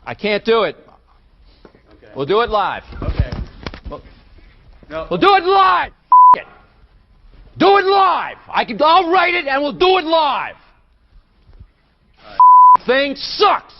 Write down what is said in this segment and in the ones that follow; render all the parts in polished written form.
I can't do it. Okay. We'll do it live. Okay. We'll do it live. F*** it. Do it live. I'll write it and we'll do it live. Thing sucks.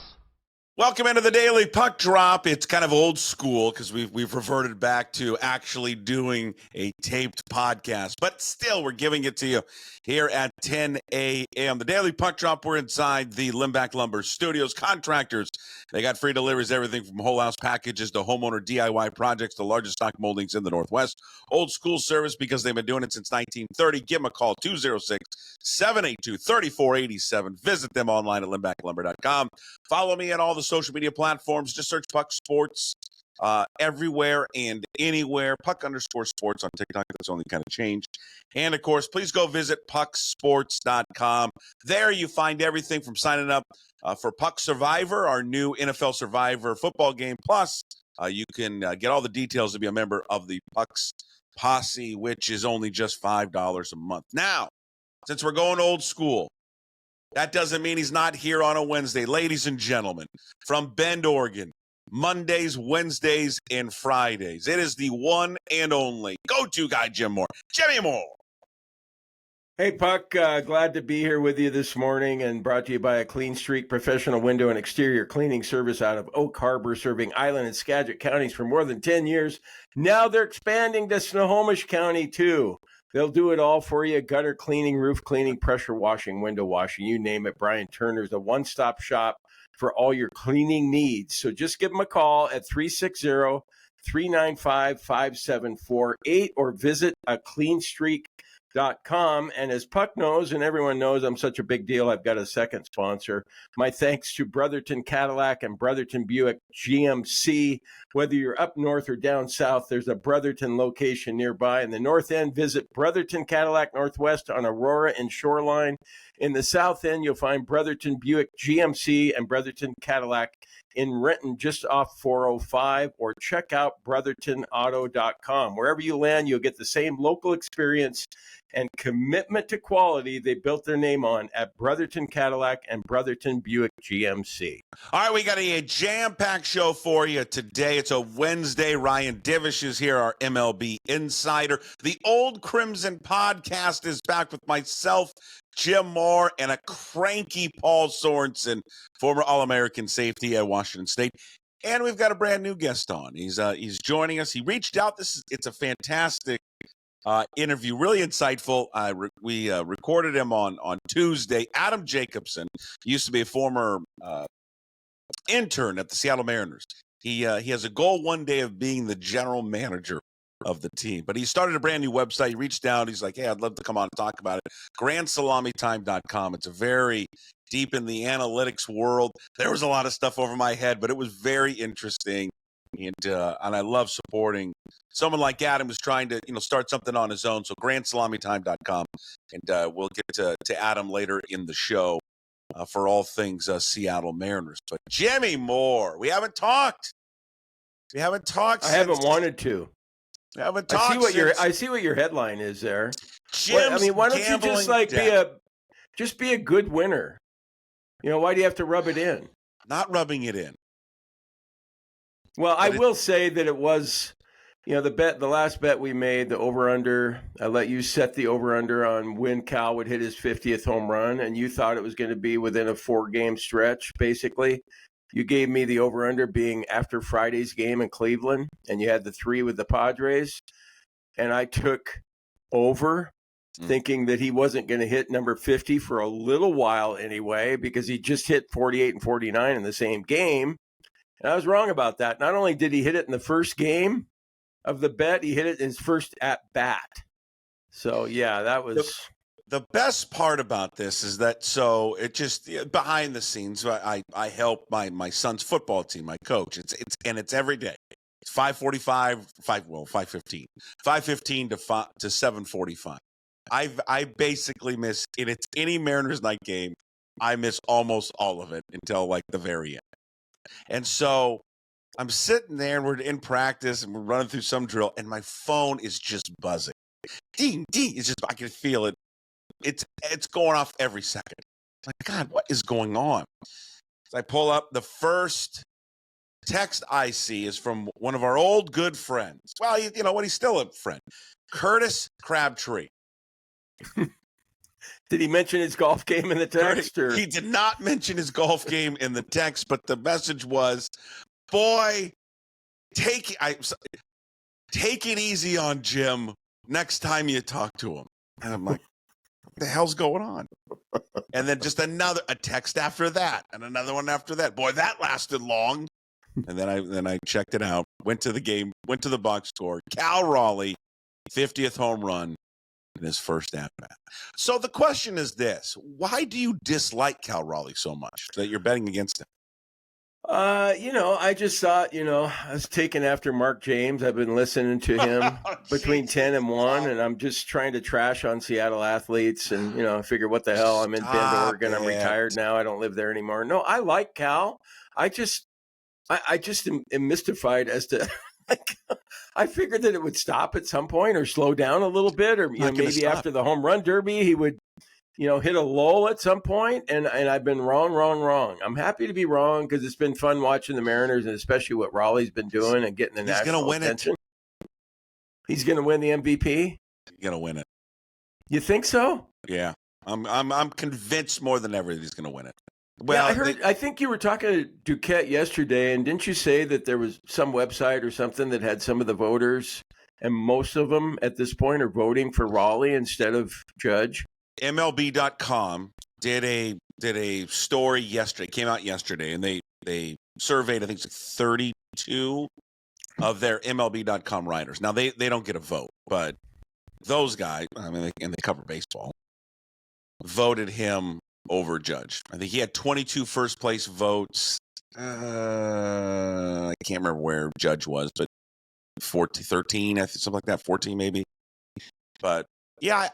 Welcome into the Daily Puck Drop. It's kind of old school because we've reverted back to actually doing a taped podcast, but still we're giving it to you here at 10 a.m. The Daily Puck Drop, we're inside the Limbach Lumber Studios. Contractors, they got free deliveries, everything from whole house packages to homeowner DIY projects, the largest stock moldings in the Northwest. Old school service because they've been doing it since 1930. Give them a call, 206-782-3487. Visit them online at limbachlumber.com. Follow me on all the social media platforms. Just search Puck Sports everywhere and anywhere. Puck_sports on TikTok. That's only kind of changed. And, of course, please go visit pucksports.com. There you find everything from signing up for Puck Survivor, our new NFL Survivor football game. Plus, you can get all the details to be a member of the Pucks Posse, which is only just $5 a month. Now, since we're going old school, that doesn't mean he's not here on a Wednesday. Ladies and gentlemen, from Bend, Oregon, Mondays, Wednesdays, and Fridays, it is the one and only go-to guy, Jim Moore. Jimmy Moore. Hey, Puck, glad to be here with you this morning and brought to you by a Clean Streak professional window and exterior cleaning service out of Oak Harbor, serving Island and Skagit counties for more than 10 years. Now they're expanding to Snohomish County, too. They'll do it all for you. Gutter cleaning, roof cleaning, pressure washing, window washing, you name it. Brian Turner's a one-stop shop for all your cleaning needs. So just give them a call at 360-395-5748 or visit cleanstreak.com. And as Puck knows, and everyone knows I'm such a big deal, I've got a second sponsor. My thanks to Brotherton Cadillac and Brotherton Buick GMC. Whether you're up north or down south, there's a Brotherton location nearby. In the north end, visit Brotherton Cadillac Northwest on Aurora and Shoreline. In the south end, you'll find Brotherton Buick GMC and Brotherton Cadillac in Renton, just off 405, or check out brothertonauto.com. Wherever you land, you'll get the same local experience and commitment to quality they built their name on at Brotherton Cadillac and Brotherton Buick GMC. All right, we got a jam-packed show for you today. It's a Wednesday. Ryan Divish is here, our MLB Insider. The Old Crimson podcast is back with myself, Jim Moore, and a cranky Paul Sorensen, former All-American safety at Washington State. And we've got a brand new guest on. He's joining us. He reached out. It's a fantastic interview, really insightful. We recorded him on Tuesday. Adam Jacobsen used to be a former intern at the Seattle Mariners. He has a goal one day of being the general manager of the team, but he started a brand new website. He reached out. He's like, hey, I'd love to come on and talk about it. GrandSalamiTime.com. It's a very deep in the analytics world. There was a lot of stuff over my head, but it was very interesting. And I love supporting someone like Adam who's trying to, start something on his own. So GrandSalamiTime.com, and we'll get to Adam later in the show for all things Seattle Mariners. But Jimmy Moore, we haven't talked. I haven't wanted to. We haven't talked. I see what your headline is there. Jim's why don't you just be a good winner? Why do you have to rub it in? Not rubbing it in. Well, I will say that it was, the last bet we made, the over-under, I let you set the over-under on when Cal would hit his 50th home run, and you thought it was going to be within a 4-game stretch, basically. You gave me the over-under being after Friday's game in Cleveland, and you had the 3 with the Padres, and I took over, thinking that he wasn't going to hit number 50 for a little while anyway, because he just hit 48 and 49 in the same game. And I was wrong about that. Not only did he hit it in the first game of the bet, he hit it in his first at-bat. So, yeah, that was... The best part about this is that, so it just, behind the scenes, I help my son's football team, my coach. It's every day. It's 5:15 to 7:45. I basically miss, and it's any Mariners night game, I miss almost all of it until like the very end. And so I'm sitting there and we're in practice and we're running through some drill and my phone is just buzzing. Ding, ding. It's just, I can feel it. It's going off every second. It's like, God, what is going on? So I pull up the first text I see is from one of our old good friends. Well, you know what? He's still a friend. Curtis Crabtree. Did he mention his golf game in the text? Or? He did not mention his golf game in the text, but the message was, boy, take it easy on Jim next time you talk to him. And I'm like, what the hell's going on? And then just a text after that, and another one after that. Boy, that lasted long. And then I checked it out, went to the game, went to the box score. Cal Raleigh, 50th home run in his first at-bat. So the question is this: why do you dislike Cal Raleigh so much that you're betting against him? I just thought, I was taken after Mark James. I've been listening to him between 10 and 1, and I'm just trying to trash on Seattle athletes. And, I figure, what the hell? I'm in Bend, Oregon. I'm retired now. I don't live there anymore. No, I like Cal. I just am mystified as to, I figured that it would stop at some point or slow down a little bit, or maybe after the home run derby, he would hit a lull at some point, and I've been wrong. I'm happy to be wrong because it's been fun watching the Mariners, and especially what Raleigh's been doing and getting the national attention. He's going to win the MVP? He's going to win it. You think so? Yeah. I'm convinced more than ever that he's going to win it. Well, yeah, I think you were talking to Duquette yesterday, and didn't you say that there was some website or something that had some of the voters, and most of them at this point are voting for Raleigh instead of Judge? MLB.com did a story yesterday, came out yesterday, and they surveyed, I think it's 32 of their MLB.com writers. Now, they don't get a vote, but those guys, and they cover baseball, voted him over Judge. I think he had 22 first-place votes. I can't remember where Judge was, but 13, something like that, 14 maybe. But yeah,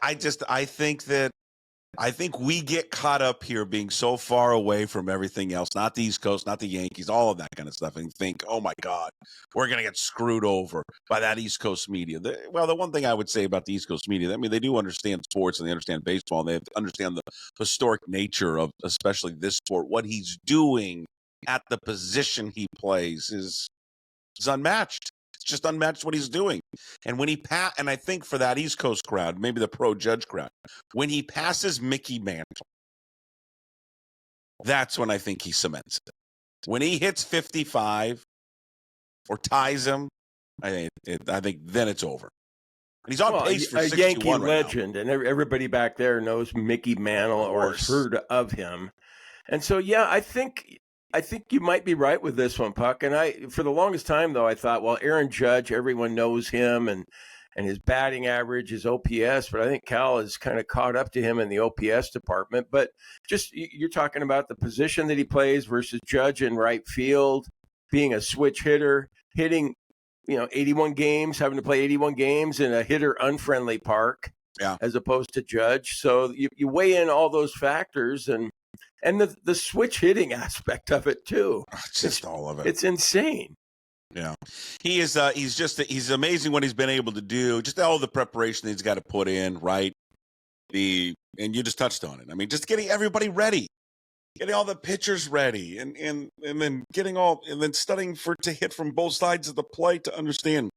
I think we get caught up here being so far away from everything else, not the East Coast, not the Yankees, all of that kind of stuff, and think, oh my God, we're going to get screwed over by that East Coast media. The one thing I would say about the East Coast media, they do understand sports and they understand baseball, and they understand the historic nature of especially this sport. What he's doing at the position he plays is unmatched. Just unmatched what he's doing. And when and I think for that East Coast crowd, maybe the pro Judge crowd, when he passes Mickey Mantle, that's when I think he cements it. When he hits 55 or ties him, I think then it's over. And he's on pace for 61 Yankee right legend, now. And everybody back there knows Mickey Mantle or has heard of him. And so, yeah, I think you might be right with this one, Puck. And for the longest time, though, I thought, well, Aaron Judge, everyone knows him and his batting average, his OPS. But I think Cal is kind of caught up to him in the OPS department. But just you're talking about the position that he plays versus Judge in right field, being a switch hitter, hitting 81 games, having to play 81 games in a hitter-unfriendly park, as opposed to Judge. So you weigh in all those factors and the switch hitting aspect of it too. Just all of it. It's insane. Yeah. He is he's amazing what he's been able to do. Just all the preparation he's got to put in, right? And you just touched on it. I mean, just getting everybody ready. Getting all the pitchers ready and then studying to hit from both sides of the plate to understand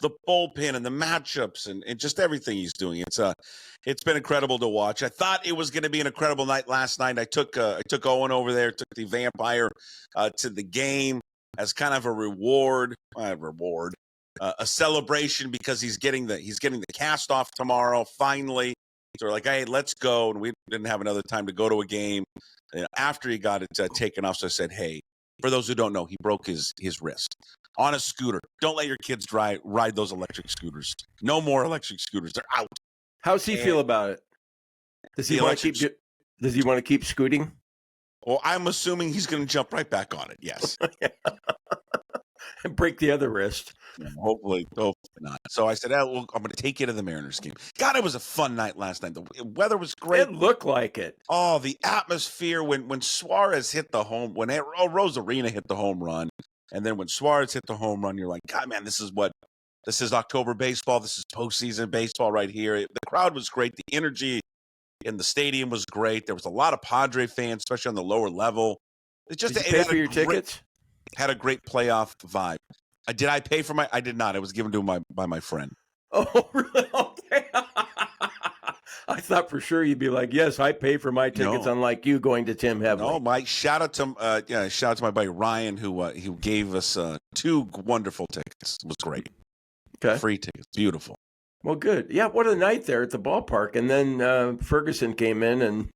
the bullpen and the matchups and just everything he's doing. It's been incredible to watch. I thought it was going to be an incredible night last night. I took Owen over there, took the Vampire to the game as kind of a reward, a celebration because he's getting the cast off tomorrow finally. So we're like, hey, let's go. And we didn't have another time to go to a game after he got it taken off. So I said, hey, for those who don't know, he broke his wrist on a scooter. Don't let your kids ride those electric scooters. No more electric scooters. They're out. How's he feel about it? Does he want to keep scooting? Well, I'm assuming he's going to jump right back on it. Yes. And break the other wrist. Hopefully not. So I said, I'm going to take you to the Mariners game. God, it was a fun night last night. The weather was great. It looked like it. Oh, the atmosphere when Suarez hit the when Rosarina hit the home run, and then when Suarez hit the home run, you're like, God, man, this is October baseball. This is postseason baseball right here. The crowd was great. The energy in the stadium was great. There was a lot of Padre fans, especially on the lower level. Did you pay for your tickets? Had a great playoff vibe. Did I pay for my? I did not. It was given to my by my friend. Oh, really? Okay. I thought for sure you'd be like, yes, I pay for my tickets, No. unlike you going to Tim Heavley. No, my shout out to my buddy Ryan who gave us 2 wonderful tickets. It was great. Okay. Free tickets, beautiful. Well, good. Yeah, what a night there at the ballpark. And then Ferguson came in and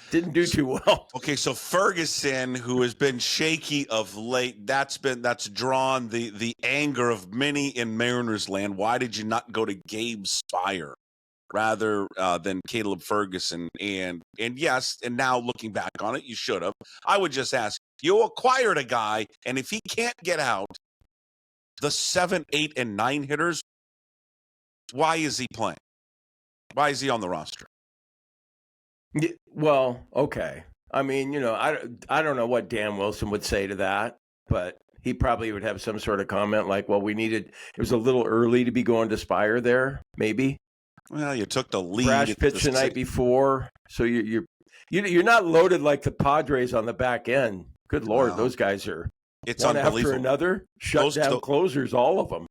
didn't do too well. Okay, so Ferguson, who has been shaky of late, that's drawn the anger of many in Mariners land. Why did you not go to Gabe Spire rather than Caleb Ferguson? And yes, and now looking back on it, you should have. I would just ask, you acquired a guy, and if he can't get out the 7, 8, and 9 hitters, why is he playing? Why is he on the roster? Yeah, well, okay. I mean, I don't know what Dan Wilson would say to that, but he probably would have some sort of comment like, well, it was a little early to be going to Spire there, maybe. Well, you took the lead. Brash pitch the night before, so you're not loaded like the Padres on the back end. Good Lord, those guys are it's one unbelievable. after another, shut down closers, all of them.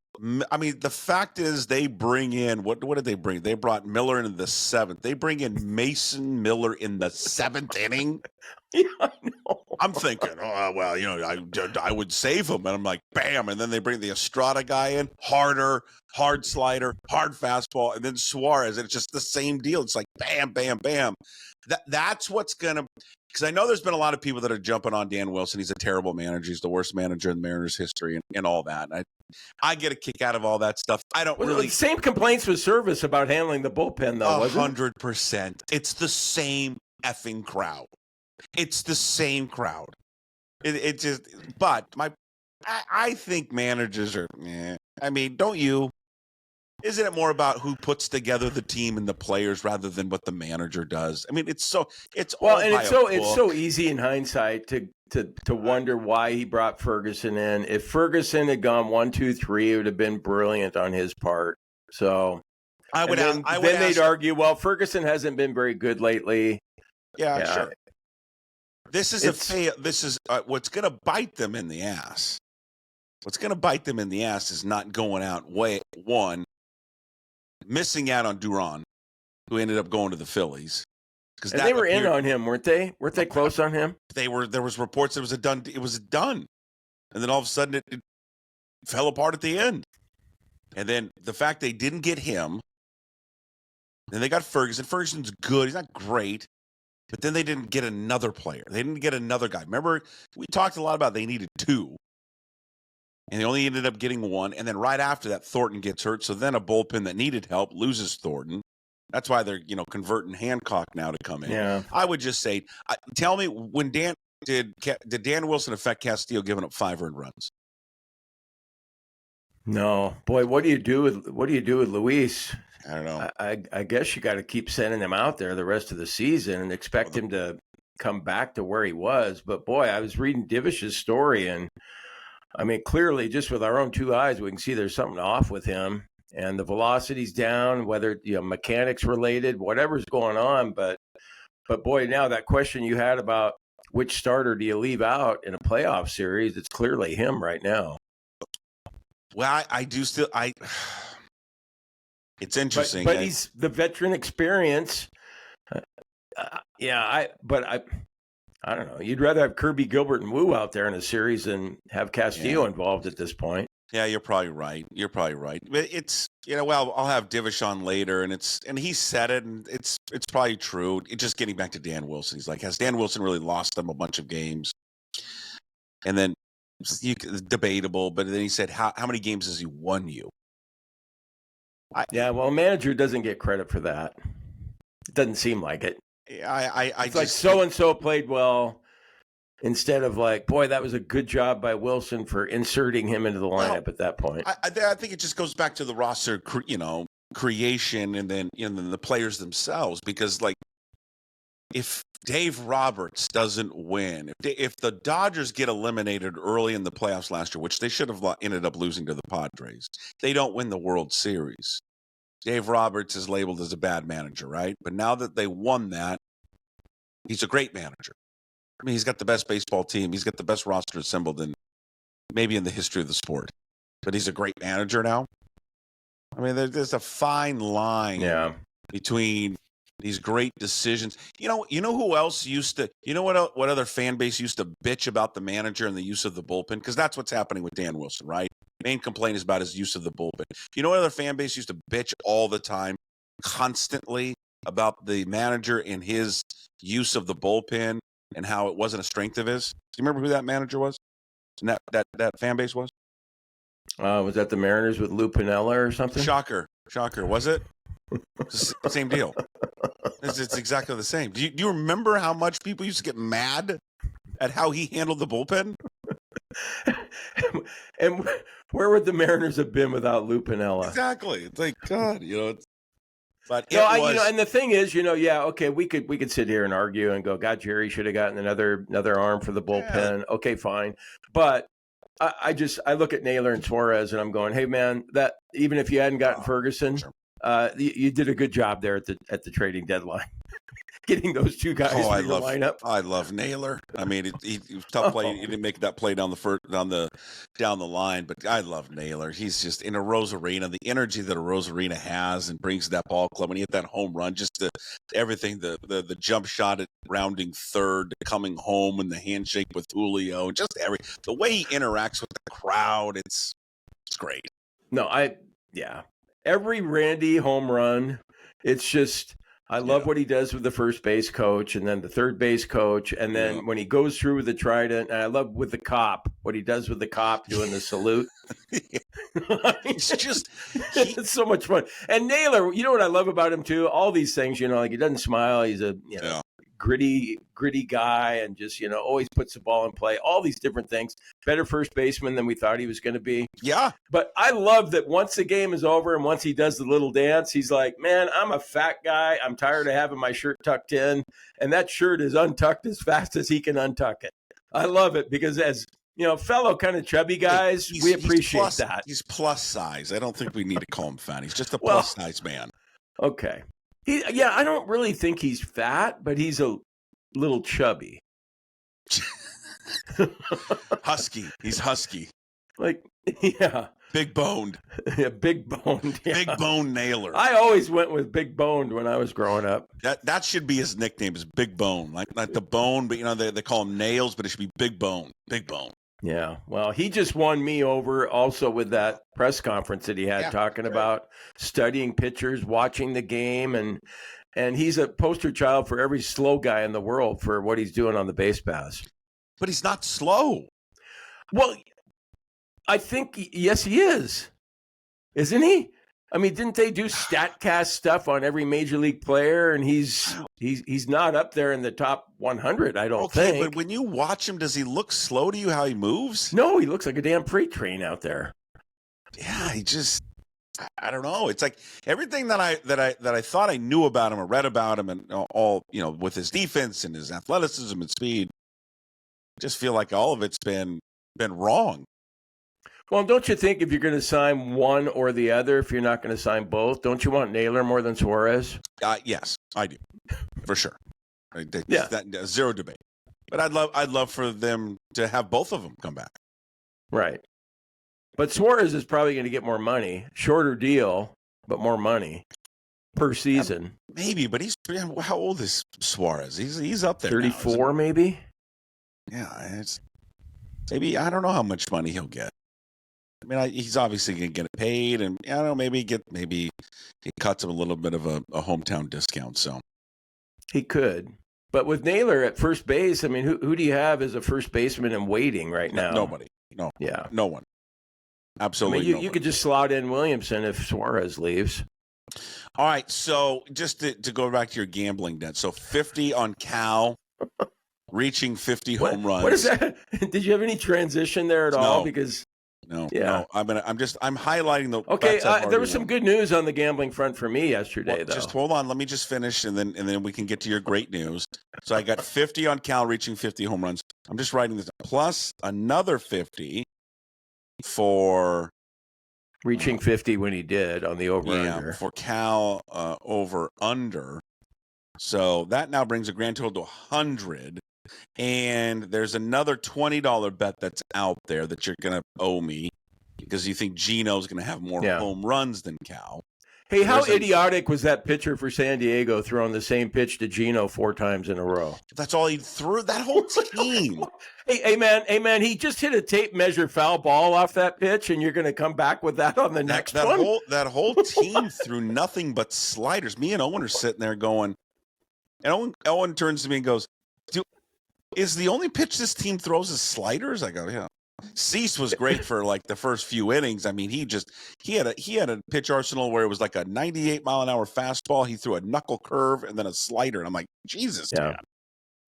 I mean, the fact is they bring in, what did they bring? They brought Miller in the 7th. They bring in Mason Miller in the 7th inning. Yeah, I know. I'm thinking, oh, well, I would save him. And I'm like, bam. And then they bring the Estrada guy in, hard slider, hard fastball, and then Suarez. And it's just the same deal. It's like, bam, bam, bam. That's what's going to, because I know there's been a lot of people that are jumping on Dan Wilson. He's a terrible manager. He's the worst manager in Mariners history and all that. And I get a kick out of all that stuff. I don't really. Same complaints with Service about handling the bullpen, though, wasn't it? 100%. It's the same effing crowd. It's the same crowd. It just, but I think managers are, I mean, don't you? Isn't it more about who puts together the team and the players rather than what the manager does? I mean, it's so easy in hindsight to wonder why he brought Ferguson in. If Ferguson had gone 1, 2, 3, it would have been brilliant on his part. So they'd argue, well, Ferguson hasn't been very good lately. Yeah. Sure. This is what's going to bite them in the ass. What's going to bite them in the ass is not going out missing out on Duran, who ended up going to the Phillies. And they were in on him, weren't they? Weren't they close on him? There was reports it was done. And then all of a sudden it fell apart at the end. And then the fact they didn't get him, then they got Ferguson. Ferguson's good. He's not great. But then they didn't get another player. They didn't get another guy. Remember, we talked a lot about they needed 2. And they only ended up getting 1. And then right after that, Thornton gets hurt. So then a bullpen that needed help loses Thornton. That's why they're, converting Hancock now to come in. Yeah. I would just say, tell me, when did Dan Wilson affect Castillo giving up 5 earned runs? No. Boy, what do you do with Luis? I don't know. I guess you got to keep sending him out there the rest of the season and expect him to come back to where he was. But boy, I was reading Divish's story, and I mean, clearly, just with our own 2 eyes, we can see there's something off with him, and the velocity's down. Whether mechanics related, whatever's going on, but boy, now that question you had about which starter do you leave out in a playoff series, it's clearly him right now. Well, I do still. It's interesting. But he's the veteran experience. I don't know. You'd rather have Kirby, Gilbert, and Wu out there in a series than have Castillo involved at this point. Yeah, you're probably right. But it's, I'll have Divish on later, and he said it, and it's probably true. It's just getting back to Dan Wilson. He's like, has Dan Wilson really lost them a bunch of games? And then debatable, but then he said, how many games has he won you? A manager doesn't get credit for that. It doesn't seem like it. It's like so-and-so played well instead of like, boy, that was a good job by Wilson for inserting him into the lineup at that point. I think it just goes back to the roster, creation and then the players themselves, because like if Dave Roberts doesn't win, if the Dodgers get eliminated early in the playoffs last year, which they should have ended up losing to the Padres, they don't win the World Series. Dave Roberts is labeled as a bad manager, right? But now that they won that, he's a great manager. I mean, he's got the best baseball team. He's got the best roster assembled in maybe in the history of the sport. But he's a great manager now. I mean, there's a fine line between these great decisions. You know who else used to? You know what other fan base used to bitch about the manager and the use of the bullpen? Because that's what's happening with Dan Wilson, right? Main complaint is about his use of the bullpen. You know what other fan base used to bitch all the time, constantly about the manager and his use of the bullpen and how it wasn't a strength of his? Do you remember who that manager was? And that fan base was? Was that the Mariners with Lou Piniella or something? Shocker. Was it? Same deal. It's exactly the same. Do you remember how much people used to get mad at how he handled the bullpen? And where would the Mariners have been without Lou Piniella? Exactly. It's like, God, But and the thing is, okay, we could sit here and argue and go, God, Jerry should have gotten another arm for the bullpen. Yeah. Okay, fine. But I look at Naylor and Suarez and I'm going, hey man, that even if you hadn't gotten Ferguson, sure. You did a good job there at the trading deadline. Getting those two guys in the lineup. I love Naylor. I mean, he was tough play. He didn't make that play down the line, but I love Naylor. He's just in a Rosarina, the energy that a Rosarina has and brings to that ball club. When he hit that home run, just everything, the jump shot at rounding third, coming home, and the handshake with Julio, just the way he interacts with the crowd, it's great. No, every Randy home run, it's just. I love what he does with the first base coach and then the third base coach. And then when he goes through with the trident, and I love with the cop, what he does with the cop doing the salute. It's so much fun. And Naylor, you know what I love about him too? All these things, like he doesn't smile. He's a gritty guy and just, always puts the ball in play. All these different things. Better first baseman than we thought he was going to be. Yeah. But I love that once the game is over and once he does the little dance, he's like, man, I'm a fat guy. I'm tired of having my shirt tucked in. And that shirt is untucked as fast as he can untuck it. I love it because as, fellow kind of chubby guys, we appreciate that. He's plus size. I don't think we need to call him fat. He's just a plus size man. Okay. I don't really think he's fat, but he's a little chubby. Husky. He's husky. Big boned. Big boned. Yeah. Big bone Naylor. I always went with big boned when I was growing up. That should be his nickname, is Big Bone. Like the bone, but they call him Nails, but it should be Big Bone. Big Bone. Yeah. Well, he just won me over also with that press conference that he had talking about studying pitchers, watching the game, and he's a poster child for every slow guy in the world for what he's doing on the base paths. But he's not slow. Well, I think, yes, he is. Isn't he? I mean, didn't they do StatCast stuff on every major league player? And he's not up there in the top 100, I don't think. But when you watch him, does he look slow to you how he moves? No, he looks like a damn freight train out there. Yeah, I don't know. It's like everything that I thought I knew about him or read about him and all, with his defense and his athleticism and speed, I just feel like all of it's been wrong. Well, don't you think if you're going to sign one or the other, if you're not going to sign both, don't you want Naylor more than Suarez? Yes, I do, for sure. Zero debate. But I'd love for them to have both of them come back. Right. But Suarez is probably going to get more money, shorter deal, but more money per season. Maybe, but how old is Suarez? He's up there. 34, now, maybe. Yeah, maybe I don't know how much money he'll get. I mean, he's obviously going to get paid, and I don't know, maybe he cuts him a little bit of a hometown discount. So he could, but with Naylor at first base, I mean, who do you have as a first baseman in waiting right now? Nobody. No. Yeah. No one. Absolutely. I mean, you could just slot in Williamson if Suarez leaves. All right. So just to go back to your gambling debt, so 50 on Cal. Reaching 50 home runs. What is that? Did you have any transition there at all? Because no. I'm highlighting the. Okay, there was some good news on the gambling front for me yesterday, though. Just hold on, let me just finish, and then we can get to your great news. So I got 50 on Cal, reaching 50 home runs. I'm just writing this plus another 50 for reaching 50 when he did on the over under for Cal over under. So that now brings a grand total to 100. And there's another $20 bet that's out there that you're going to owe me because you think Gino's going to have more home runs than Cal. Hey, how idiotic was that pitcher for San Diego throwing the same pitch to Gino 4 times in a row? That's all he threw. That whole team. Hey, man, he just hit a tape measure foul ball off that pitch, and you're going to come back with that on the next one? That whole team threw nothing but sliders. Me and Owen are sitting there going, and Owen turns to me and goes, is the only pitch this team throws is sliders? I go, yeah. Cease was great for like the first few innings. I mean, he had a pitch arsenal where it was like a 98-mile-an-hour fastball. He threw a knuckle curve and then a slider. And I'm like, Jesus, man.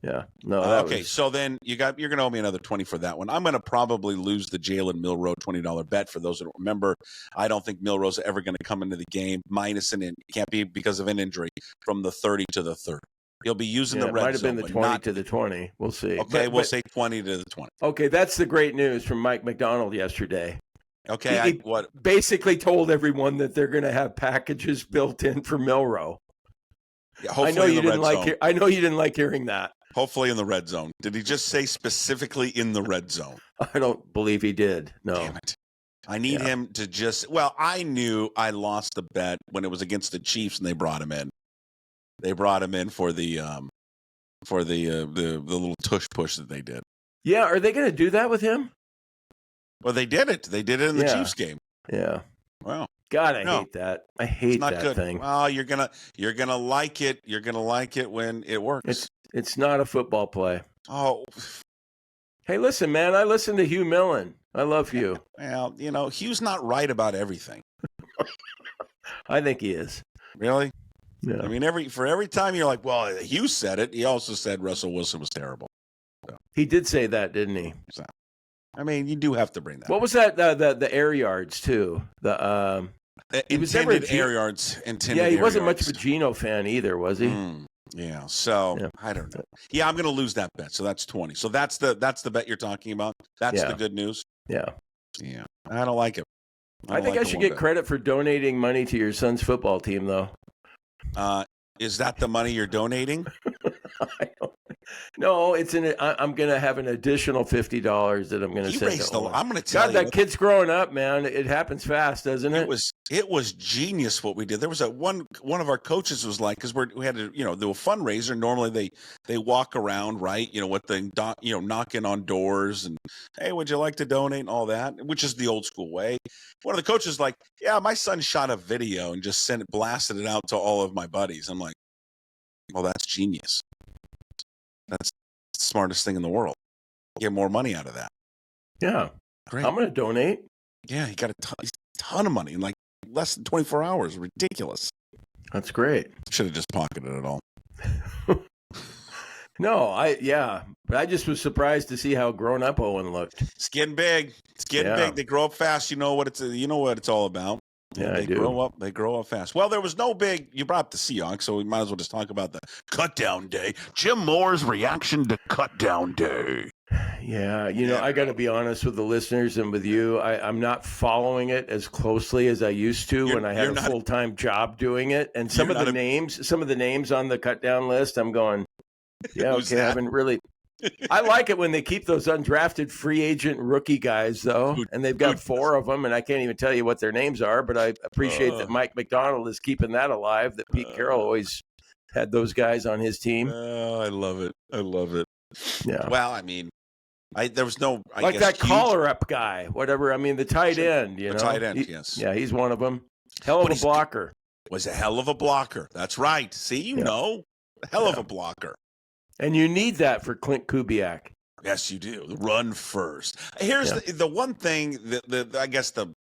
Yeah. No. Okay. So then you're going to owe me another 20 for that one. I'm going to probably lose the Jalen Milroe $20 bet. For those that don't remember, I don't think Milroe's ever going to come into the game minus it can't be because of an injury from the 30 to the 30. He'll be using the red zone. It might have been the 20 to the 20. We'll see. Okay, we'll say 20 to the 20. Okay, that's the great news from Mike McDonald yesterday. Okay, he basically told everyone that they're going to have packages built in for Milroe. Yeah, I know you didn't like hearing that. Hopefully in the red zone. Did he just say specifically in the red zone? I don't believe he did. No. Damn it. I need him to just. Well, I knew I lost the bet when it was against the Chiefs and they brought him in. They brought him in for the little tush push that they did. Yeah, are they going to do that with him? Well, they did it. They did it in the Chiefs game. Yeah. Wow. God, I hate that. I hate that thing. Well, you're gonna like it. You're gonna like it when it works. It's not a football play. Oh. Hey, listen, man. I listen to Hugh Millen. I love Hugh. Well, Hugh's not right about everything. I think he is. Really? Yeah. I mean, every time you're like, well, Hugh said it. He also said Russell Wilson was terrible. So. He did say that, didn't he? So, I mean, you do have to bring that. What was that? The air yards too. He was intended air yards. Yeah, he wasn't much of a Geno fan either, was he? Yeah. So I don't know. Yeah, I'm going to lose that bet. So that's 20. So that's the bet you're talking about. That's the good news. Yeah. Yeah. I don't like it. I think I should get credit for donating money to your son's football team, though. Is that the money you're donating? No, I'm going to have an additional $50 that I'm going to send to Owen. I'm going to tell you. That kid's growing up, man. It happens fast, doesn't it? It was genius what we did. There was one of our coaches was like, because we had to, do a fundraiser. Normally they walk around, right? With the, knocking on doors and, hey, would you like to donate and all that, which is the old school way. One of the coaches like, yeah, my son shot a video and just blasted it out to all of my buddies. I'm like, well, that's genius. That's the smartest thing in the world. Get more money out of that. Yeah. Great. I'm going to donate. Yeah, he got a ton of money in like less than 24 hours. Ridiculous. That's great. Should have just pocketed it all. No, but I just was surprised to see how grown up Owen looked. It's getting big. They grow up fast. You know what it's all about. Yeah, they grow up fast. Well, there was no big. You brought up the Seahawks, so we might as well just talk about the cutdown day. Jim Moore's reaction to cutdown day. Yeah, I got to be honest with the listeners and with you. I'm not following it as closely as I used to when I had a full-time job doing it. And some of the names on the cutdown list, I'm going, yeah, okay, I haven't really. I like it when they keep those undrafted free agent rookie guys, though, and they've got 4 of them, and I can't even tell you what their names are, but I appreciate that Mike McDonald is keeping that alive, that Pete Carroll always had those guys on his team. Oh, I love it. Yeah. Well, I mean, there was no... I guess that collar-up guy, whatever. I mean, the tight end, The tight end, yes. Yeah, he's one of them. Hell of a blocker. Was a hell of a blocker. That's right. See, hell of a blocker. And you need that for Clint Kubiak. Yes, you do. Run first. Here's the one thing that I guess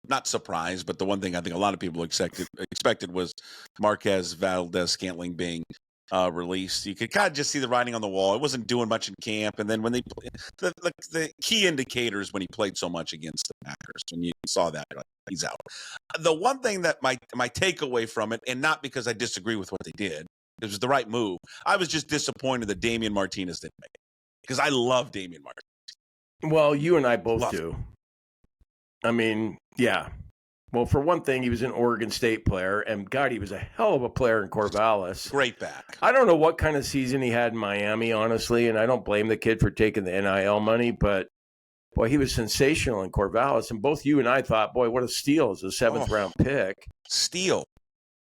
not surprised, but the one thing I think a lot of people expected was Marquez Valdez-Scantling being released. You could kind of just see the writing on the wall. It wasn't doing much in camp, and then when the key indicators when he played so much against the Packers, when you saw that, like, he's out. The one thing that my takeaway from it, and not because I disagree with what they did. It was the right move. I was just disappointed that Damian Martinez didn't make it because I love Damian Martinez. Well, you and I both do. I mean, yeah. Well, for one thing, he was an Oregon State player, and God, he was a hell of a player in Corvallis. Great back. I don't know what kind of season he had in Miami, honestly, and I don't blame the kid for taking the NIL money, but boy, he was sensational in Corvallis, and both you and I thought, boy, what a steal as a seventh-round pick. Steal.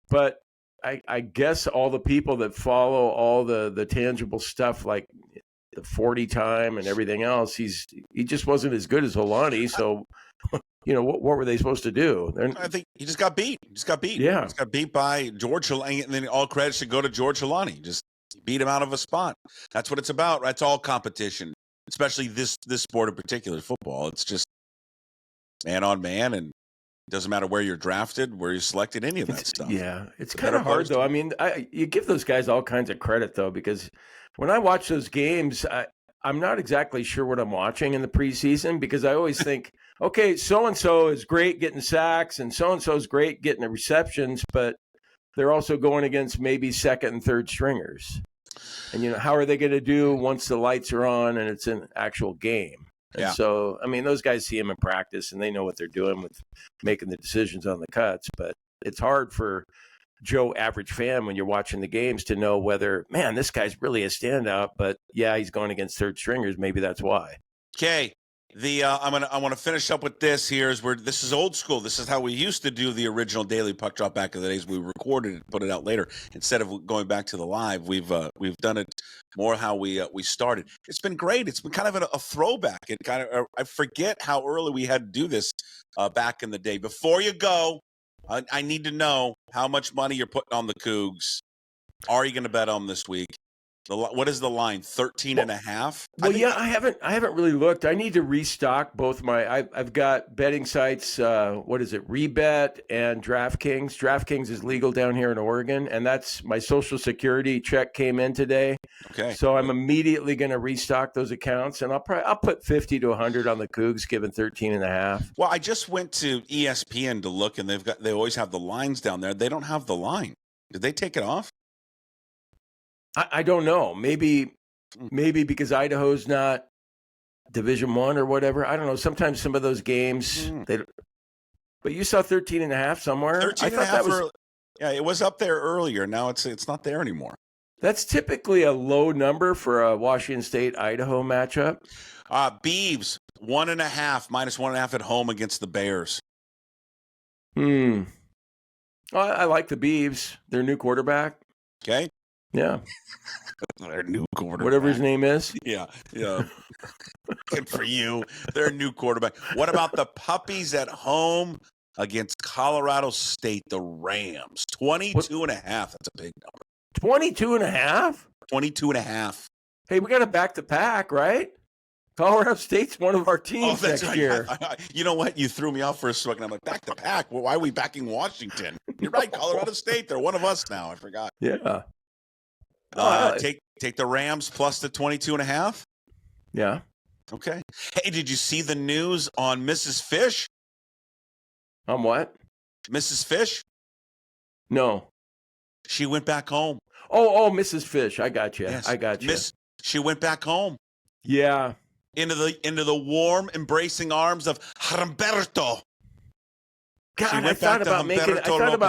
But I guess all the people that follow all the tangible stuff like the 40 time and everything else, he just wasn't as good as Holani, so what were they supposed to do? I think he just got beat. Yeah. He just got beat by George Holani, and then all credit should go to George Holani. Just beat him out of a spot. That's what it's about. That's all competition, especially this sport in particular, football. It's just man on man, and it doesn't matter where you're drafted, where you're selected, any of that stuff. Yeah, it's kind of hard, though. I mean, you give those guys all kinds of credit, though, because when I watch those games, I'm not exactly sure what I'm watching in the preseason because I always think, okay, so-and-so is great getting sacks and so-and-so is great getting the receptions, but they're also going against maybe second and third stringers. And, how are they going to do once the lights are on and it's an actual game? And so, I mean, those guys see him in practice and they know what they're doing with making the decisions on the cuts, but it's hard for Joe average fan when you're watching the games to know whether, man, this guy's really a standout, but yeah, he's going against third stringers. Maybe that's why. Okay. I want to finish up with this here is where this is old school. This is how we used to do the original daily puck drop back in the days. We recorded it, put it out later instead of going back to the live. We've done it more how we started. It's been great. It's been kind of a throwback. It kind of I forget how early we had to do this back in the day. Before you go, I need to know how much money you're putting on the Cougs. Are you going to bet on them this week? What is the line? 13.5? Well, I haven't really looked. I need to restock both I've got betting sites. What is it? Rebet and DraftKings. DraftKings is legal down here in Oregon, and that's my Social Security check came in today. Okay. So I'm immediately going to restock those accounts, and I'll put 50 to 100 on the Cougs, given 13.5. Well, I just went to ESPN to look, and they always have the lines down there. They don't have the line. Did they take it off? I don't know. Maybe because Idaho's not Division I or whatever. I don't know. Sometimes some of those games, but you saw 13.5 somewhere. 13 I thought that was it was up there earlier. Now it's not there anymore. That's typically a low number for a Washington State Idaho matchup. Beavs 1.5 -1.5 at home against the Bears. Well, I like the Beavs. Their new quarterback. Okay. Yeah. Their new quarterback. Whatever his name is. Yeah. Good for you. Their new quarterback. What about the Puppies at home against Colorado State, the Rams? 22.5. That's a big number. 22.5? 22.5. Hey, we got to back the pack, right? Colorado State's one of our teams next year. You know what? You threw me off for a second. I'm like, back the pack? Well, why are we backing Washington? You're right. Colorado State. They're one of us now. I forgot. Yeah. Take the Rams plus the 22.5. Yeah. Okay. Hey, did you see the news on Mrs. Fish? On what? Mrs. Fish? No. She went back home. Oh, Mrs. Fish. I got you. Yes. I got you. She went back home. Yeah. Into the warm, embracing arms of Humberto. God, I thought about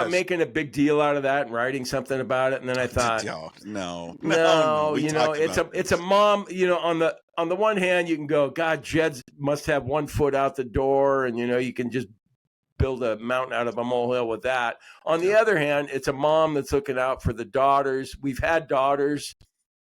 making a big deal out of that and writing something about it, and then I thought, no. It's a mom. On the one hand, you can go, God, Jed must have 1 foot out the door, and you can just build a mountain out of a molehill with that. On the other hand, it's a mom that's looking out for the daughters. We've had daughters.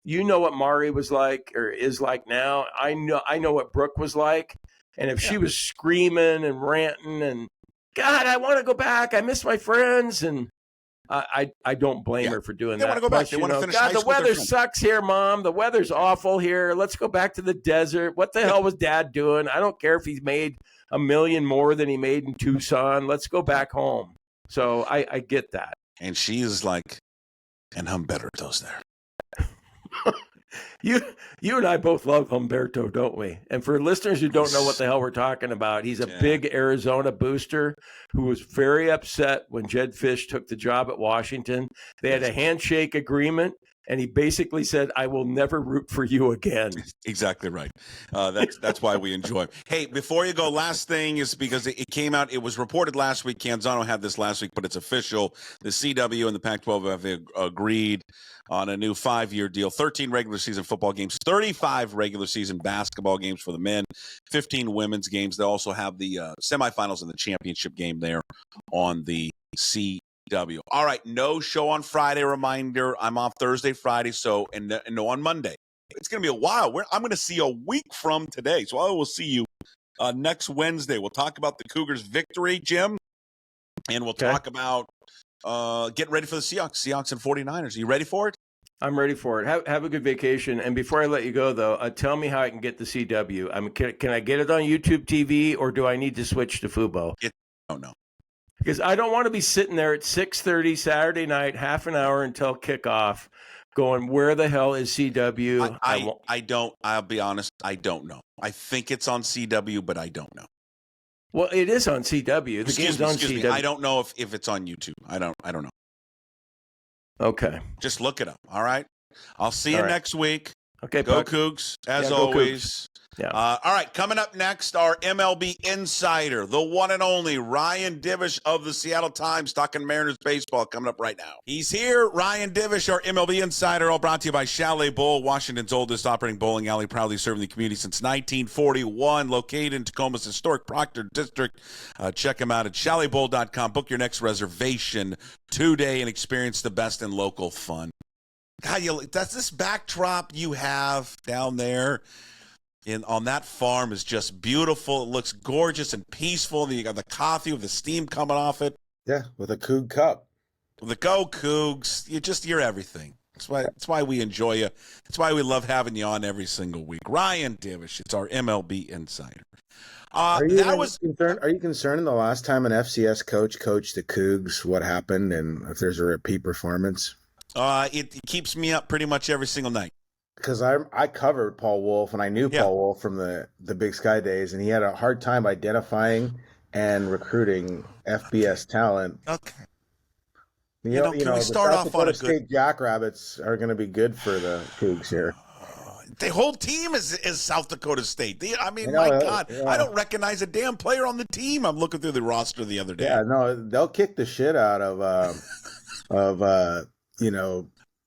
You know what Mari was like or is like now. I know what Brooke was like, and if she was screaming and ranting and God, I want to go back. I miss my friends. And I don't blame her for doing that. They want to go back. They want to finish high God, the weather sucks here, Mom. The weather's awful here. Let's go back to the desert. What the hell was Dad doing? I don't care if he's made $1 million more than he made in Tucson. Let's go back home. So I get that. And she's like, and Humberto's there. You and I both love Humberto, don't we? And for listeners who don't know what the hell we're talking about, he's a big Arizona booster who was very upset when Jed Fish took the job at Washington. They had a handshake agreement. and he basically said, "I will never root for you again." Exactly right. That's why we enjoy him. Hey, before you go, last thing is because it came out, it was reported last week. Canzano had this last week, but it's official. The CW and the Pac-12 have agreed on a new 5-year deal. 13 regular season football games, 35 regular season basketball games for the men, 15 women's games. They also have the semifinals and the championship game there on the CW. All right, no show on Friday. Reminder, I'm off Thursday, Friday, and no on Monday. It's going to be a while. I'm going to see a week from today, so I will see you next Wednesday. We'll talk about the Cougars' victory, Jim, and we'll talk about getting ready for the Seahawks and 49ers. Are you ready for it? I'm ready for it. Have a good vacation. And before I let you go, though, tell me how I can get the CW. I mean, can I get it on YouTube TV, or do I need to switch to Fubo? I don't know. Because I don't want to be sitting there at 6:30 Saturday night, half an hour until kickoff, going, where the hell is CW? I'll be honest, I don't know. I think it's on CW, but I don't know. Well, it is on CW. The game's on CW. Me. I don't know if it's on YouTube. I don't know. Okay. Just look it up, all right? I'll see you next week. Okay, go Puck. Cougs, as always. Cougs. Yeah. All right, coming up next, our MLB Insider, the one and only Ryan Divish of the Seattle Times, talking Mariners baseball, coming up right now. He's here, Ryan Divish, our MLB Insider, all brought to you by Chalet Bowl, Washington's oldest operating bowling alley, proudly serving the community since 1941, located in Tacoma's historic Proctor District. Check them out at chaletbowl.com. Book your next reservation today and experience the best in local fun. God, that's this backdrop you have down there on that farm is just beautiful. It looks gorgeous and peaceful. And then you got the coffee with the steam coming off it. Yeah, with a Coug cup. The Go Cougs. You're everything. That's why we enjoy you. That's why we love having you on every single week. Ryan Divish, it's our MLB Insider. Are you concerned the last time an FCS coach coached the Cougs, what happened, and if there's a repeat performance? It keeps me up pretty much every single night. Because I covered Paul Wolf, and I knew Paul Wolf from the Big Sky days, and he had a hard time identifying and recruiting FBS talent. Okay. You know, can we start off on a good State Jackrabbits are going to be good for the Cougs here. The whole team is South Dakota State. My God, I don't recognize a damn player on the team. I'm looking through the roster the other day. Yeah, no, they'll kick the shit out of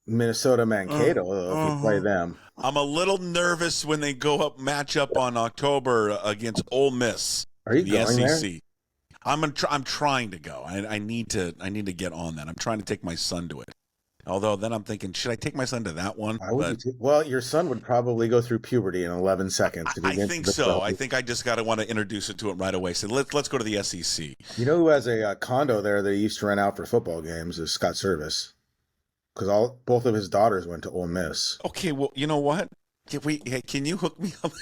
Minnesota Mankato if you play them. I'm a little nervous when they match up on October against Ole Miss. Are you going SEC. there? I'm trying to go. I need to get on that. I'm trying to take my son to it. Although then I'm thinking, should I take my son to that one? Well, your son would probably go through puberty in 11 seconds. I think so. I think I just got to want to introduce it to him right away. So let's go to the SEC. You know who has a condo there that he used to rent out for football games is Scott Service. Because both of his daughters went to Ole Miss. Okay, well, you know what? Can you hook me up?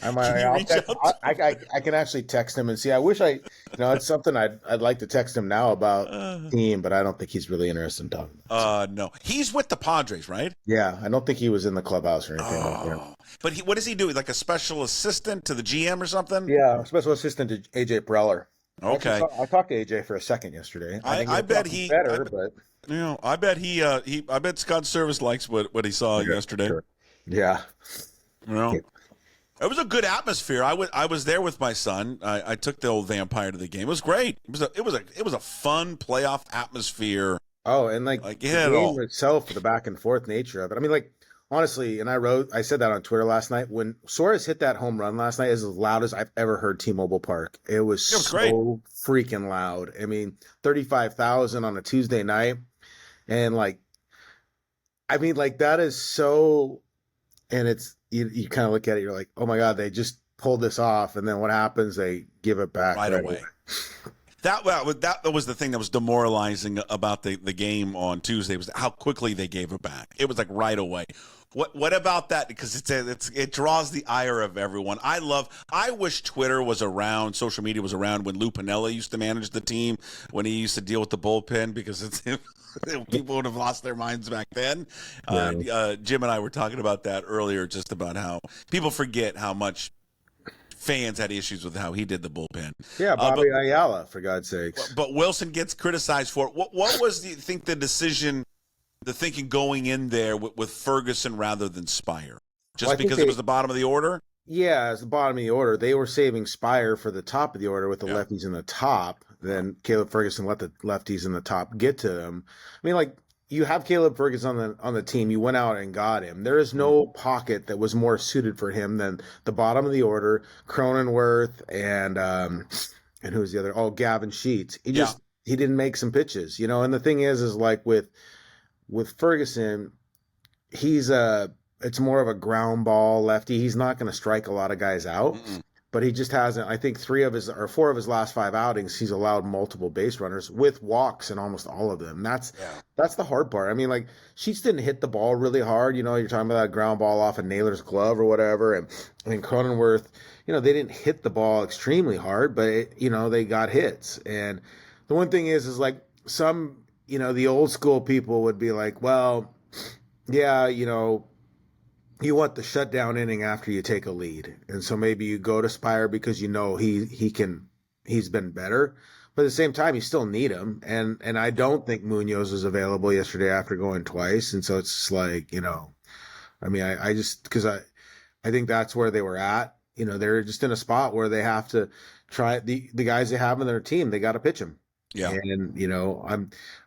I can actually text him and see. I wish it's something I'd like to text him now about team, but I don't think he's really interested in talking about it. No. He's with the Padres, right? Yeah, I don't think he was in the clubhouse or anything. But what does he do? Like a special assistant to the GM or something? Yeah, special assistant to AJ Preller. Okay. I talked to AJ for a second yesterday. I bet he better, but I bet Scott Service likes what he saw yesterday. Sure. Yeah. It was a good atmosphere. I was there with my son. I took the old vampire to the game. It was great. It was a fun playoff atmosphere. Oh, and the game itself, the back and forth nature of it. I mean, honestly, and I said that on Twitter last night. When Suarez hit that home run last night, is as loud as I've ever heard T-Mobile Park. It was so great. Freaking loud. I mean, 35,000 on a Tuesday night, and that is so. And it's you kind of look at it, you're like, oh my God, they just pulled this off, and then what happens? They give it back right away. That was the thing that was demoralizing about the game on Tuesday, was how quickly they gave it back. It was like right away. What about that? Because it draws the ire of everyone. I wish Twitter was around, social media was around when Lou Piniella used to manage the team, when he used to deal with the bullpen, because people would have lost their minds back then. Jim and I were talking about that earlier, just about how people forget how much fans had issues with how he did the bullpen. Yeah, Bobby Ayala, for God's sakes. But Wilson gets criticized for it. What was, do you think, the decision the thinking going in there with Ferguson rather than Spire? Just because it was the bottom of the order? Yeah, it's the bottom of the order. They were saving Spire for the top of the order with the lefties in the top. Then Caleb Ferguson let the lefties in the top get to them. I mean, like, you have Caleb Ferguson on the team. You went out and got him. There is no pocket that was more suited for him than the bottom of the order, Cronenworth and who's the other? Oh, Gavin Sheets. He didn't make some pitches, you know. And the thing is like with Ferguson, it's more of a ground ball lefty. He's not going to strike a lot of guys out. But he just hasn't. I think 4 of his last 5 outings, he's allowed multiple base runners with walks in almost all of them. That's the hard part. I mean, like, Sheets didn't hit the ball really hard. You know, you're talking about that ground ball off of Naylor's glove or whatever. And I mean, Cronenworth, you know, they didn't hit the ball extremely hard, but they got hits. And the one thing is like some, you know, the old school people would be like, well, yeah, you know, you want the shutdown inning after you take a lead. And so maybe you go to Spire because you know he's been better. But at the same time, you still need him. And I don't think Munoz was available yesterday after going twice. And so it's just like, you know, I mean, I just because I think that's where they were at. You know, they're just in a spot where they have to try the guys they have in their team. They got to pitch them. Yeah. And, you know,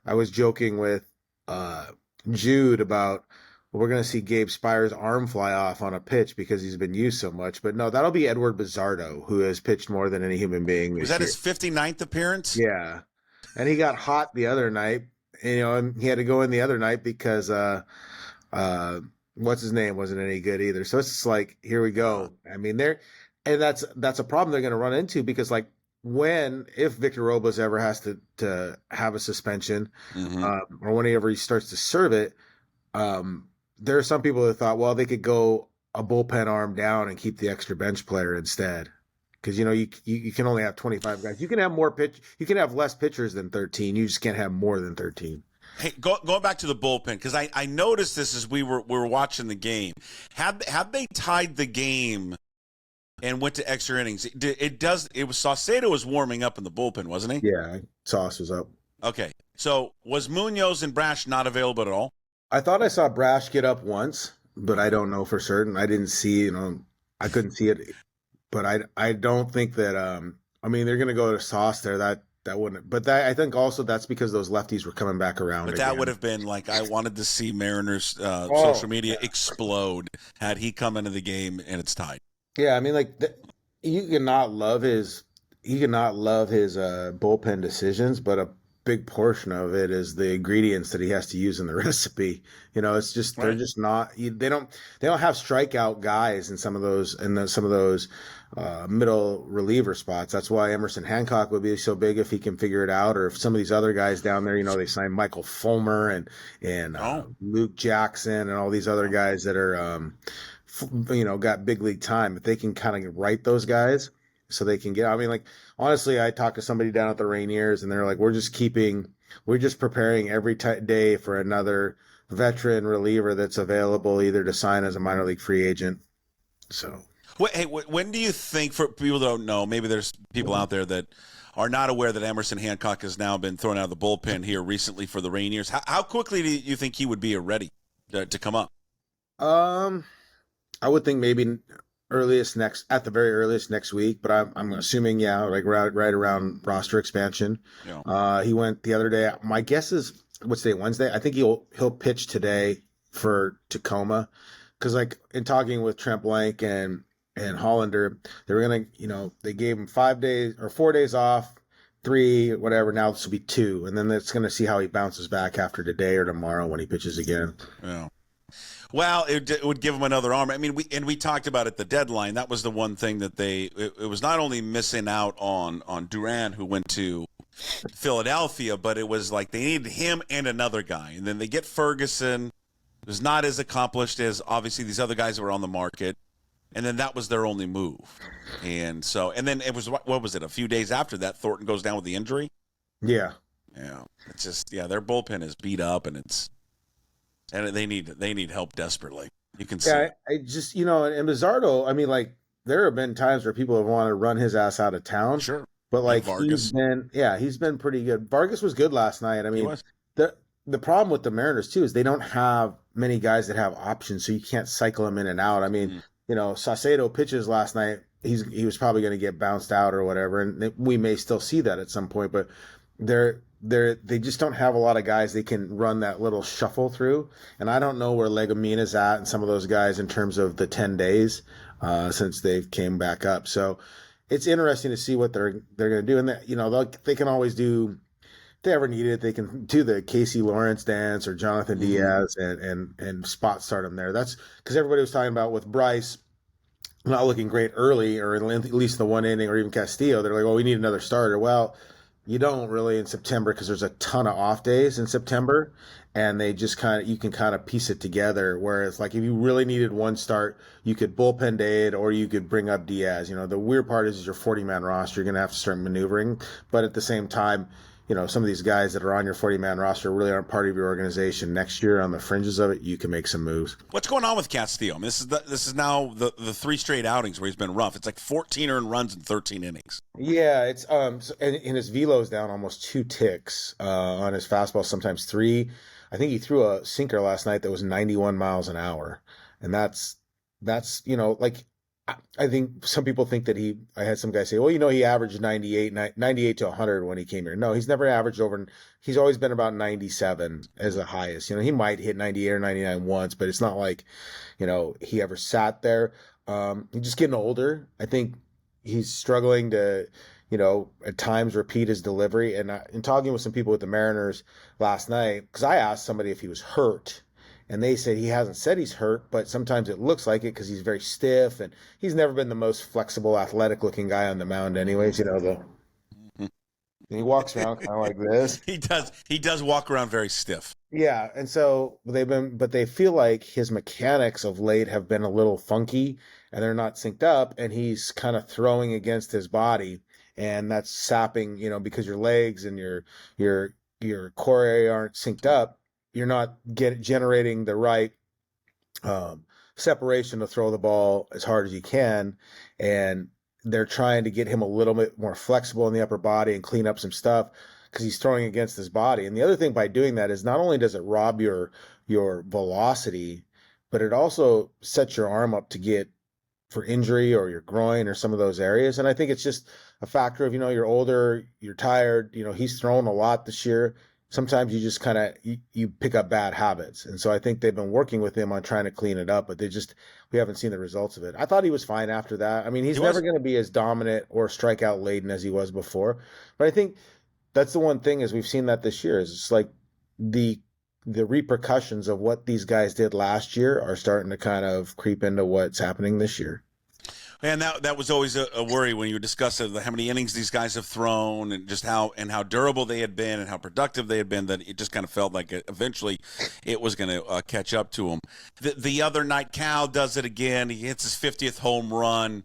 I was joking with Jude about, we're going to see Gabe Spire's arm fly off on a pitch because he's been used so much. But no, that'll be Edward Bizzardo, who has pitched more than any human being. Was that his 59th appearance? Yeah. And he got hot the other night. You know, and he had to go in the other night because what's his name wasn't any good either. So it's just like, here we go. I mean, that's a problem they're going to run into because, like, if Victor Robles ever has to have a suspension or whenever he starts to serve it, there are some people that thought, well, they could go a bullpen arm down and keep the extra bench player instead. Because, you know, you can only have 25 guys. You can have you can have less pitchers than 13. You just can't have more than 13. Hey, going back to the bullpen, because I noticed this as we were watching the game. Had they tied the game and went to extra innings, it was Saucedo was warming up in the bullpen, wasn't he? Yeah, Sauce was up. Okay. So was Munoz and Brash not available at all? I thought I saw Brash get up once, but I don't know for certain. I didn't see, you know, I couldn't see it. But I don't think that I mean, they're going to go to Sauce there. That wouldn't. But I think also that's because those lefties were coming back around. But that would have been like, I wanted to see Mariners social media explode had he come into the game and it's tied. Yeah, I mean, like, you cannot love his bullpen decisions, but a big portion of it is the ingredients that he has to use in the recipe. You know, it's just they're just not. They don't have strikeout guys in some of those middle reliever spots. That's why Emerson Hancock would be so big if he can figure it out, or if some of these other guys down there, you know, they signed Michael Fulmer and Luke Jackson and all these other guys that are you know, got big league time. If they can kind of write those guys so they can get, I mean, like, honestly, I talked to somebody down at the Rainiers and they're like, we're just preparing every day for another veteran reliever that's available either to sign as a minor league free agent. So, hey, when do you think, for people that don't know, maybe there's people out there that are not aware that Emerson Hancock has now been thrown out of the bullpen here recently for the Rainiers. How quickly do you think he would be ready to come up? I would think maybe at the very earliest next week, but I'm assuming, like right around roster expansion. Yeah. He went the other day. My guess is, what's today, Wednesday? I think he'll pitch today for Tacoma, because, like, in talking with Trent Blank and Hollander, they were gonna, you know, they gave him 5 days or 4 days off, 3, whatever. Now this will be 2, and then it's gonna see how he bounces back after today or tomorrow when he pitches again. Yeah. Well, it would give them another arm. I mean, we talked about at the deadline. That was the one thing that it was not only missing out on Duran, who went to Philadelphia, but it was like they needed him and another guy. And then they get Ferguson, who's not as accomplished as obviously these other guys that were on the market. And then that was their only move. And then it was, what was it? A few days after that, Thornton goes down with the injury. Yeah. Yeah. It's just, their bullpen is beat up and they need help desperately. You can see. Yeah, I just, you know, and Bizzardo, I mean, like, there have been times where people have wanted to run his ass out of town. Sure. But, like, he's been pretty good. Vargas was good last night. I mean, the problem with the Mariners too is they don't have many guys that have options, so you can't cycle them in and out. I mean, Saucedo pitches last night. He was probably going to get bounced out or whatever, and we may still see that at some point. But they just don't have a lot of guys they can run that little shuffle through. And I don't know where Legumina's at and some of those guys in terms of the 10 days since they've came back up. So it's interesting to see what they're going to do. And they can always do. If they ever need it, they can do the Casey Lawrence dance or Jonathan Diaz and spot start them there. That's because everybody was talking about with Bryce not looking great early, or at least the one inning, or even Castillo. They're like, well, we need another starter. Well, you don't really in September because there's a ton of off days in September, and they just you can kind of piece it together. Whereas, like, if you really needed one start, you could bullpen Dade or you could bring up Diaz. The weird part is your 40-man roster. You're going to have to start maneuvering, but at the same time, some of these guys that are on your 40-man roster really aren't part of your organization. Next year, on the fringes of it, you can make some moves. What's going on with Castillo? I mean, this is now the 3 straight outings where he's been rough. It's like 14 earned runs in 13 innings. Yeah, it's and his velo's down almost 2 ticks on his fastball, sometimes 3. I think he threw a sinker last night that was 91 miles an hour, and that's like. I think some people think that I had some guys say, well, he averaged 98 to 100 when he came here. No, he's never averaged he's always been about 97 as the highest. He might hit 98 or 99 once, but it's not like, he ever sat there. He's just getting older. I think he's struggling to, at times repeat his delivery. And in talking with some people with the Mariners last night, because I asked somebody if he was hurt, and they said he hasn't said he's hurt, but sometimes it looks like it because he's very stiff, and he's never been the most flexible, athletic-looking guy on the mound anyways. He walks around kind of like this. He does walk around very stiff. Yeah, and so but they feel like his mechanics of late have been a little funky, and they're not synced up, and he's kind of throwing against his body, and that's sapping, because your legs and your core area aren't synced up. You're not generating the right separation to throw the ball as hard as you can, and they're trying to get him a little bit more flexible in the upper body and clean up some stuff because he's throwing against his body. And the other thing by doing that is not only does it rob your velocity, but it also sets your arm up to get for injury or your groin or some of those areas. And I think it's just a factor of, you're older, you're tired, he's thrown a lot this year. Sometimes you just kind of you pick up bad habits. And so I think they've been working with him on trying to clean it up, but we haven't seen the results of it. I thought he was fine after that. I mean, he's never going to be as dominant or strikeout laden as he was before. But I think that's the one thing is we've seen that this year is it's like the repercussions of what these guys did last year are starting to kind of creep into what's happening this year. And that was always a worry when you discuss how many innings these guys have thrown and just how durable they had been and how productive they had been, that it just kind of felt like eventually it was going to catch up to them. The other night, Cal does it again. He hits his 50th home run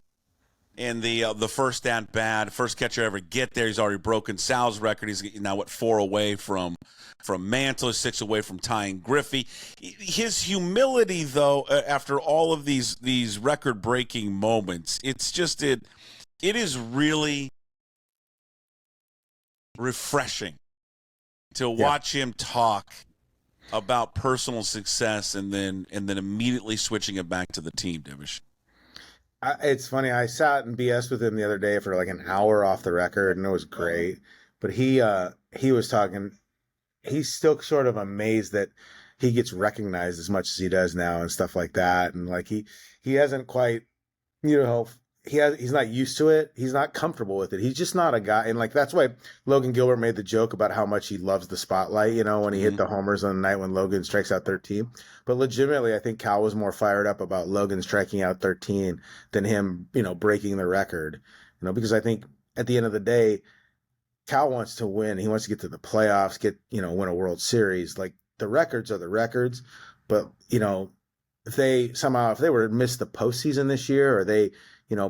in the first at bat. First catcher ever get there. He's already broken Sal's record. He's now 4 away from Mantle, 6 away from tying Griffey. His humility, though, after all of these record-breaking moments, it is really refreshing to watch him talk about personal success and then immediately switching it back to the team, Divish. It's funny. I sat and BS with him the other day for like an hour off the record, and it was great. But he was talking. He's still sort of amazed that he gets recognized as much as he does now and stuff like that. And like he hasn't quite, he's not used to it. He's not comfortable with it. He's just not a guy. And like, that's why Logan Gilbert made the joke about how much he loves the spotlight, when he hit the homers on the night when Logan strikes out 13. But legitimately, I think Cal was more fired up about Logan striking out 13 than him, breaking the record, because I think at the end of the day, Cal wants to win. He wants to get to the playoffs, win a World Series. Like, the records are the records, but if they were to miss the postseason this year, or they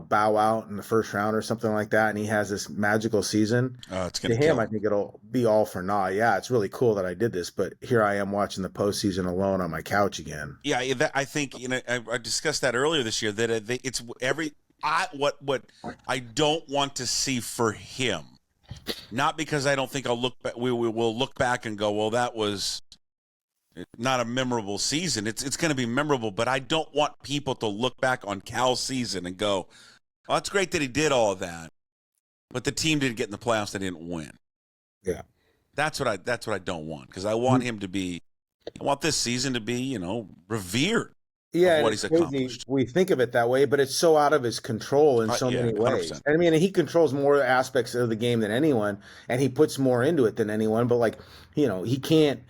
bow out in the first round or something like that, and he has this magical season, to him, I think it'll be all for naught. Yeah, it's really cool that I did this, but here I am watching the postseason alone on my couch again. Yeah, I think I discussed that earlier this year, that it's what I don't want to see for him. Not because I don't think we will look back and go, well, that was not a memorable season. It's going to be memorable, but I don't want people to look back on Cal's season and go, "Oh, it's great that he did all of that, but the team didn't get in the playoffs. They didn't win." Yeah, that's what I don't want, because I want him to be. I want this season to be, revered. Yeah, of what it's he's crazy. accomplished. We think of it that way, but it's so out of his control in so many ways. 100%. I mean, he controls more aspects of the game than anyone, and he puts more into it than anyone. But he can't.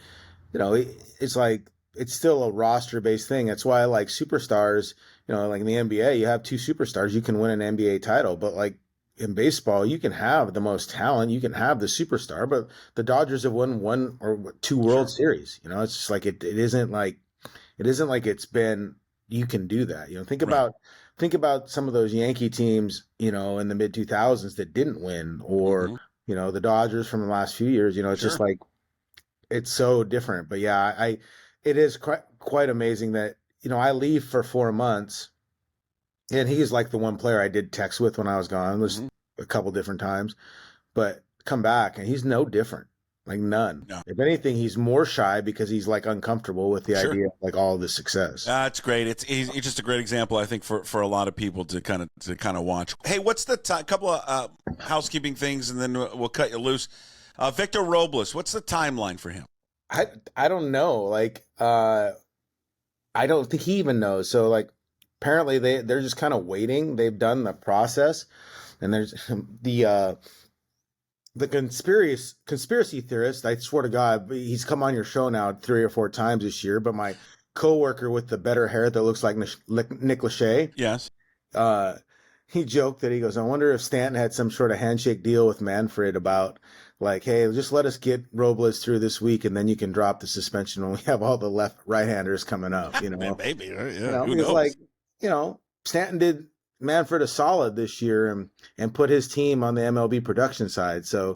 It's like it's still a roster-based thing. That's why, like, superstars. Like in the NBA, you have two superstars, you can win an NBA title. But like in baseball, you can have the most talent, you can have the superstar, but the Dodgers have won one or two World Series. It's just like it isn't like it's been, you can do that. Think about some of those Yankee teams, in the mid 2000s that didn't win, or the Dodgers from the last few years. It's just like, it's so different. But yeah, it is quite amazing that I leave for 4 months, and he's like the one player I did text with when I was gone. There's a couple different times, but come back and he's no different. Like none. No. If anything, he's more shy because he's like uncomfortable with the idea of like all of the success. That's great. He's just a great example, I think, for a lot of people to kind of watch. Hey, what's the couple of housekeeping things, and then we'll cut you loose. Victor Robles, what's the timeline for him? I don't know. Like I don't think he even knows. So like apparently they're just kind of waiting. They've done the process, and there's the conspiracy theorist, I swear to God, he's come on your show now 3 or 4 times this year, but my coworker with the better hair that looks like Nick Lachey. Yes. He joked that he goes, I wonder if Stanton had some sort of handshake deal with Manfred about like, hey, just let us get Robles through this week, and then you can drop the suspension when we have all the right-handers coming up, Maybe. Who knows? Like, Stanton did Manfred a solid this year and put his team on the MLB production side. So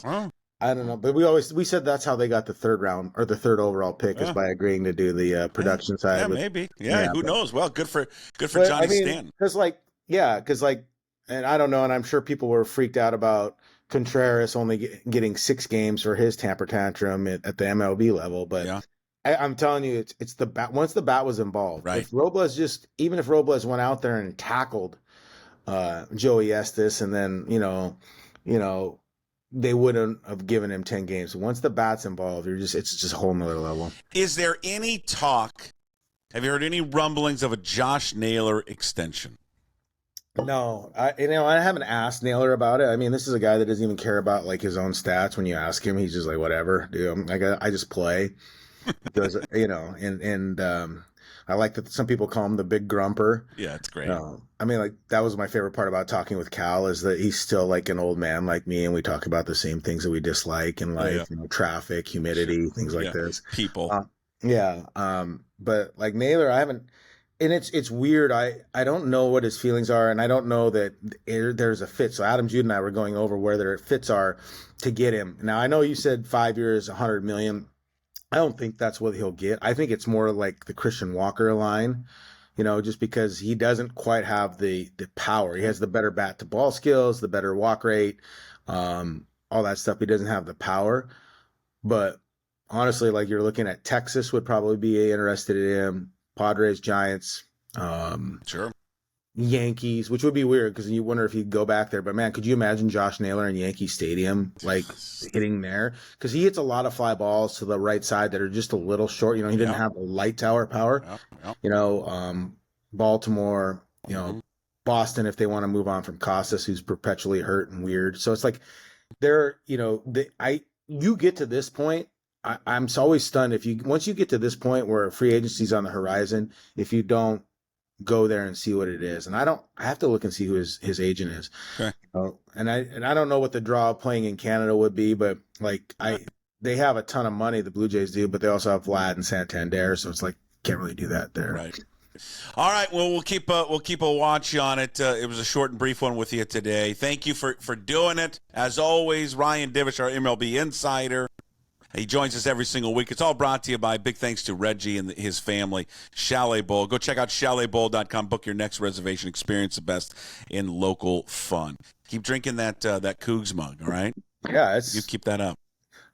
I don't know, but we said that's how they got the 3rd round or the 3rd overall pick is by agreeing to do the production side. Yeah, maybe. Yeah, who knows? Well, good for Johnny Stanton. Because and I don't know, and I'm sure people were freaked out about Contreras only getting 6 games for his temper tantrum at the MLB level, but I'm telling you, it's the bat. Once the bat was involved, right? If Robles went out there and tackled Joey Estes, and then they wouldn't have given him 10 games. Once the bat's involved, it's just a whole nother level. Is there any talk? Have you heard any rumblings of a Josh Naylor extension? No, I haven't asked Naylor about it. I mean, this is a guy that doesn't even care about like his own stats. When you ask him, he's just like, whatever, dude. I just play. Because and I like that some people call him the big grumper. Yeah, it's great. I mean, like that was my favorite part about talking with Cal, is that he's still like an old man like me, and we talk about the same things that we dislike in life, traffic, humidity, things like this. People. But like Naylor, I haven't. And it's weird. I don't know what his feelings are, and I don't know that there's a fit. So Adam Jude and I were going over where their fits are to get him. Now I know you said 5 years, $100 million. I don't think that's what he'll get. I think it's more like the Christian Walker line, just because he doesn't quite have the power. He has the better bat to ball skills, the better walk rate, all that stuff. He doesn't have the power. But honestly, like you're looking at Texas would probably be interested in him. Padres, Giants, sure. Yankees, which would be weird because you wonder if he'd go back there. But man, could you imagine Josh Naylor in Yankee Stadium, like hitting there? Because he hits a lot of fly balls to the right side that are just a little short. He didn't have a light tower power. Baltimore, Boston, if they want to move on from Costas, who's perpetually hurt and weird. So it's like you get to this point. I'm always stunned once you get to this point where free agency is on the horizon, if you don't go there and see what it is. And I have to look and see who his agent is. Okay. And I don't know what the draw of playing in Canada would be, but like they have a ton of money, the Blue Jays do, but they also have Vlad and Santander, so it's like can't really do that there. Right. All right. Well, we'll keep a watch on it. It was a short and brief one with you today. Thank you for doing it. As always, Ryan Divish, our MLB Insider. He joins us every single week. It's all brought to you by big thanks to Reggie and his family, Chalet Bowl. Go check out chaletbowl.com. Book your next reservation. Experience the best in local fun. Keep drinking that Cougs mug, all right? Yeah. You keep that up.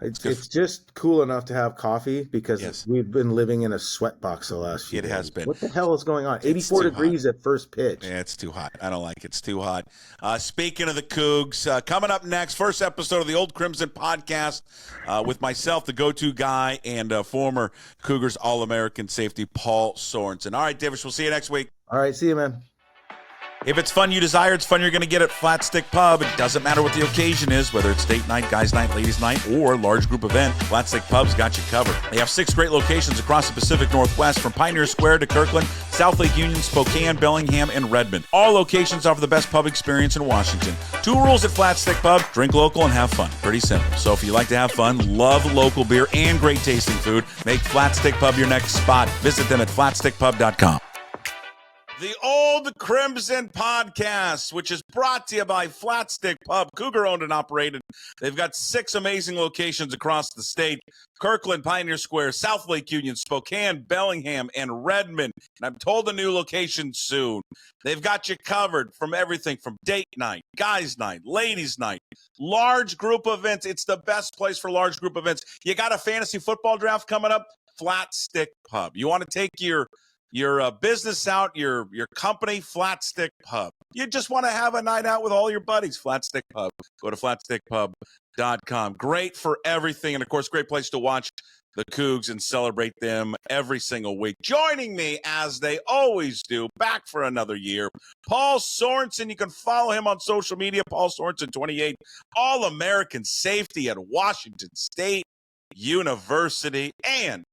It's just cool enough to have coffee because we've been living in a sweatbox the last few days. It has been. What the hell is going on? 84 degrees at first pitch. Yeah, it's too hot. I don't like it. It's too hot. Speaking of the Cougs, coming up next, first episode of the Old Crimson podcast with myself, the go-to guy, and former Cougars All-American safety Paul Sorensen. All right, Divish, we'll see you next week. All right, see you, man. If it's fun you desire, it's fun you're going to get at Flat Stick Pub. It doesn't matter what the occasion is, whether it's date night, guys night, ladies night, or large group event, Flat Stick Pub's got you covered. They have 6 great locations across the Pacific Northwest, from Pioneer Square to Kirkland, South Lake Union, Spokane, Bellingham, and Redmond. All locations offer the best pub experience in Washington. 2 rules at Flat Stick Pub: drink local and have fun. Pretty simple. So if you like to have fun, love local beer, and great tasting food, make Flat Stick Pub your next spot. Visit them at flatstickpub.com. The Old Crimson podcast, which is brought to you by Flat Stick Pub, Cougar owned and operated. They've got 6 amazing locations across the state: Kirkland, Pioneer Square, South Lake Union, Spokane, Bellingham, and Redmond. And I'm told a new location soon. They've got you covered from everything from date night, guys night, ladies night, large group events. It's the best place for large group events. You got a fantasy football draft coming up? Flat Stick Pub. You want to take your business out, your company, Flat Stick Pub. You just want to have a night out with all your buddies, Flat Stick Pub. Go to flatstickpub.com. Great for everything, and of course, great place to watch the Cougs and celebrate them every single week. Joining me, as they always do, back for another year, Paul Sorensen. You can follow him on social media, Paul Sorensen 28, All-American safety at Washington State University, and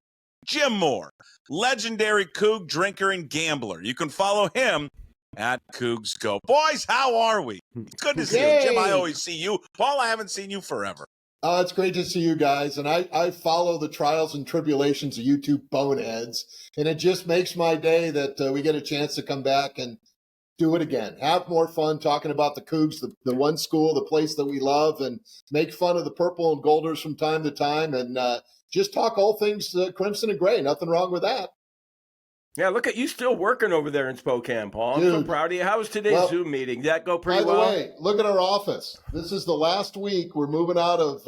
Jim Moore, legendary Coug drinker and gambler. You can follow him at Cougs Go. Boys, how are we? Good to see you. Jim, I always see you. Paul, I haven't seen you forever. It's great to see you guys. And I follow the trials and tribulations of you two boneheads. And it just makes my day that we get a chance to come back and do it again. Have more fun talking about the Cougs, the one school, the place that we love, and make fun of the purple and golders from time to time. And just talk all things crimson and gray. Nothing wrong with that. Yeah, look at you still working over there in Spokane, Paul. I'm so proud of you. How was today's Zoom meeting? Did that go pretty well? By the way, look at our office. This is the last week. We're moving out of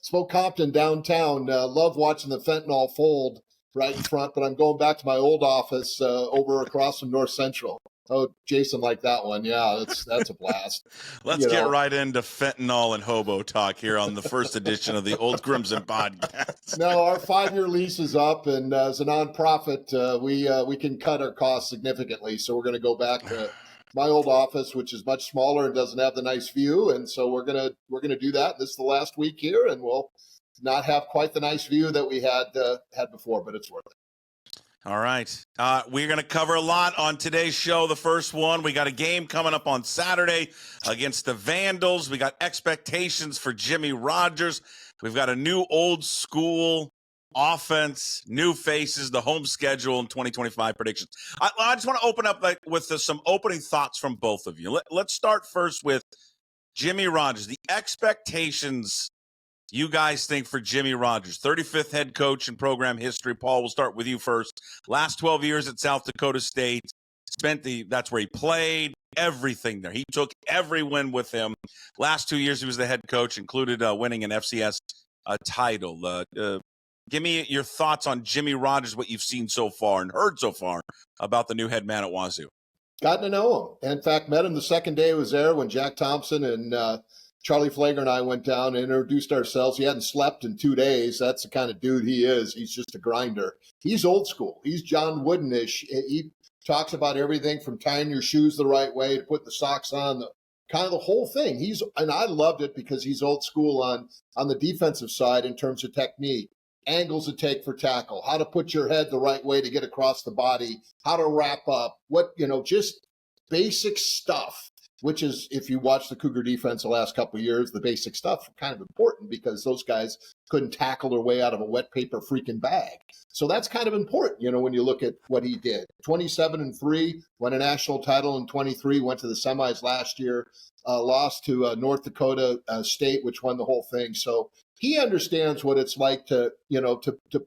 Spokampton downtown. Love watching the fentanyl fold right in front, but I'm going back to my old office over across from North Central. Oh, Jason liked that one. Yeah, that's a blast. Let's get right into fentanyl and hobo talk here on the first edition of the Old Crimson podcast. No, our 5-year lease is up, and as a nonprofit, we can cut our costs significantly. So we're going to go back to my old office, which is much smaller and doesn't have the nice view. And so we're gonna do that. This is the last week here, and we'll not have quite the nice view that we had before, but it's worth it. All right. We're going to cover a lot on today's show. The first one, we got a game coming up on Saturday against the Vandals. We got expectations for Jimmy Rogers. We've got a new old school offense, new faces, the home schedule, and 2025 predictions. I just want to open up with some opening thoughts from both of you. Let's start first with Jimmy Rogers. The expectations you guys think for Jimmy Rogers, 35th head coach in program history. Paul, we'll start with you first. Last 12 years at South Dakota State, that's where he played, everything there. He took every win with him. Last 2 years, he was the head coach, included winning an FCS title. Give me your thoughts on Jimmy Rogers, what you've seen so far and heard so far about the new head man at Wazoo. Gotten to know him. In fact, met him the second day I was there when Jack Thompson and Charlie Flager and I went down and introduced ourselves. He hadn't slept in 2 days. That's the kind of dude he is. He's just a grinder. He's old school. He's John Wooden-ish. He talks about everything from tying your shoes the right way to put the socks on, kind of the whole thing. And I loved it because he's old school on the defensive side in terms of technique, angles to take for tackle, how to put your head the right way to get across the body, how to wrap up, just basic stuff. Which is, if you watch the Cougar defense the last couple of years, the basic stuff kind of important because those guys couldn't tackle their way out of a wet paper freaking bag. So that's kind of important, when you look at what he did. 27-3, won a national title in 23, went to the semis last year, lost to North Dakota State, which won the whole thing. So he understands what it's like to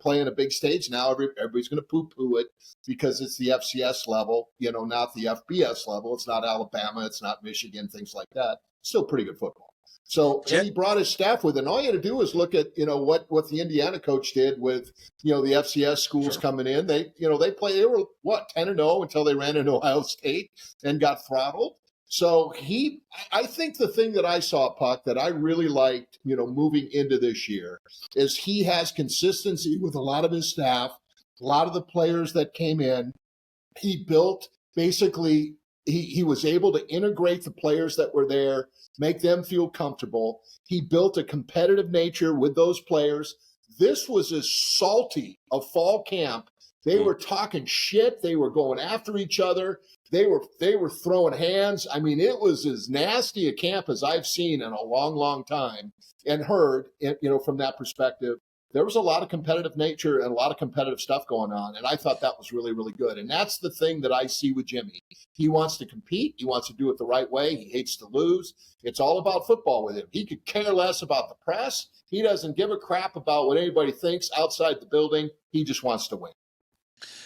play in a big stage now. Everybody's going to poo-poo it because it's the FCS level, not the FBS level. It's not Alabama. It's not Michigan, things like that. Still pretty good football. So, and he brought his staff with it. And all you had to do is look at, what the Indiana coach did with, the FCS schools coming in. They were 10-0 until they ran into Ohio State and got throttled. So I think the thing that I saw, Puck, that I really liked, moving into this year is he has consistency with a lot of his staff, a lot of the players that came in. He built basically, he was able to integrate the players that were there, make them feel comfortable. He built a competitive nature with those players. This was as salty a fall camp. They were talking shit. They were going after each other. They were throwing hands. I mean, it was as nasty a camp as I've seen in a long, long time and heard, from that perspective. There was a lot of competitive nature and a lot of competitive stuff going on. And I thought that was really, really good. And that's the thing that I see with Jimmy. He wants to compete. He wants to do it the right way. He hates to lose. It's all about football with him. He could care less about the press. He doesn't give a crap about what anybody thinks outside the building. He just wants to win.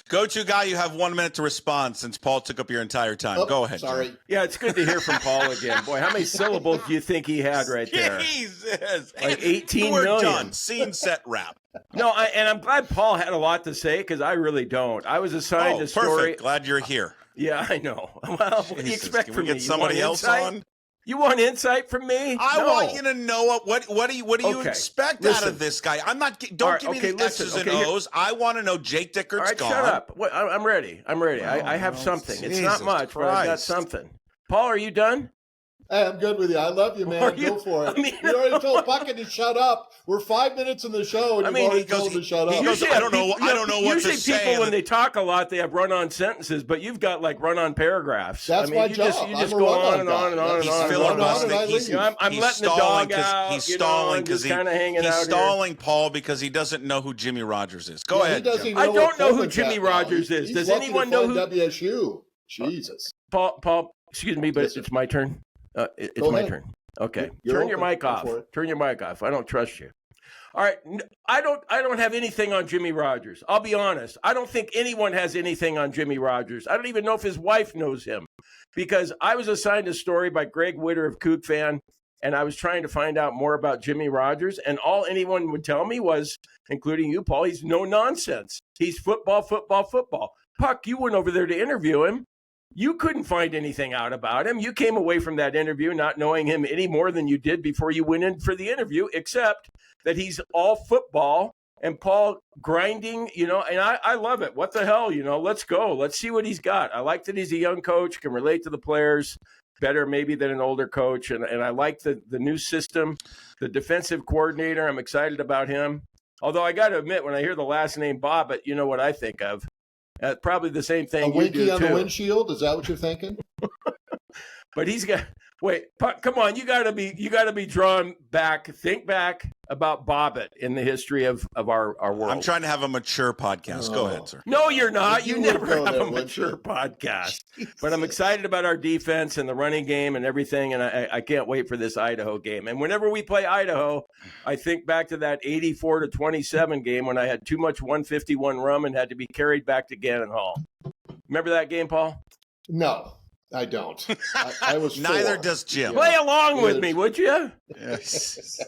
Go-to guy, you have 1 minute to respond since Paul took up your entire time. Go ahead. Sorry. Jim. Yeah, it's good to hear from Paul again. Boy, how many syllables do you think he had right there? Jesus. Like 18 We're million. done. Scene, set, wrap. No, and I'm glad Paul had a lot to say because I really don't. I was assigned a story. Perfect. Glad you're here. Yeah, I know. Well, what do you expect from me? Get somebody else on? You want insight from me? I want you to know what do you expect out of this guy? I'm not. Don't give me the X's and O's. I want to know Jake Dickert's gone. Shut up. I'm ready. I have something. It's not much, but I've got something. Paul, are you done? Hey, I'm good with you. I love you, man. Go for it. You already told Puckett to shut up. We're 5 minutes in the show, and you've already told him to shut up. He goes, I don't know what to say. Usually people, when they talk a lot, they have run-on sentences, but you've got, run-on paragraphs. That's my job. You just go on and on and on and on. I'm letting the dog out. He's stalling because he's stalling Paul because he doesn't know who Jimmy Rogers is. Go ahead. I don't know who Jimmy Rogers is. Does anyone know who? WSU. Jesus. Paul, excuse me, but it's my turn. It's my turn. Okay. Turn your mic off. Turn your mic off. I don't trust you. All right. I don't have anything on Jimmy Rogers. I'll be honest. I don't think anyone has anything on Jimmy Rogers. I don't even know if his wife knows him because I was assigned a story by Greg Witter of Coug Fan, and I was trying to find out more about Jimmy Rogers, and all anyone would tell me was, including you, Paul, he's no nonsense. He's football, football, football. Puck, you went over there to interview him. You couldn't find anything out about him. You came away from that interview not knowing him any more than you did before you went in for the interview, except that he's all football and Paul grinding, and I love it. What the hell, let's go. Let's see what he's got. I like that he's a young coach, can relate to the players better maybe than an older coach. And I like the new system, the defensive coordinator. I'm excited about him. Although I got to admit, when I hear the last name Bobbitt, you know what I think of. Probably the same thing. A winky on the windshield? Is that what you're thinking? But he's got. Wait, come on! You got to be drawn back. Think back about Bobbitt in the history of our world. I'm trying to have a mature podcast. Go ahead, sir. No, you're not. You never have a mature podcast. But I'm excited about our defense and the running game and everything, and I can't wait for this Idaho game. And whenever we play Idaho, I think back to that 84-27 game when I had too much 151 rum and had to be carried back to Gannon Hall. Remember that game, Paul? No. I don't. I was Neither does Jim. Play along with me, would you? Yes.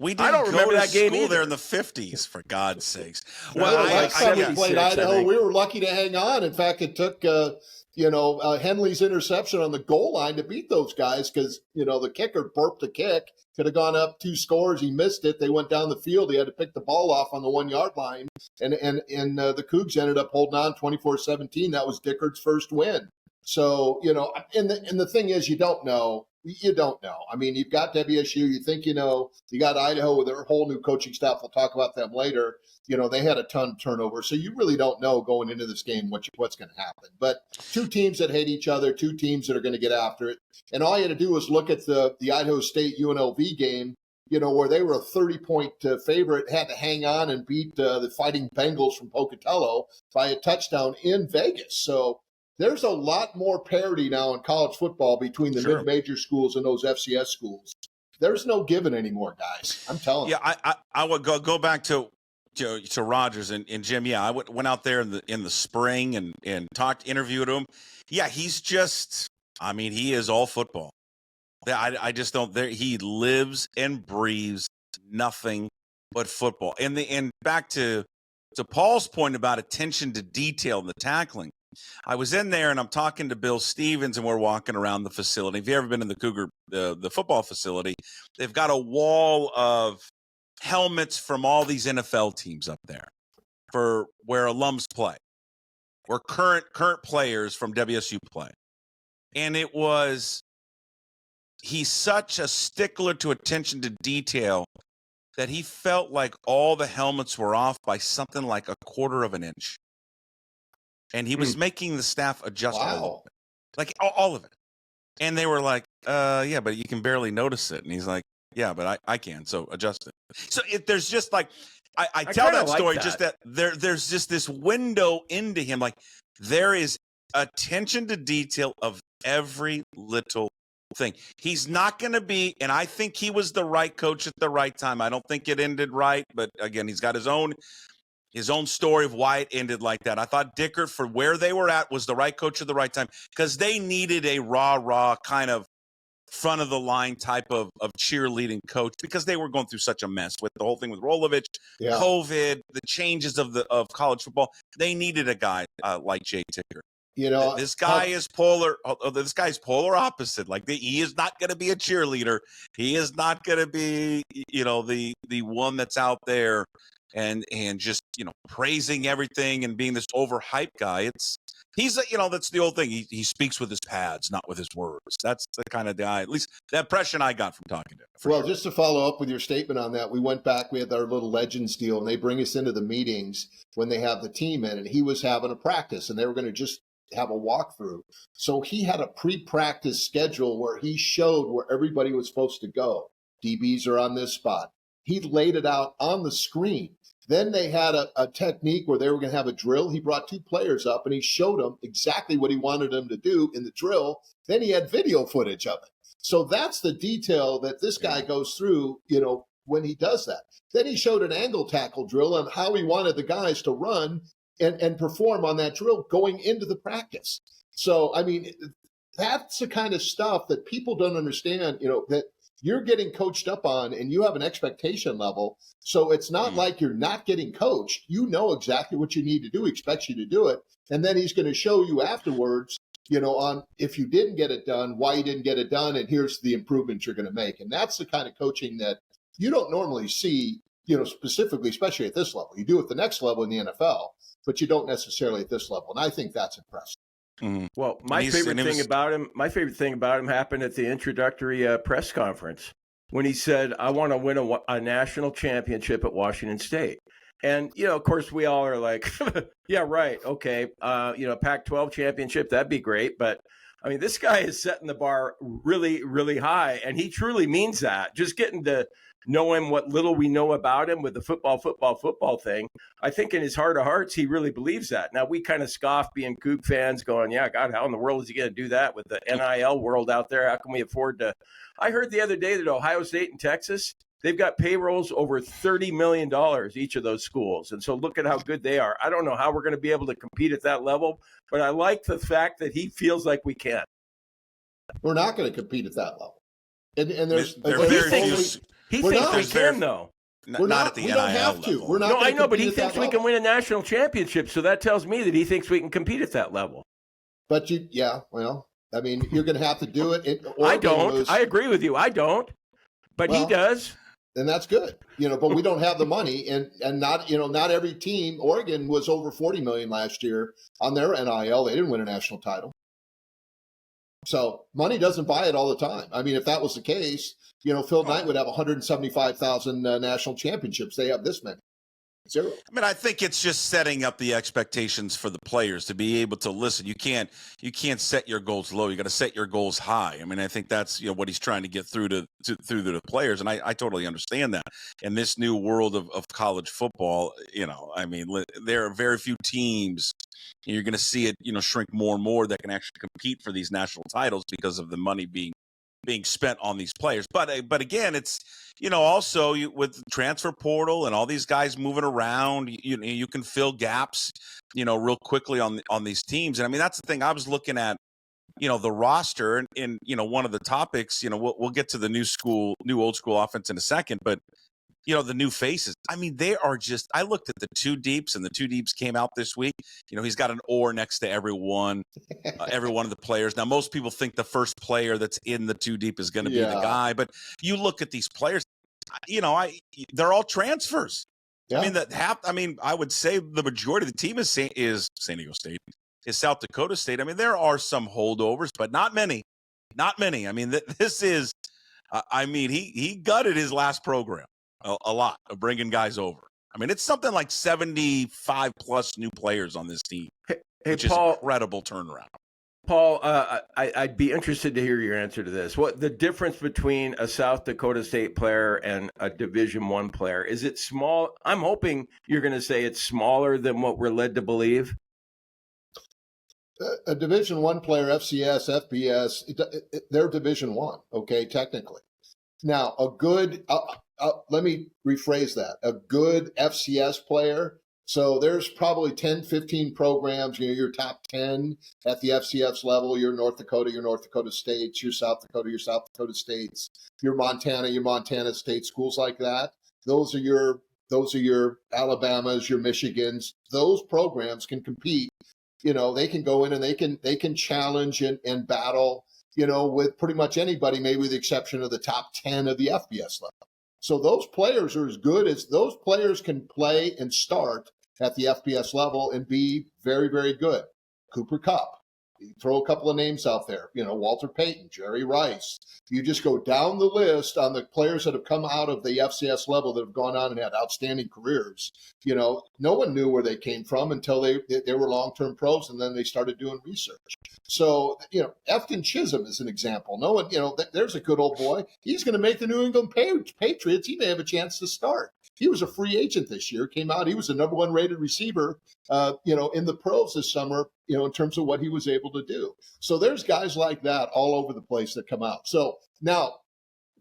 We didn't go to school there in the 50s, for God's sakes. Well, last time we played Idaho, we were lucky to hang on. In fact, it took Henley's interception on the goal line to beat those guys because the kicker burped a kick. Could have gone up 2 scores. He missed it. They went down the field. He had to pick the ball off on the 1 yard line, and the Cougs ended up holding on 24-17. That was Dickert's first win. So, and the thing is, you don't know. I mean, you've got WSU, you think you know, you got Idaho with their whole new coaching staff. We'll talk about them later. They had a ton of turnover. So you really don't know going into this game what's going to happen. But 2 teams that hate each other, 2 teams that are going to get after it. And all you had to do was look at the Idaho State UNLV game, where they were a 30-point favorite, had to hang on and beat the Fighting Bengals from Pocatello by a touchdown in Vegas. So there's a lot more parity now in college football between the mid-major schools and those FCS schools. There's no giving anymore, guys. I'm telling you. Yeah, I would go back to Rogers and Jim. Yeah, I went out there in the spring and interviewed him. Yeah, he's just. I mean, he is all football. I just don't. He lives and breathes nothing but football. And back to Paul's point about attention to detail in the tackling. I was in there and I'm talking to Bill Stevens and we're walking around the facility. If you've ever been in the Cougar, the football facility, they've got a wall of helmets from all these NFL teams up there for where alums play, where current players from WSU play. And he's such a stickler to attention to detail that he felt like all the helmets were off by something like a quarter of an inch. And he was making the staff adjust all of it. Like all of it. And they were like, yeah, but you can barely notice it. And he's like, yeah, but I can, so adjust it. So there's just like, I tell that story like just that there's just this window into him. Like there is attention to detail of every little thing. He's not going to be, and I think he was the right coach at the right time. I don't think it ended right, but again, he's got his own story of why it ended like that. I thought Dickert, for where they were at, was the right coach at the right time because they needed a raw kind of front of the line type of cheerleading coach because they were going through such a mess with the whole thing with Robles, COVID, the changes of college football. They needed a guy like Jay Dickert. You know, this guy is polar. This guy's polar opposite. Like he is not going to be a cheerleader. He is not going to be, the one that's out there and just praising everything and being this overhyped guy. He's that's the old thing. He speaks with his pads, not with his words. That's the kind of guy. At least the impression I got from talking to him. Well, just to follow up with your statement on that, we went back. We had our little Legends deal, and they bring us into the meetings when they have the team in, and he was having a practice, and they were going to just have a walkthrough. So he had a pre-practice schedule where he showed where everybody was supposed to go. DBs are on this spot. He laid it out on the screen. Then they had a technique where they were going to have a drill. He brought two players up and he showed them exactly what he wanted them to do in the drill. Then he had video footage of it. So that's the detail that this guy goes through, when he does that. Then he showed an angle tackle drill on how he wanted the guys to run and perform on that drill going into the practice. So, I mean, that's the kind of stuff that people don't understand, that you're getting coached up on and you have an expectation level. So it's not like you're not getting coached. You know exactly what you need to do, expects you to do it. And then he's going to show you afterwards, on if you didn't get it done, why you didn't get it done, and here's the improvements you're going to make. And that's the kind of coaching that you don't normally see, specifically, especially at this level. You do at the next level in the NFL, but you don't necessarily at this level. And I think that's impressive. Mm-hmm. Well, my favorite thing about him happened at the introductory press conference when he said, I want to win a national championship at Washington State. And, of course, we all are like, yeah, right. Okay. Pac-12 championship, that'd be great. But I mean, this guy is setting the bar really, really high. And he truly means that. Just getting to know him, what little we know about him with the football thing. I think in his heart of hearts, he really believes that. Now, we kind of scoff being Coug fans going, yeah, God, how in the world is he going to do that with the NIL world out there? How can we afford to? I heard the other day that Ohio State and Texas, they've got payrolls over $30 million, each of those schools. And so look at how good they are. I don't know how we're going to be able to compete at that level, but I like the fact that he feels like we can. We're not going to compete at that level. And there's he thinks we can, though. Not at the NIL level. We don't have to. We're not. No, I know, but he thinks we can win a national championship. So that tells me that he thinks we can compete at that level. But you're going to have to do it. I don't. I agree with you. I don't. But he does. And that's good. But we don't have the money, and not every team. Oregon was over $40 million last year on their NIL. They didn't win a national title. So money doesn't buy it all the time. I mean, if that was the case, Phil Knight would have 175,000 national championships. They have this many. Zero. I mean, I think it's just setting up the expectations for the players to be able to listen. You can't set your goals low. You got to set your goals high. I mean, I think that's what he's trying to get through to the players, and I totally understand that. In this new world of college football, I mean, there are very few teams. You're going to see it, shrink more and more that can actually compete for these national titles because of the money being spent on these players. But again, it's also with the transfer portal and all these guys moving around, you can fill gaps real quickly on these teams. And I mean, that's the thing. I was looking at the roster and one of the topics, we'll get to the new old school offense in a second, but the new faces. I mean, they are just, I looked at the two deeps, and the two deeps came out this week. He's got an or next to every one of the players. Now, most people think the first player that's in the two deep is going to be the guy, but you look at these players, they're all transfers. Yeah. I mean, I would say the majority of the team is San Diego State, is South Dakota State. I mean, there are some holdovers, but not many. Not many. I mean, this is, he gutted his last program. A lot of bringing guys over. I mean, it's something like 75 plus new players on this team, which Paul, is incredible turnaround. Paul, I'd be interested to hear your answer to this. What the difference between a South Dakota State player and a Division I player? Is it small? I'm hoping you're going to say it's smaller than what we're led to believe. A Division I player, FCS, FBS, they're Division I, okay, technically. Now, let me rephrase that. A good FCS player, so there's probably 10, 15 programs, your top 10 at the FCS level, your North Dakota States, your South Dakota States, your Montana State, schools like that. Those are your Alabamas, your Michigans. Those programs can compete. They can go in and they can challenge and battle, with pretty much anybody, maybe with the exception of the top 10 of the FBS level. So those players are as good as those players can play and start at the FBS level and be very, very good. Cooper Kupp. You throw a couple of names out there, Walter Payton, Jerry Rice. You just go down the list on the players that have come out of the FCS level that have gone on and had outstanding careers. No one knew where they came from until they were long-term pros, and then they started doing research. So, Efton Chisholm is an example. No one, there's a good old boy. He's going to make the New England Patriots. He may have a chance to start. He was a free agent this year, came out. He was the number one rated receiver, in the pros this summer, in terms of what he was able to do. So there's guys like that all over the place that come out. So now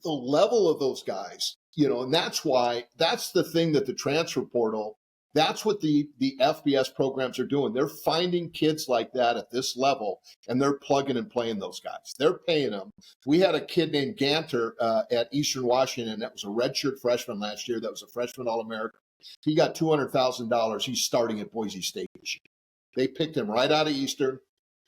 the level of those guys, and that's the thing that the transfer portal, that's what the FBS programs are doing. They're finding kids like that at this level, and they're plugging and playing those guys. They're paying them. We had a kid named Ganter at Eastern Washington that was a redshirt freshman last year. That was a freshman All-American. He got $200,000. He's starting at Boise State this year. They picked him right out of Eastern,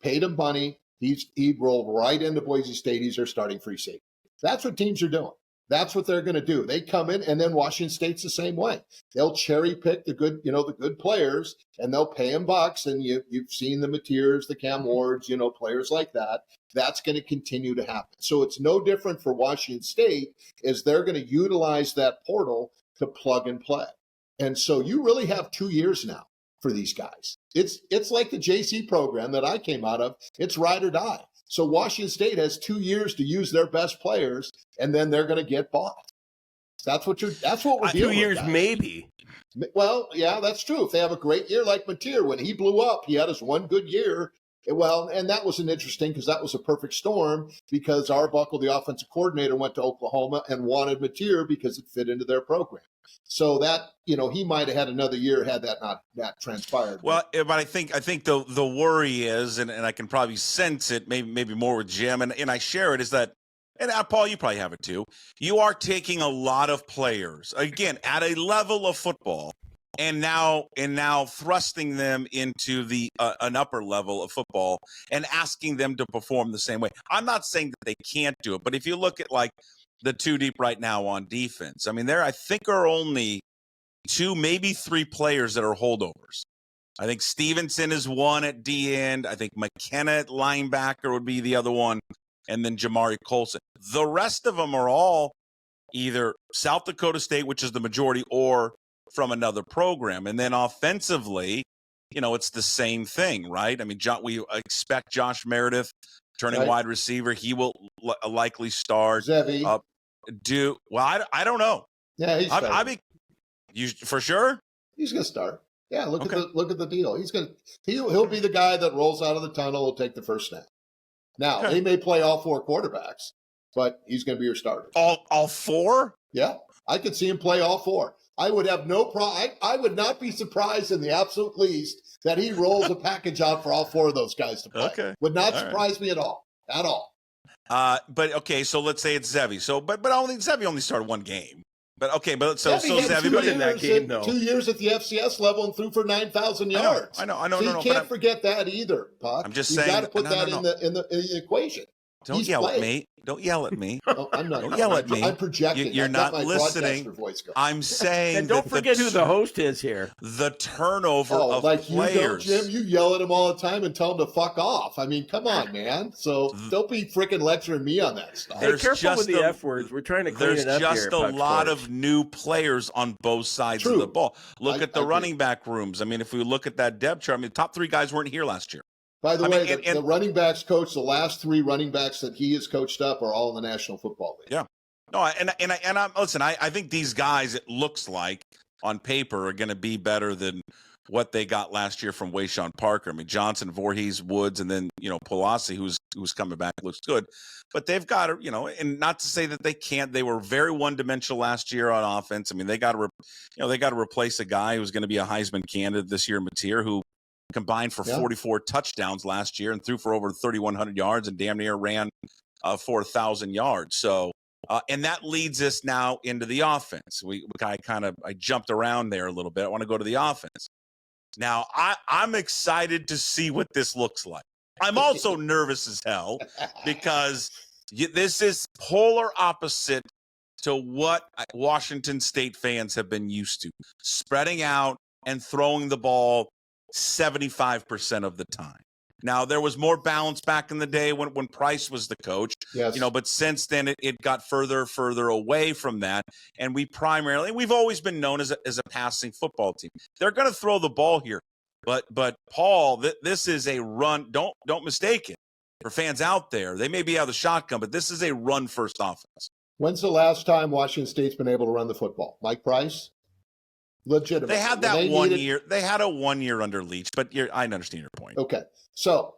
paid him money. He rolled right into Boise State. He's their starting free safety. That's what teams are doing. That's what they're going to do. They come in, and then Washington State's the same way. They'll cherry pick the good players, and they'll pay them bucks. And you've seen the Mateers, the Cam Wards, players like that. That's going to continue to happen. So it's no different for Washington State, as they're going to utilize that portal to plug and play. And so you really have 2 years now for these guys. It's like the JC program that I came out of. It's ride or die. So Washington State has 2 years to use their best players, and then they're going to get bought. That's what we're dealing with. 2 years, maybe. Well, yeah, that's true. If they have a great year like Mateer, when he blew up, he had his one good year. Well, and that was interesting because that was a perfect storm, because Arbuckle, the offensive coordinator, went to Oklahoma and wanted Mateer because it fit into their program. So that, he might have had another year had that not transpired. Well, but I think the worry is, and I can probably sense it, maybe more with Jim, and I share it, is that, and Paul, you probably have it too, you are taking a lot of players, again, at a level of football, and now thrusting them into an upper level of football and asking them to perform the same way. I'm not saying that they can't do it, but if you look at like the two deep right now on defense, I mean, there I think are only 2, maybe 3 players that are holdovers. I think Stevenson is one at D end. I think McKenna at linebacker would be the other one, and then Jamari Colson. The rest of them are all either South Dakota State, which is the majority, or from another program. And then offensively, it's the same thing, right? I mean, we expect Josh Meredith, turning wide receiver. He will likely start. Zevi. I don't know. Yeah, he's you for sure? He's going to start. Yeah, look at the deal. He'll be the guy that rolls out of the tunnel, will take the first snap. Now, he may play all 4 quarterbacks, but he's going to be your starter. All 4? Yeah, I could see him play all 4. I would have no problem. I would not be surprised in the absolute least that he rolls a package out for all 4 of those guys to play. Okay. Would not All surprise me at all. At all. But okay, so let's say it's Zevi. So, but Zevi only started 1 game. But okay, but so Zevi Zevi, had but in that game, though. 2 years at the FCS level and threw for 9,000 yards. I know. So you can't forget that either, Puck. I'm just You've saying. got to put that in the equation. Don't yell at me. Don't yell at me. Oh, I'm not. Don't yell at me. I'm projecting. You're I've got not my listening. broadcaster voice going. I'm saying. And don't forget who the host is here. The turnover of like players. you don't, Jim. You yell at him all the time and tell him to fuck off. I mean, come on, man. So don't be freaking lecturing me on that stuff. Hey, careful with the F words. We're trying to clean it up here. There's just a lot of new players on both sides of the ball. Look at the running back rooms. I mean, if we look at that depth chart, I mean, the top 3 guys weren't here last year. By the way, the running backs coach, the last 3 running backs that he has coached up are all in the National Football League. Yeah. No, I think these guys, it looks like on paper, are going to be better than what they got last year from Wayshawn Parker. I mean, Johnson, Voorhees, Woods, and then, Polasi, who's coming back, looks good. But they've got to, and not to say that they can't. They were very one-dimensional last year on offense. I mean, they got to replace a guy who's going to be a Heisman candidate this year, Mateer, who combined for 44 touchdowns last year and threw for over 3,100 yards and damn near ran for 1,000 yards. So, and that leads us now into the offense. I jumped around there a little bit. I want to go to the offense. Now, I'm excited to see what this looks like. I'm also nervous as hell because this is polar opposite to what Washington State fans have been used to, spreading out and throwing the ball 75% of the time. Now, there was more balance back in the day when Price was the coach, but since then it got further away from that. And we've always been known as a passing football team. They're going to throw the ball here. But Paul, this is a run. Don't mistake it. For fans out there, they may be out of the shotgun, but this is a run-first offense. When's the last time Washington State's been able to run the football? Mike Price? Legitimate. They had that 1 year. They had a 1 year under Leach, but I understand your point. Okay, so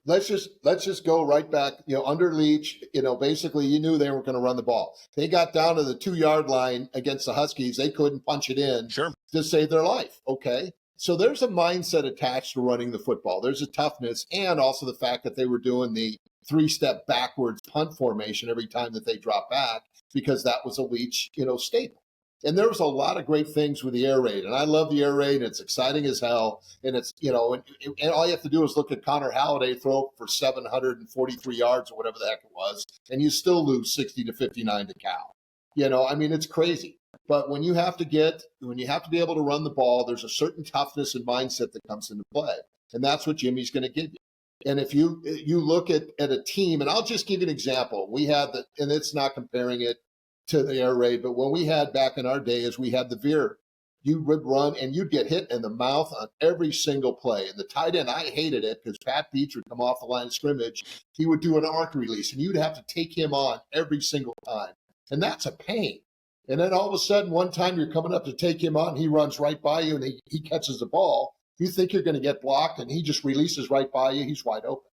let's just go right back. Under Leach, basically you knew they were going to run the ball. They got down to the 2-yard line against the Huskies. They couldn't punch it in to save their life. Okay, so there's a mindset attached to running the football. There's a toughness, and also the fact that they were doing the 3-step backwards punt formation every time that they dropped back because that was a Leach, staple. And there was a lot of great things with the air raid, and I love the air raid, and it's exciting as hell. And it's, and all you have to do is look at Connor Halliday throw for 743 yards or whatever the heck it was, and you still lose 60 to 59 to Cal. It's crazy. But when you have to be able to run the ball, there's a certain toughness and mindset that comes into play, and that's what Jimmy's going to give you. And if you look at a team, and I'll just give you an example. We had and it's not comparing it to the air raid, but when we had back in our day is we had the veer. You would run and you'd get hit in the mouth on every single play. And the tight end, I hated it because Pat Beach would come off the line of scrimmage. He would do an arc release and you'd have to take him on every single time. And that's a pain. And then all of a sudden, one time you're coming up to take him on, he runs right by you and he catches the ball. You think you're going to get blocked and he just releases right by you. He's wide open.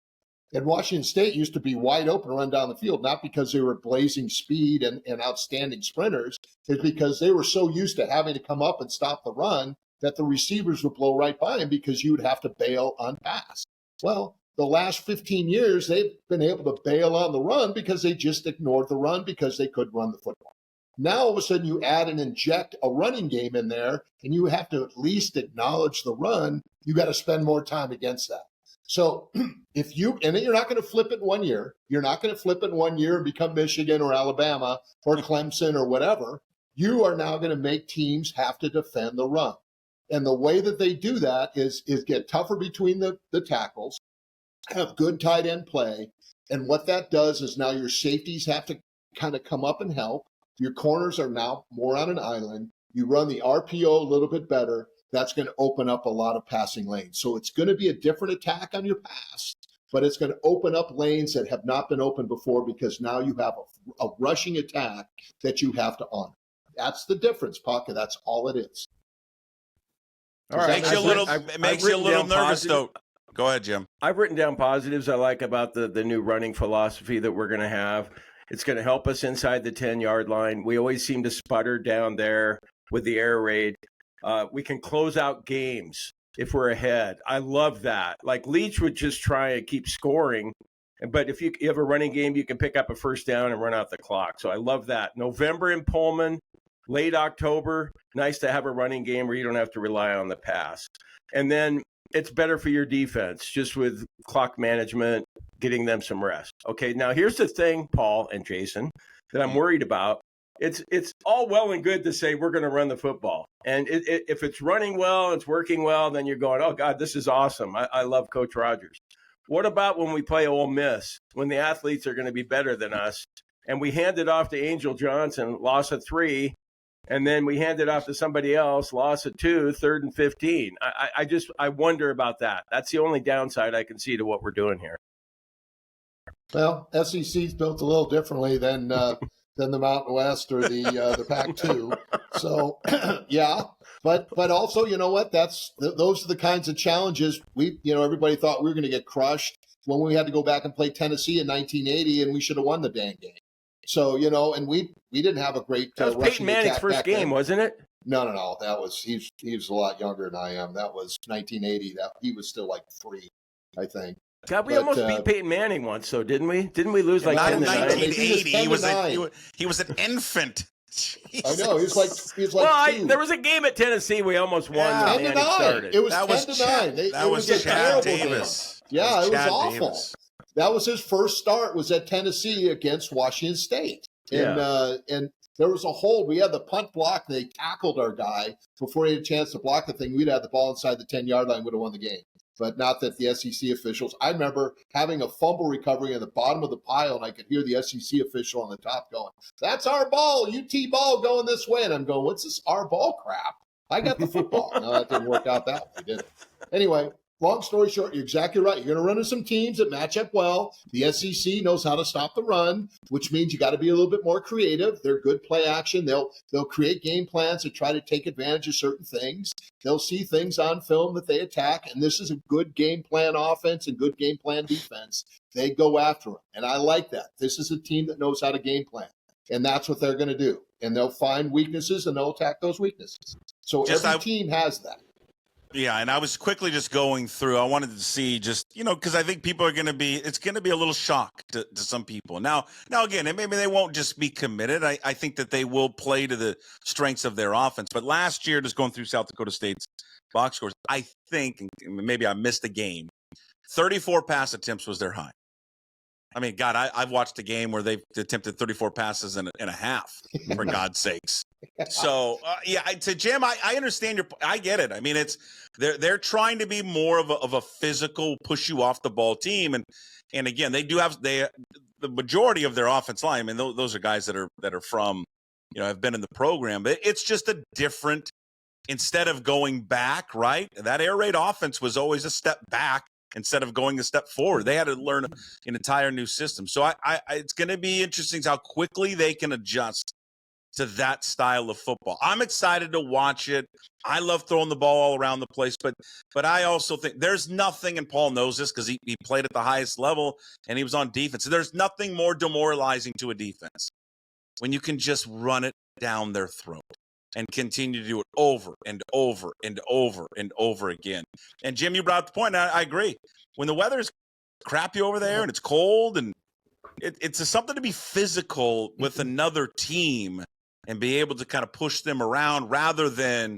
And Washington State used to be wide open to run down the field, not because they were blazing speed and outstanding sprinters. It's because they were so used to having to come up and stop the run that the receivers would blow right by them because you would have to bail on pass. Well, the last 15 years, they've been able to bail on the run because they just ignored the run because they couldn't run the football. Now, all of a sudden, you add and inject a running game in there, and you have to at least acknowledge the run. You got to spend more time against that. So and then you're not going to flip it in 1 year. You're not going to flip it in 1 year and become Michigan or Alabama or Clemson or whatever. You are now going to make teams have to defend the run. And the way that they do that is get tougher between the tackles, have good tight end play. And what that does is now your safeties have to kind of come up and help. Your corners are now more on an island. You run the RPO a little bit better. That's going to open up a lot of passing lanes. So it's going to be a different attack on your pass, but it's going to open up lanes that have not been opened before because now you have a rushing attack that you have to honor. That's the difference, Puckett. That's all it is. All right. It makes you a little nervous, though. Go ahead, Jim. I've written down positives I like about the new running philosophy that we're going to have. It's going to help us inside the 10-yard line. We always seem to sputter down there. with the air raid. We can close out games if we're ahead. I love that. Like Leach would just try and keep scoring. But if you have a running game, you can pick up a first down and run out the clock. So I love that. November in Pullman, late October, nice to have a running game where you don't have to rely on the pass. And then it's better for your defense, just with clock management, getting them some rest. Okay, now here's the thing, Paul and Jason, that I'm worried about. It's all well and good to say we're going to run the football. And if it's running well, it's working well, then you're going, oh, God, this is awesome. I love Coach Rogers. What about when we play Ole Miss, when the athletes are going to be better than us, and we hand it off to Angel Johnson, loss of 3, and then we hand it off to somebody else, loss of 2, 3rd and 15. I wonder about that. That's the only downside I can see to what we're doing here. Well, SEC's built a little differently than the Mountain West or the Pac-2. So, yeah. But also, you know what? Those are the kinds of challenges everybody thought we were going to get crushed when we had to go back and play Tennessee in 1980, and we should have won the dang game. So, and we didn't have a great that was Peyton Manning's first game, wasn't it? No. That was he was a lot younger than I am. That was 1980. He was still like 3, I think. God, we almost beat Peyton Manning once, so didn't we? Didn't we lose like 10 to 9? 1980. He was an infant. Jesus. I know. He was like. Well, there was a game at Tennessee we almost won. Yeah, 10-9. It was 10-9. That was Chad Davis. Yeah, it was awful. That was his first start. Was at Tennessee against Washington State, and there was a hold. We had the punt block. They tackled our guy before he had a chance to block the thing. We'd had the ball inside the 10-yard line. Would have won the game. But not that the SEC officials. I remember having a fumble recovery at the bottom of the pile, and I could hear the SEC official on the top going, "That's our ball, UT ball going this way." And I'm going, "What's this our ball crap? I got the football." No, that didn't work out that way, did it? Anyway, long story short, you're exactly right. You're going to run into some teams that match up well. The SEC knows how to stop the run, which means you got to be a little bit more creative. They're good play action. They'll create game plans to try to take advantage of certain things. They'll see things on film that they attack, and this is a good game plan offense and good game plan defense. They go after them, and I like that. This is a team that knows how to game plan, and that's what they're going to do. And they'll find weaknesses, and they'll attack those weaknesses. So every team has that. Yeah, and I was quickly just going through. I wanted to see because I think people are going to be. It's going to be a little shock to some people. Now again, maybe they won't just be committed. I think that they will play to the strengths of their offense. But last year, just going through South Dakota State's box scores, I think, and maybe I missed a game, 34 pass attempts was their high. I mean, God, I've watched a game where they've attempted 34 passes in a half, for God's sakes. So, to Jim, I understand I get it. I mean, they're trying to be more of a physical, push you off the ball team. And again, they do have the majority of their offense line. I mean, those are guys that are from, have been in the program. But it's just a different, instead of going back, right? That air raid offense was always a step back instead of going a step forward. They had to learn an entire new system. So it's going to be interesting how quickly they can adjust to that style of football. I'm excited to watch it. I love throwing the ball all around the place, but I also think there's nothing, and Paul knows this because he played at the highest level and he was on defense. So there's nothing more demoralizing to a defense when you can just run it down their throat and continue to do it over and over and over and over again. And Jim, you brought up the point, and I agree. When the weather's crappy over there and it's cold, and it's something to be physical with another team and be able to kind of push them around rather than,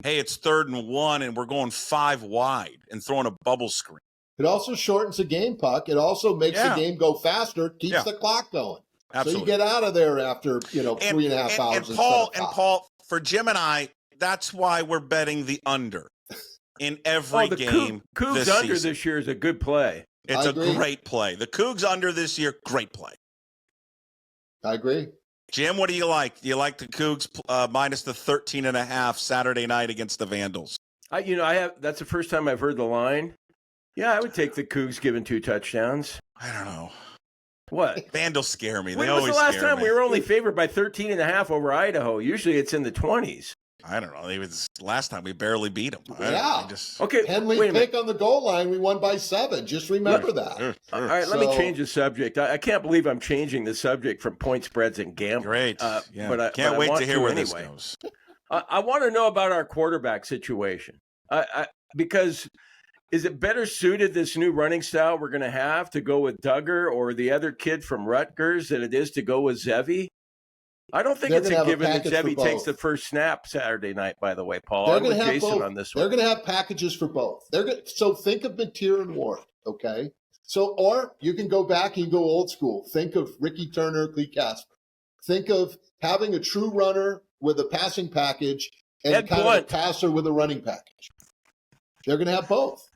hey, it's 3rd and 1 and we're going 5 wide and throwing a bubble screen. It also shortens the game, Puck. It also makes the game go faster, keeps the clock going. Absolutely. So you get out of there after 3.5 hours. And Paul, for Jim and I, that's why we're betting the under in every game. Cougs under season. This year is a good play. It's a great play. The Cougs under this year, great play. I agree. Jim, what do you like? Do you like the Cougs minus the 13.5 Saturday night against the Vandals? That's the first time I've heard the line. Yeah, I would take the Cougs giving 2 touchdowns. I don't know. What? Vandals scare me. When was the last time we were only favored by 13.5 over Idaho? Usually it's in the 20s. I don't know. It was last time we barely beat them. Okay. Henley pick on the goal line. We won by 7. Just remember that. Sure. All right, let me change the subject. I can't believe I'm changing the subject from point spreads and gambling. Great. But I can't wait to hear where this goes. I want to know about our quarterback situation. Because is it better suited, this new running style we're going to have, to go with Duggar or the other kid from Rutgers than it is to go with Zevi? I don't think it's a given that Zevi takes the first snap Saturday night, by the way, Paul. I'm with Jason on this one. They're going to have packages for both. So think of Mateer and Ward, okay? So, or you can go back and go old school. Think of Ricky Turner, Clee Casper. Think of having a true runner with a passing package and kind of a passer with a running package. They're going to have both.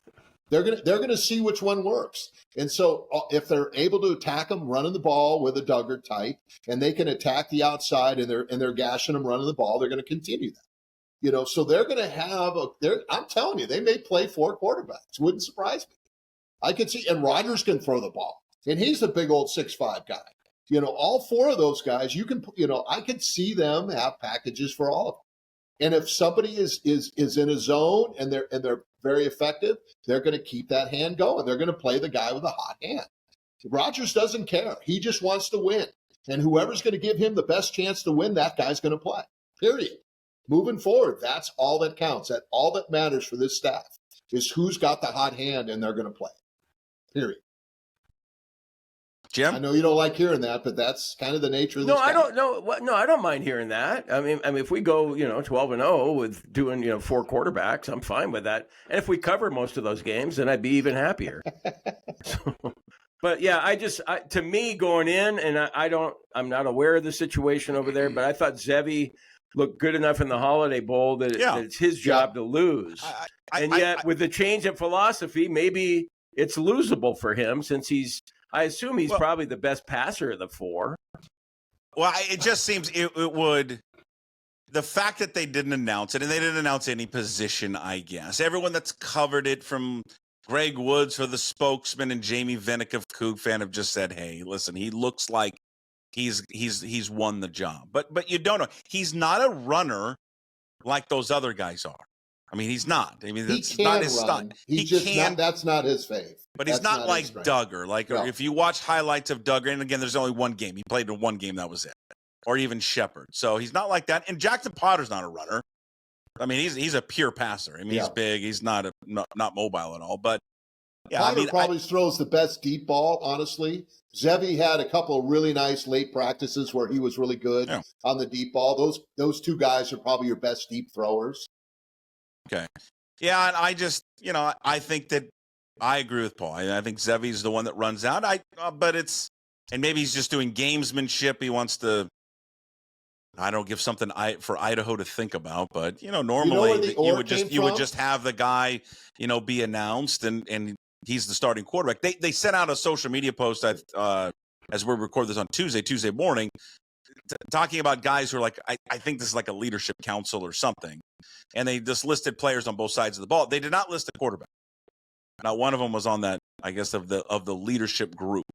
They're going to see which one works. And so if they're able to attack them running the ball with a Duggar type, and they can attack the outside and they're gashing them running the ball, they're going to continue that. So they're going to have I'm telling you, they may play 4 quarterbacks. Wouldn't surprise me. I could see, and Rodgers can throw the ball, and he's a big old 6'5" guy. All 4 of those guys, I could see them have packages for all of them. And if somebody is in a zone and they're very effective, they're going to keep that hand going. They're going to play the guy with a hot hand. Rodgers doesn't care. He just wants to win. And whoever's going to give him the best chance to win, that guy's going to play. Period. Moving forward, that's all that counts. That all that matters for this staff is who's got the hot hand and they're going to play. Period. Jim? I know you don't like hearing that, but that's kind of the nature of this. No, I don't know. No, I don't mind hearing that. I mean, if we go, 12-0 with doing, 4 quarterbacks, I'm fine with that. And if we cover most of those games, then I'd be even happier. But yeah, to me going in, and I'm not aware of the situation over there, but I thought Zevi looked good enough in the Holiday Bowl that it's his job to lose. And yet with the change in philosophy, maybe it's losable for him since I assume he's probably the best passer of the 4. Well, it just seems it would – the fact that they didn't announce it, and they didn't announce any position, I guess. Everyone that's covered it, from Greg Woods for the spokesman and Jamie Vinnick of Coug fan, have just said, hey, listen, he looks like he's won the job. But you don't know. He's not a runner like those other guys are. I mean, he's not. I mean, that's not his style. That's not his fave. But he's not like Duggar. If you watch highlights of Duggar, and again, there's only one game. He played in one game, that was it. Or even Shepard. So he's not like that. And Jackson Potter's not a runner. I mean, he's a pure passer. I mean, he's big. He's not mobile at all. But yeah, Potter probably throws the best deep ball, honestly. Zevi had a couple of really nice late practices where he was really good on the deep ball. Those 2 guys are probably your best deep throwers. Okay. Yeah, and I just, I think that I agree with Paul. I think Zevi's the one that runs out. And maybe he's just doing gamesmanship. He wants to, give something for Idaho to think about. But, normally you would just have the guy, be announced and he's the starting quarterback. They sent out a social media post as we record this on Tuesday morning, talking about guys who are like, I think this is like a leadership council or something. And they just listed players on both sides of the ball. They did not list a quarterback. Now, one of them was on that, I guess, of the leadership group.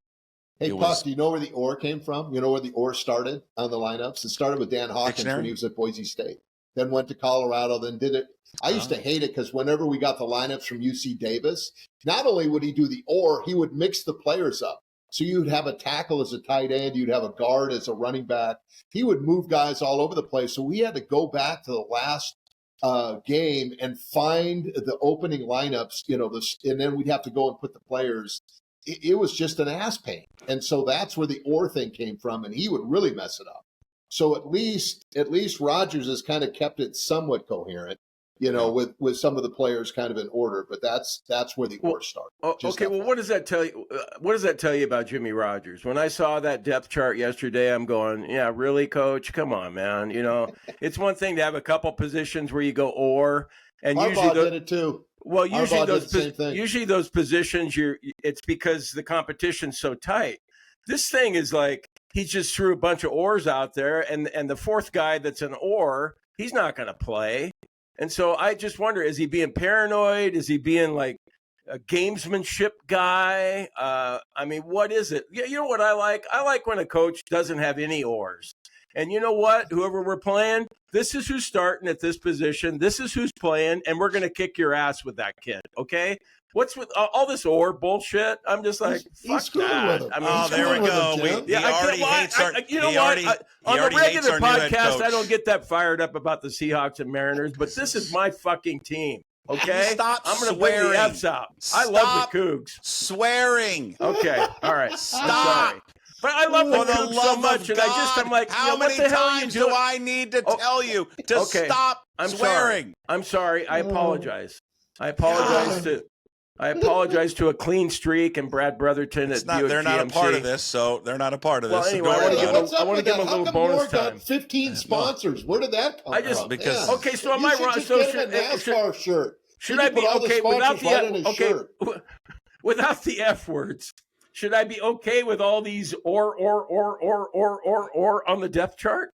Hey, Puck, do you know where the OR came from? You know where the OR started on the lineups? It started with Dan Hawkins when he was at Boise State. Then went to Colorado, then did it. I used to hate it because whenever we got the lineups from UC Davis, not only would he do the OR, he would mix the players up. So you'd have a tackle as a tight end. You'd have a guard as a running back. He would move guys all over the place. So we had to go back to the last game and find the opening lineups, and then we'd have to go and put the players. It was just an ass pain. And so that's where the OR thing came from, and he would really mess it up. So at least Rodgers has kind of kept it somewhat coherent, with some of the players kind of in order, but that's where the OR started. Okay, well, what does that tell you? What does that tell you about Jimmy Rodgers? When I saw that depth chart yesterday, I'm going, yeah, really, Coach? Come on, man. It's one thing to have a couple positions where you go OR, and Harbaugh did it too. Well, usually those positions, it's because the competition's so tight. This thing is like he just threw a bunch of ORs out there, and the 4th guy that's an OR, he's not going to play. And so I just wonder, is he being paranoid? Is he being like a gamesmanship guy? What is it? You know what I like? I like when a coach doesn't have any ORs. And you know what? Whoever we're playing, this is who's starting at this position. This is who's playing, and we're going to kick your ass with that kid, okay? What's with all this or bullshit? I'm just like, fuck screwing that. with him. I mean, Oh, there we go. He already hates our. You know what? On the regular podcast, I don't get that fired up about the Seahawks and Mariners, but this is my fucking team. Okay, Stop I'm going to swearing. bring the F's out. Stop I love the Cougs. Swearing. Okay, all right. Stop. I'm sorry. But I love the Cougs so much, and I'm like, how many what the hell are you times doing? do I need to tell you to stop swearing? I'm sorry. I apologize. I apologize to a clean streak and Brad Brotherton at Buick They're not GMC. a part of this, so they're not a part of this. Well, anyway, so I want to give him a little bonus time. Got 15 sponsors. Where did that come from? Because okay, so am I wrong? So get him a NASCAR shirt. Should I be okay without the F words? Should I be okay with all these or on the depth chart?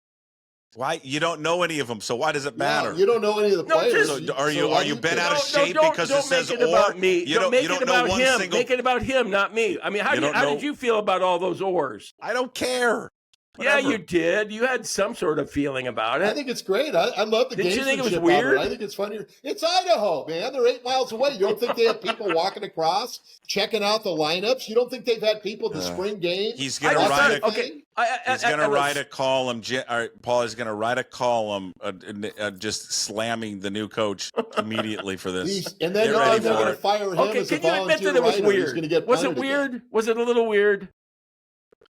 Why? You don't know any of them, so why does it matter? No, you don't know any of the players. So are you bent out of shape because it says don't make it about me. You don't know one him. single. Make it about him, not me. I mean, how did you feel about all those ors? I don't care. Whatever. Yeah, you Whatever. did. You had some sort of feeling about it. I think it's great. I love the gamesmanship. Didn't you think it was of weird? I think it's funny. It's Idaho, man. They're 8 miles away. You don't think they have people walking across, checking out the lineups? You don't think they've had people at the spring game? He's going to write He's going to write a column. Paul is going to write a column just slamming the new coach immediately for this. And then they're going to fire him as a can you admit that it was writer. weird? Was it weird? Again. Was it a little weird?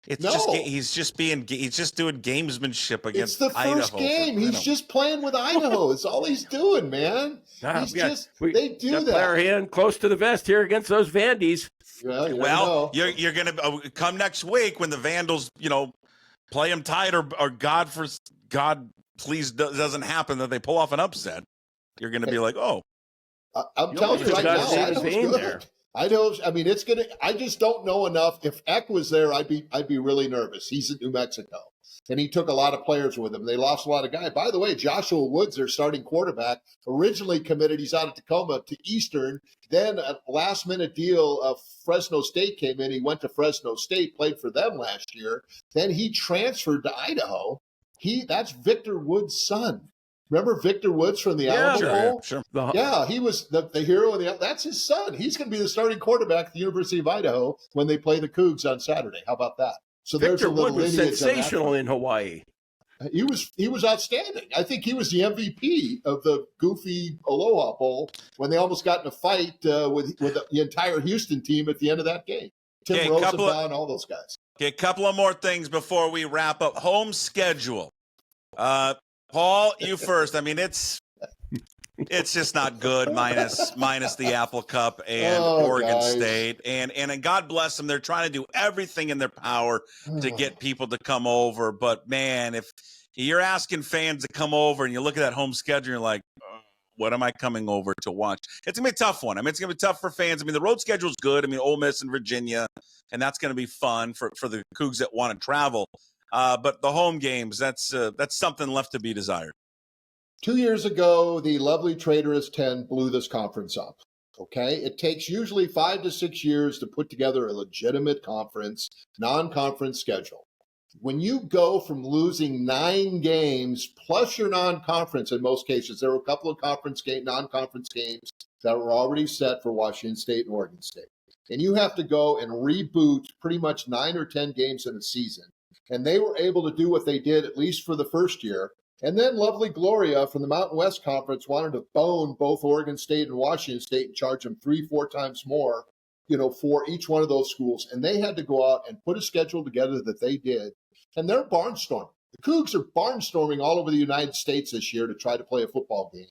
It's he's just doing gamesmanship against It's the first game. He's just playing with Idaho. It's all he's doing, man. They do that. Play our hand close to the vest here against those Vandies. Well, you're going to come next week when the Vandals, play them tight or God please doesn't happen that they pull off an upset. You're going to be like, oh. I'm telling you right now, Idaho's good. I mean, it's gonna. I just don't know enough. If Eck was there, I'd be really nervous. He's in New Mexico, and he took a lot of players with him. They lost a lot of guys. By the way, Joshua Woods, their starting quarterback, originally committed. He's out of Tacoma to Eastern. Then a last-minute deal. Fresno State came in. He went to Fresno State, played for them last year. Then he transferred to Idaho. That's Victor Woods' son. Remember Victor Woods from the Alamo Bowl? Sure. Yeah, he was the hero. That's his son. He's going to be the starting quarterback at the University of Idaho when they play the Cougs on Saturday. How about that? So Victor Woods was sensational in Hawaii. He was outstanding. I think he was the MVP of the goofy Aloha Bowl when they almost got in a fight with the entire Houston team at the end of that game. Tim Rosenbaum, all those guys. Okay, a couple of more things before we wrap up. Home schedule. Paul, you first. I mean, it's just not good minus the Apple Cup and Oregon State. And God bless them. They're trying to do everything in their power to get people to come over. But, man, if you're asking fans to come over and you look at that home schedule, you're like, what am I coming over to watch? It's going to be a tough one. I mean, it's going to be tough for fans. I mean, the road schedule is good. I mean, Ole Miss and Virginia, and that's going to be fun for the Cougs that want to travel. But the home games, that's something left to be desired. 2 years ago, the lovely Traitorous 10 blew this conference up. Okay, it takes usually 5 to 6 years to put together a legitimate conference, non-conference schedule. When you go from losing 9 games plus your non-conference, in most cases, there were a couple of non-conference games that were already set for Washington State and Oregon State, and you have to go and reboot pretty much 9 or 10 games in a season. And they were able to do what they did, at least for the first year. And then lovely Gloria from the Mountain West Conference wanted to bone both Oregon State and Washington State and charge them 3-4 times more, for each one of those schools. And they had to go out and put a schedule together that they did. And they're barnstorming. The Cougs are barnstorming all over the United States this year to try to play a football game.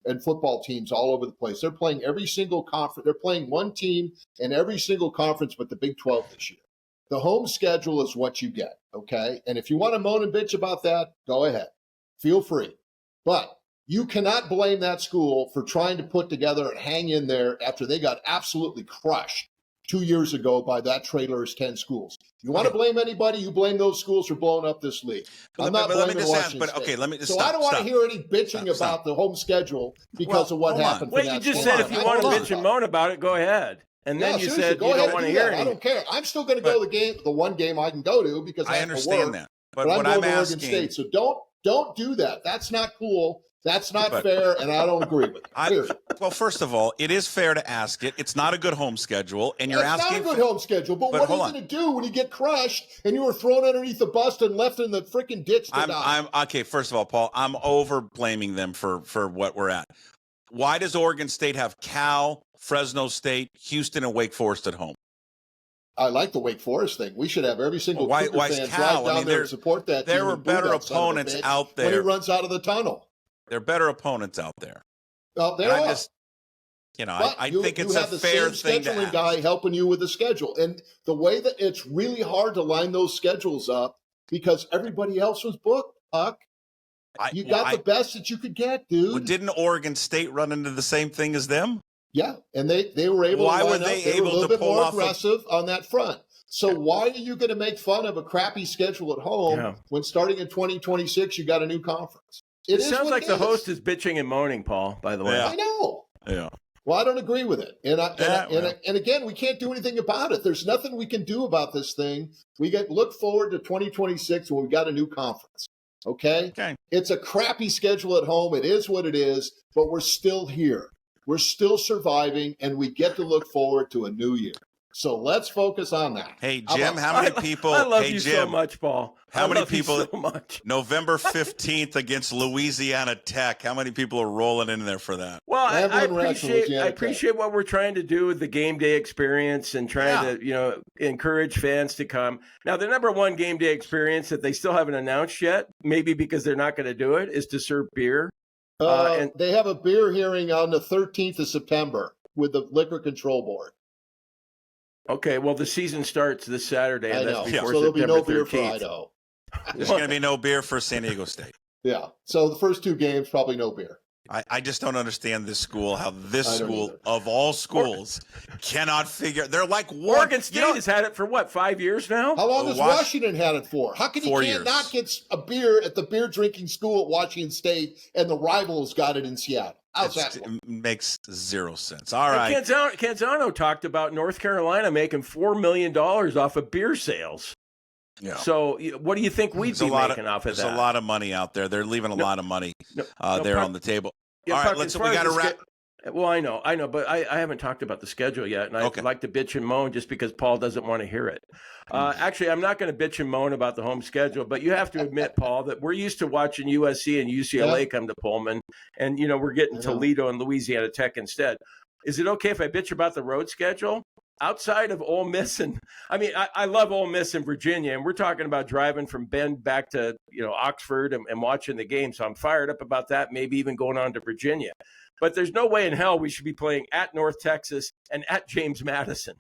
And football teams all over the place. They're playing every single conference. They're playing one team in every single conference but the Big 12 this year. The home schedule is what you get, okay? And if you want to moan and bitch about that, go ahead. Feel free. But you cannot blame that school for trying to put together and hang in there after they got absolutely crushed 2 years ago by that Traitorous 10 schools. You want to blame anybody, you blame those schools for blowing up this league. I'm not blaming Washington State. I don't want to hear any bitching about the home schedule because of what happened. Wait, you just said if you want to bitch and moan about it, go ahead. And then you said you don't want to hear anything. I don't care. I'm still going to go to the one game I can go to because I understand that. But I'm going to Oregon State. So don't do that. That's not cool That's not fair, and I don't agree with it. Well, first of all, it is fair to ask it. It's not a good home schedule, and you're asking. It's not a good home schedule, but what are you going to do when you get crushed and you were thrown underneath the bus and left in the freaking ditch to die? Okay. First of all, Paul, I'm over blaming them for what we're at. Why does Oregon State have Cal, Fresno State, Houston, and Wake Forest at home? I like the Wake Forest thing. We should have every single Cougar fan Cal? drive down there and support that. There were better opponents out there when he runs out of the tunnel. There are better opponents out there. Well, there are. I think it's a fair thing to ask. You have the same scheduling guy helping you with the schedule. And the way that it's really hard to line those schedules up because everybody else was booked, Puck. You got the best that you could get, dude. Well, didn't Oregon State run into the same thing as them? Yeah, and they were able to line up. They were a little bit more aggressive on that front. So why are you going to make fun of a crappy schedule at home when starting in 2026 you got a new conference? It sounds like the host is bitching and moaning, Paul, by the way. I know. Yeah. Well, I don't agree with it. And again, we can't do anything about it. There's nothing we can do about this thing. Look forward to 2026 when we got a new conference. Okay? It's a crappy schedule at home. It is what it is, but we're still here. We're still surviving, and we get to look forward to a new year. So let's focus on that. Hey, Jim, how many people? I love you so much, Paul. How many people? So much. November 15th against Louisiana Tech. How many people are rolling in there for that? Well, I appreciate what we're trying to do with the game day experience and trying to, encourage fans to come. Now, the number one game day experience that they still haven't announced yet, maybe because they're not going to do it, is to serve beer. And they have a beer hearing on the 13th of September with the Liquor Control Board. Okay, well, the season starts this Saturday. I know. So there'll be no beer for Idaho. There's going to be no beer for San Diego State. Yeah. So the first two games, probably no beer. I just don't understand this school, how this school, of all schools, cannot figure. They're like Oregon State has had it for, 5 years now? How long has Washington had it for? How can you not get a beer at the beer drinking school at Washington State and the rivals got it in Seattle? It makes zero sense. All right. Canzano talked about North Carolina making $4 million off of beer sales. Yeah. So what do you think we'd be making off of that? There's a lot of money out there. They're leaving a lot of money there on the table. Yeah, all right, we got to wrap. Well, I know, but I haven't talked about the schedule yet, and I'd like to bitch and moan just because Paul doesn't want to hear it. Actually, I'm not going to bitch and moan about the home schedule, but you have to admit, Paul, that we're used to watching USC and UCLA come to Pullman, and, we're getting Toledo and Louisiana Tech instead. Is it okay if I bitch about the road schedule? Outside of Ole Miss, and I love Ole Miss in Virginia, and we're talking about driving from Bend back to Oxford and watching the game, so I'm fired up about that, maybe even going on to Virginia. But there's no way in hell we should be playing at North Texas and at James Madison.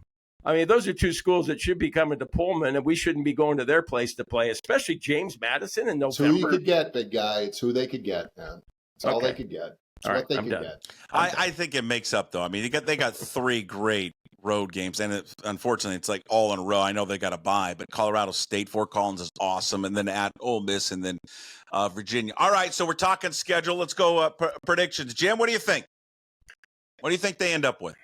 Those are two schools that should be coming to Pullman, and we shouldn't be going to their place to play, especially James Madison in November. It's who you could get, big guy. It's who they could get, man. It's all they could get. It's what they could get. I think it makes up, though. They got three great road games, and unfortunately, it's like all in a row. I know they got to bye, but Colorado State, Fort Collins is awesome, and then at Ole Miss, and then Virginia. All right, so we're talking schedule. Let's go predictions. Jim, what do you think? What do you think they end up with?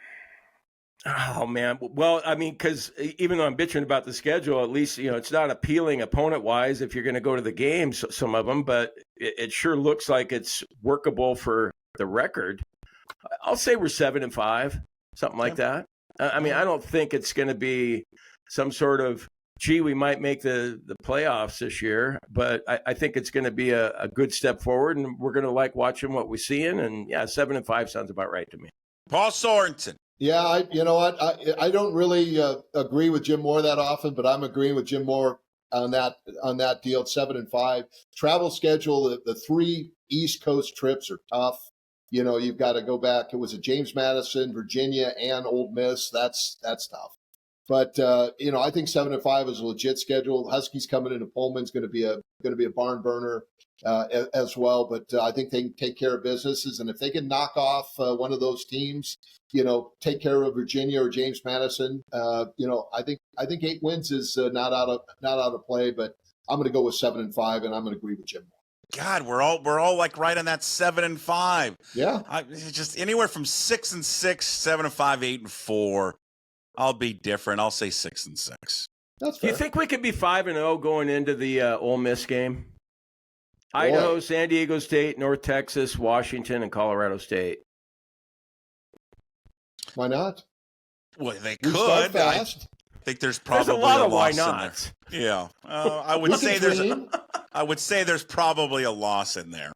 Oh, man. Well, because even though I'm bitching about the schedule, at least, it's not appealing opponent-wise if you're going to go to the games, some of them, but it sure looks like it's workable for the record. I'll say we're 7-5, something like that. I don't think it's going to be some sort of, we might make the playoffs this year, but I think it's going to be a good step forward, and we're going to like watching what we're seeing. And 7-5 sounds about right to me. Paul Sorensen. Yeah, you know what? I don't really agree with Jim Moore that often, but I'm agreeing with Jim Moore on that deal. 7-5 travel schedule. The three East Coast trips are tough. You've got to go back. It was a James Madison, Virginia, and Ole Miss. That's tough. But I think 7-5 is a legit schedule. Huskies coming into Pullman's going to be a barn burner as well. But I think they can take care of businesses, and if they can knock off one of those teams, take care of Virginia or James Madison, I think 8 wins is not out of play. But I'm going to go with 7-5, and I'm going to agree with Jim. God, we're all like right on that 7-5. Yeah, just anywhere from 6-6, 7-5, 8-4. I'll be different. I'll say 6-6. That's fair. Do you think we could be 5-0 going into the Ole Miss game? Idaho, San Diego State, North Texas, Washington, and Colorado State. Why not? Well, they We could. start fast. I think there's probably There's a lot of why loss in there. nots. Yeah, I would We say can there's. dream. I would say there's probably a loss in there.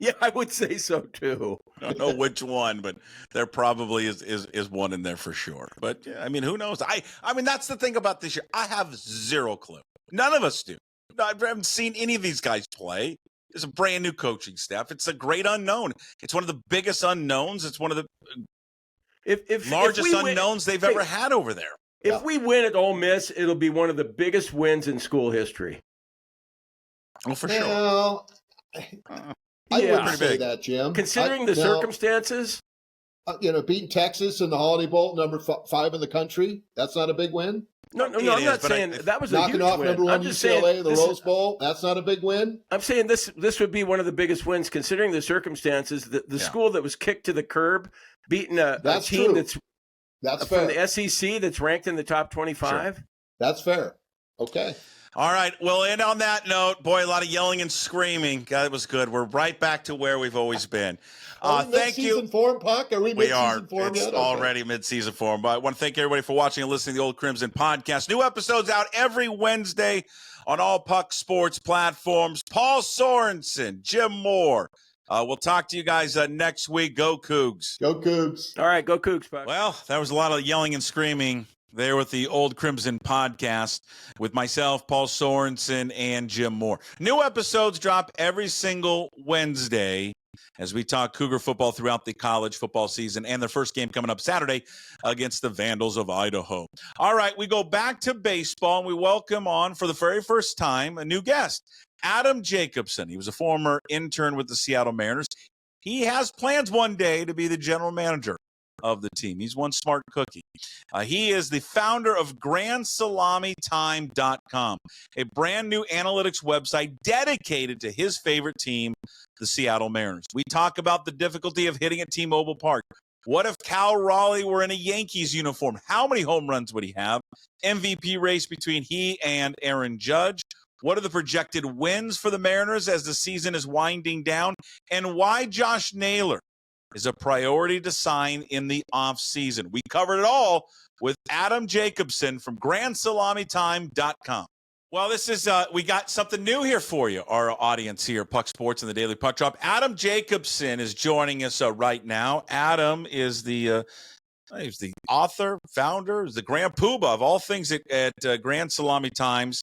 Yeah, I would say so too. I don't know which one, but there probably is one in there for sure. But I mean, who knows? I mean, that's the thing about this year. I have zero clue. None of us do. I haven't seen any of these guys play. It's a brand new coaching staff. It's a great unknown. It's one of the biggest unknowns. It's one of the largest unknowns they've ever had over there. If we win at Ole Miss, it'll be one of the biggest wins in school history. Oh, for sure. Well, I wouldn't say that, Jim. Considering the circumstances. Beating Texas in the Holiday Bowl, number 5 in the country, that's not a big win. No, I'm not saying that was a huge win. Knocking off number 1 UCLA, the Rose Bowl, that's not a big win. I'm saying this would be one of the biggest wins considering the circumstances. The school that was kicked to the curb, beating a team that's from the SEC that's ranked in the top 25. Sure. That's fair. Okay. All right. Well, and on that note, boy, a lot of yelling and screaming. God, it was good. We're right back to where we've always been. Thank you. Mid-season form, Puck? Are we mid-season form yet? It's already mid-season form. But I want to thank everybody for watching and listening to the Old Crimson Podcast. New episodes out every Wednesday on all Puck Sports platforms. Paul Sorensen, Jim Moore. We'll talk to you guys next week. Go Cougs. Go Cougs. All right, go Cougs, Puck. Well, there was a lot of yelling and screaming there with the Old Crimson Podcast with myself, Paul Sorensen, and Jim Moore. New episodes drop every single Wednesday as we talk Cougar football throughout the college football season and their first game coming up Saturday against the Vandals of Idaho. All right, we go back to baseball, and we welcome on for the very first time a new guest, Adam Jacobsen. He was a former intern with the Seattle Mariners. He has plans one day to be the general manager of the team. He's one smart cookie. He is the founder of GrandSalamiTime.com, a brand new analytics website dedicated to his favorite team, the Seattle Mariners. We talk about the difficulty of hitting at T-Mobile Park. What if Cal Raleigh were in a Yankees uniform? How many home runs would he have? MVP race between he and Aaron Judge. What are the projected wins for the Mariners as the season is winding down? And why Josh Naylor is a priority to sign in the offseason. We covered it all with Adam Jacobsen from GrandSalamiTime.com. Well, this is we got something new here for you, our audience here, Puck Sports and the Daily Puck Drop. Adam Jacobsen is joining us right now. Adam is he's the author, founder, is the grand poobah of all things at Grand Salami Times.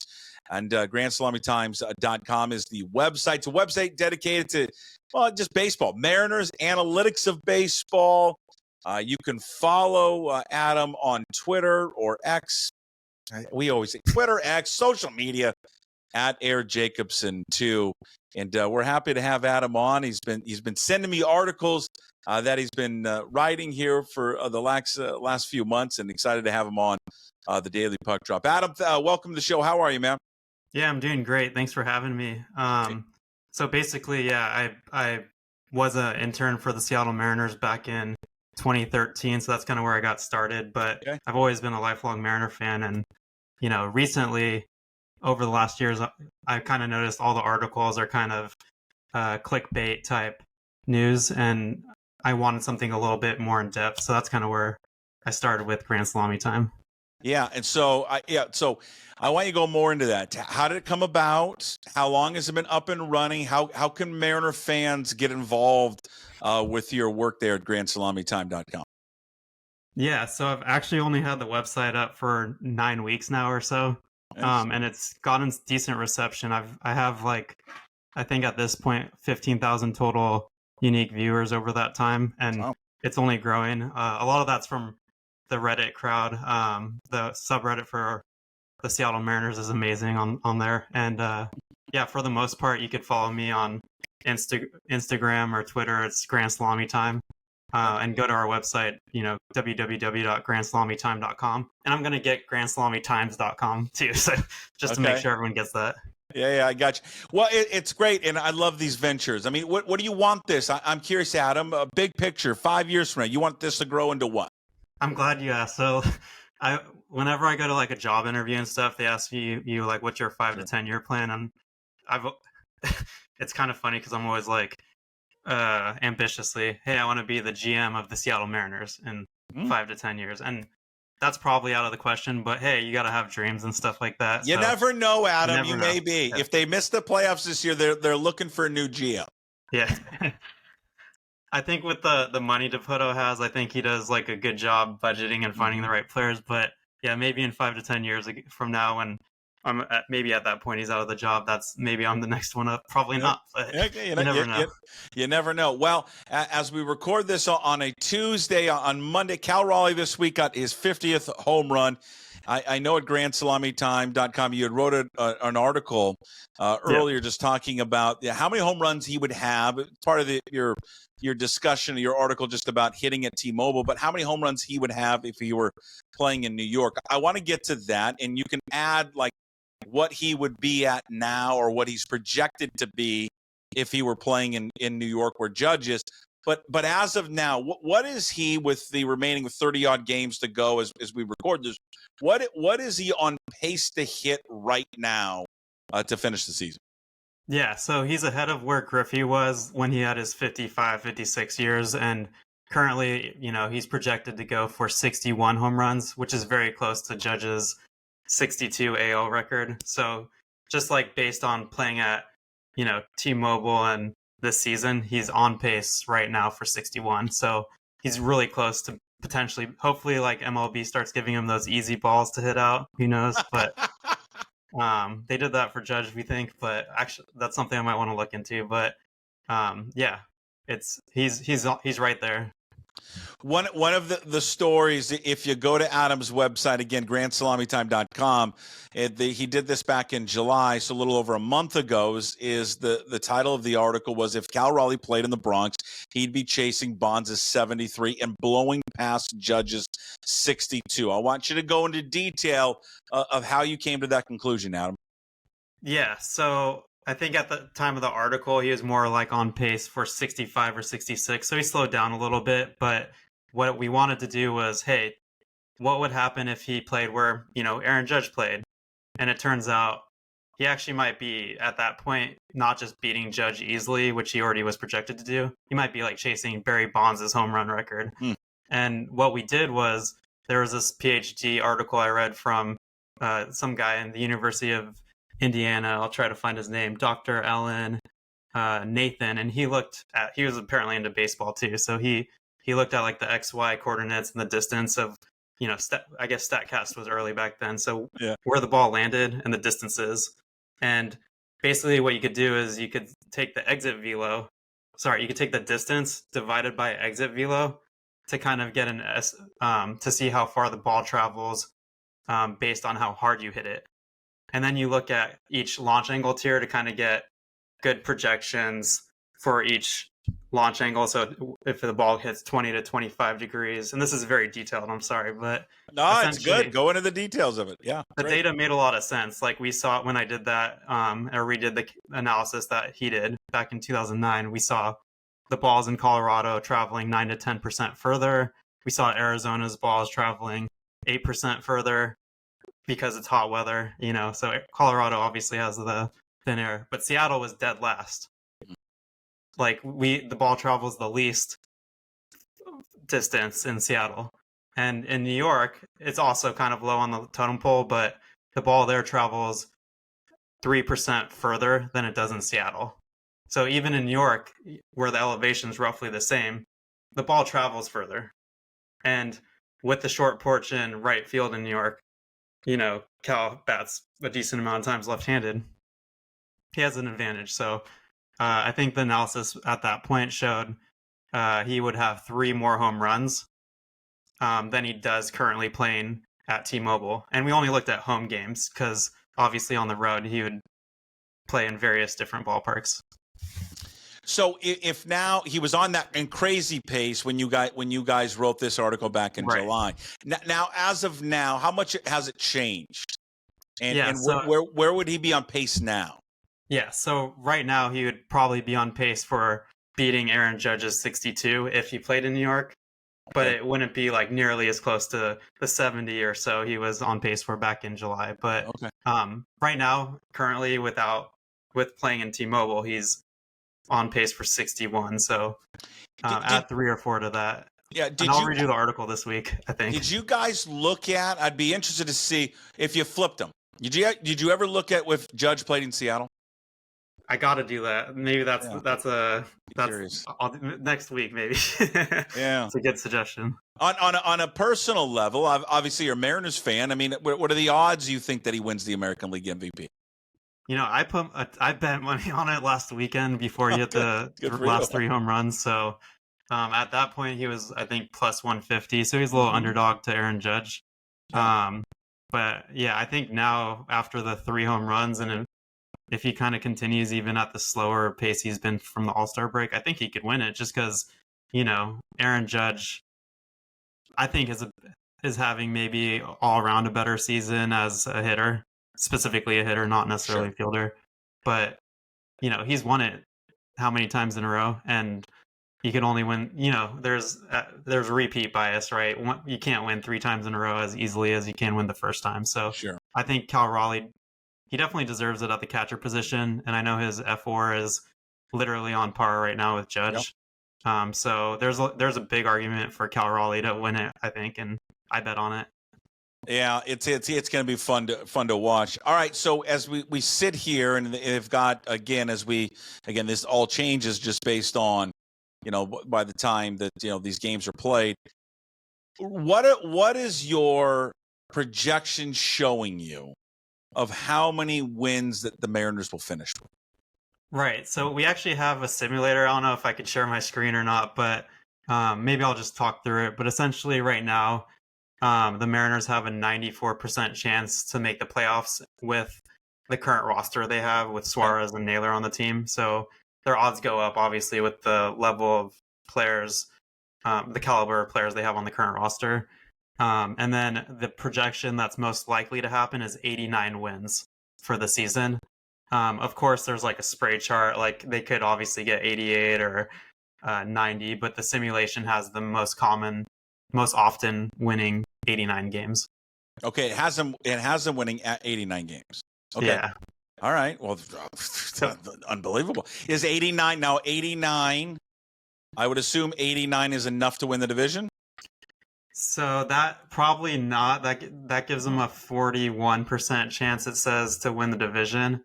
And GrandSalamiTimes.com is the website. It's a website dedicated to just baseball, Mariners, analytics of baseball. You can follow Adam on Twitter or X. We always say Twitter, X, social media at Air Jacobsen too. And we're happy to have Adam on. He's been sending me articles that he's been writing here for the last few months, and excited to have him on the Daily Puck Drop. Adam, welcome to the show. How are you, man? Yeah, I'm doing great. Thanks for having me. So basically, yeah, I was an intern for the Seattle Mariners back in 2013. So that's kind of where I got started. But I've always been a lifelong Mariner fan. And, recently, over the last years, I've kind of noticed all the articles are kind of clickbait type news. And I wanted something a little bit more in depth. So that's kind of where I started with Grand Salami Time. Yeah, and so I want you to go more into that. How did it come about? How long has it been up and running? How can Mariner fans get involved with your work there at GrandSalamiTime.com? Yeah, so I've actually only had the website up for 9 weeks now or so, and it's gotten decent reception. I have I think at this point 15,000 total unique viewers over that time, and It's only growing. A lot of that's from the Reddit crowd. The subreddit for the Seattle Mariners is amazing on there. And for the most part, you could follow me on Instagram or Twitter. It's Grand Salami Time. And go to our website, www.GrandSalamiTime.com. And I'm going to get GrandSalamiTimes.com too. So just to make sure everyone gets that. Yeah, I got you. Well, it's great, and I love these ventures. I mean, what do you want this? I'm curious, Adam, a big picture, 5 years from now, you want this to grow into what? I'm glad you asked. So whenever I go to a job interview and stuff, they ask you what's your 5 to 10 year plan? And it's kind of funny because I'm always like ambitiously, hey, I want to be the GM of the Seattle Mariners in 5 to 10 years, and that's probably out of the question. But hey, you got to have dreams and stuff like that. You so, never know, Adam. never You know. may be. Yeah. If they miss the playoffs this year, they're looking for a new GM. Yeah. I think with the money DePuto has, I think he does like a good job budgeting and finding the right players. But yeah, maybe in 5 to 10 years from now, when maybe at that point he's out of the job, that's maybe I'm the next one up. Probably not. But you never know. You never know. Well, as we record this on a Tuesday, on Monday, Cal Raleigh this week got his 50th home run. I know at GrandSalamiTime.com you had wrote an article earlier just talking about how many home runs he would have. Part of your discussion, your article, just about hitting at T-Mobile, but how many home runs he would have if he were playing in New York. I want to get to that, and you can add like what he would be at now or what he's projected to be if he were playing in New York where Judge is. But as of now, what is he with the remaining 30-odd games to go as we record this? What is he on pace to hit right now to finish the season? Yeah, so he's ahead of where Griffey was when he had his 55, 56 years. And currently, he's projected to go for 61 home runs, which is very close to Judge's 62 AL record. So just like based on playing at, T-Mobile and this season, he's on pace right now for 61. So he's really close to potentially, hopefully, like MLB starts giving him those easy balls to hit out. Who knows? But they did that for Judge, we think. But actually, that's something I might want to look into. But yeah, he's right there. One of the stories, if you go to Adam's website, again, GrandSalamiTime.com, he did this back in July, so a little over a month ago, is the title of the article was, if Cal Raleigh played in the Bronx, he'd be chasing Bonds' 73 and blowing past Judge's 62. I want you to go into detail of how you came to that conclusion, Adam. Yeah, so I think at the time of the article, he was more like on pace for 65 or 66. So he slowed down a little bit. But what we wanted to do was, hey, what would happen if he played where, Aaron Judge played? And it turns out he actually might be at that point, not just beating Judge easily, which he already was projected to do. He might be like chasing Barry Bonds' home run record. And what we did was, there was this PhD article I read from some guy in the University of Indiana. I'll try to find his name, Dr. Ellen Nathan, and he was apparently into baseball too. So he looked at like the XY coordinates and the distance of, I guess StatCast was early back then. So where the ball landed and the distances. And basically what you could do is you could take the you could take the distance divided by exit velo to kind of get to see how far the ball travels based on how hard you hit it. And then you look at each launch angle tier to kind of get good projections for each launch angle. So if the ball hits 20 to 25 degrees, and this is very detailed, I'm sorry, but no, it's good. Go into the details of it. Yeah. The data made a lot of sense. Like we saw it when I did that, or we did the analysis that he did back in 2009. We saw the balls in Colorado traveling 9 to 10% further. We saw Arizona's balls traveling 8% further, because it's hot weather, so Colorado obviously has the thin air, but Seattle was dead last. Like the ball travels the least distance in Seattle. And in New York, it's also kind of low on the totem pole, but the ball there travels 3% further than it does in Seattle. So even in New York, where the elevation is roughly the same, the ball travels further. And with the short porch in right field in New York, Cal bats a decent amount of times left-handed. He has an advantage. So I think the analysis at that point showed he would have 3 more home runs than he does currently playing at T-Mobile. And we only looked at home games because obviously on the road he would play in various different ballparks. So if now he was on that crazy pace when you guys wrote this article back in July. Now, as of now, how much has it changed? And where would he be on pace now? Yeah, so right now he would probably be on pace for beating Aaron Judge's 62 if he played in New York. But it wouldn't be like nearly as close to the 70 or so he was on pace for back in July. But right now, currently with playing in T-Mobile, he's on pace for 61. So add 3 or 4 to that. Yeah, and I'll redo the article this week, I think. Did you guys look at? I'd be interested to see if you flipped them. Did you ever look at if Judge played in Seattle? I got to do that. Maybe that's next week. Maybe. Yeah, it's a good suggestion. On a personal level, obviously you're a Mariners fan. I mean, what are the odds you think that he wins the American League MVP? You know, I bet money on it last weekend before he hit the last 3 home runs. So at that point, he was, I think, plus 150. So he's a little underdog to Aaron Judge. But yeah, I think now after the 3 home runs, and if he kind of continues even at the slower pace he's been from the All-Star break, I think he could win it just because, you know, Aaron Judge, I think is having maybe all around a better season as a hitter, specifically a hitter, not necessarily a fielder. But, you know, he's won it how many times in a row, and you can only win, you know, there's repeat bias, right? You can't win 3 times in a row as easily as you can win the first time. So I think Cal Raleigh, he definitely deserves it at the catcher position. And I know his F4 is literally on par right now with Judge. So there's a big argument for Cal Raleigh to win it, I think, and I bet on it. Yeah, it's going to be fun to watch. All right, so as we sit here and they've got this all changes just based on, you know, by the time that, you know, these games are played. What is your projection showing you of how many wins that the Mariners will finish with? Right. So we actually have a simulator. I don't know if I could share my screen or not, but maybe I'll just talk through it. But essentially right now, the Mariners have a 94% chance to make the playoffs with the current roster they have with Suarez and Naylor on the team. So their odds go up, obviously, with the level of players, the caliber of players they have on the current roster. And then the projection that's most likely to happen is 89 wins for the season. Of course, there's like a spray chart. Like they could obviously get 88 or 90, but the simulation has the most often winning 89 games. Okay, it has them winning at 89 games. Okay. Yeah. All right. Well, unbelievable. Is 89 now 89? I would assume 89 is enough to win the division. So that probably not. That gives them a 41% chance, it says, to win the division.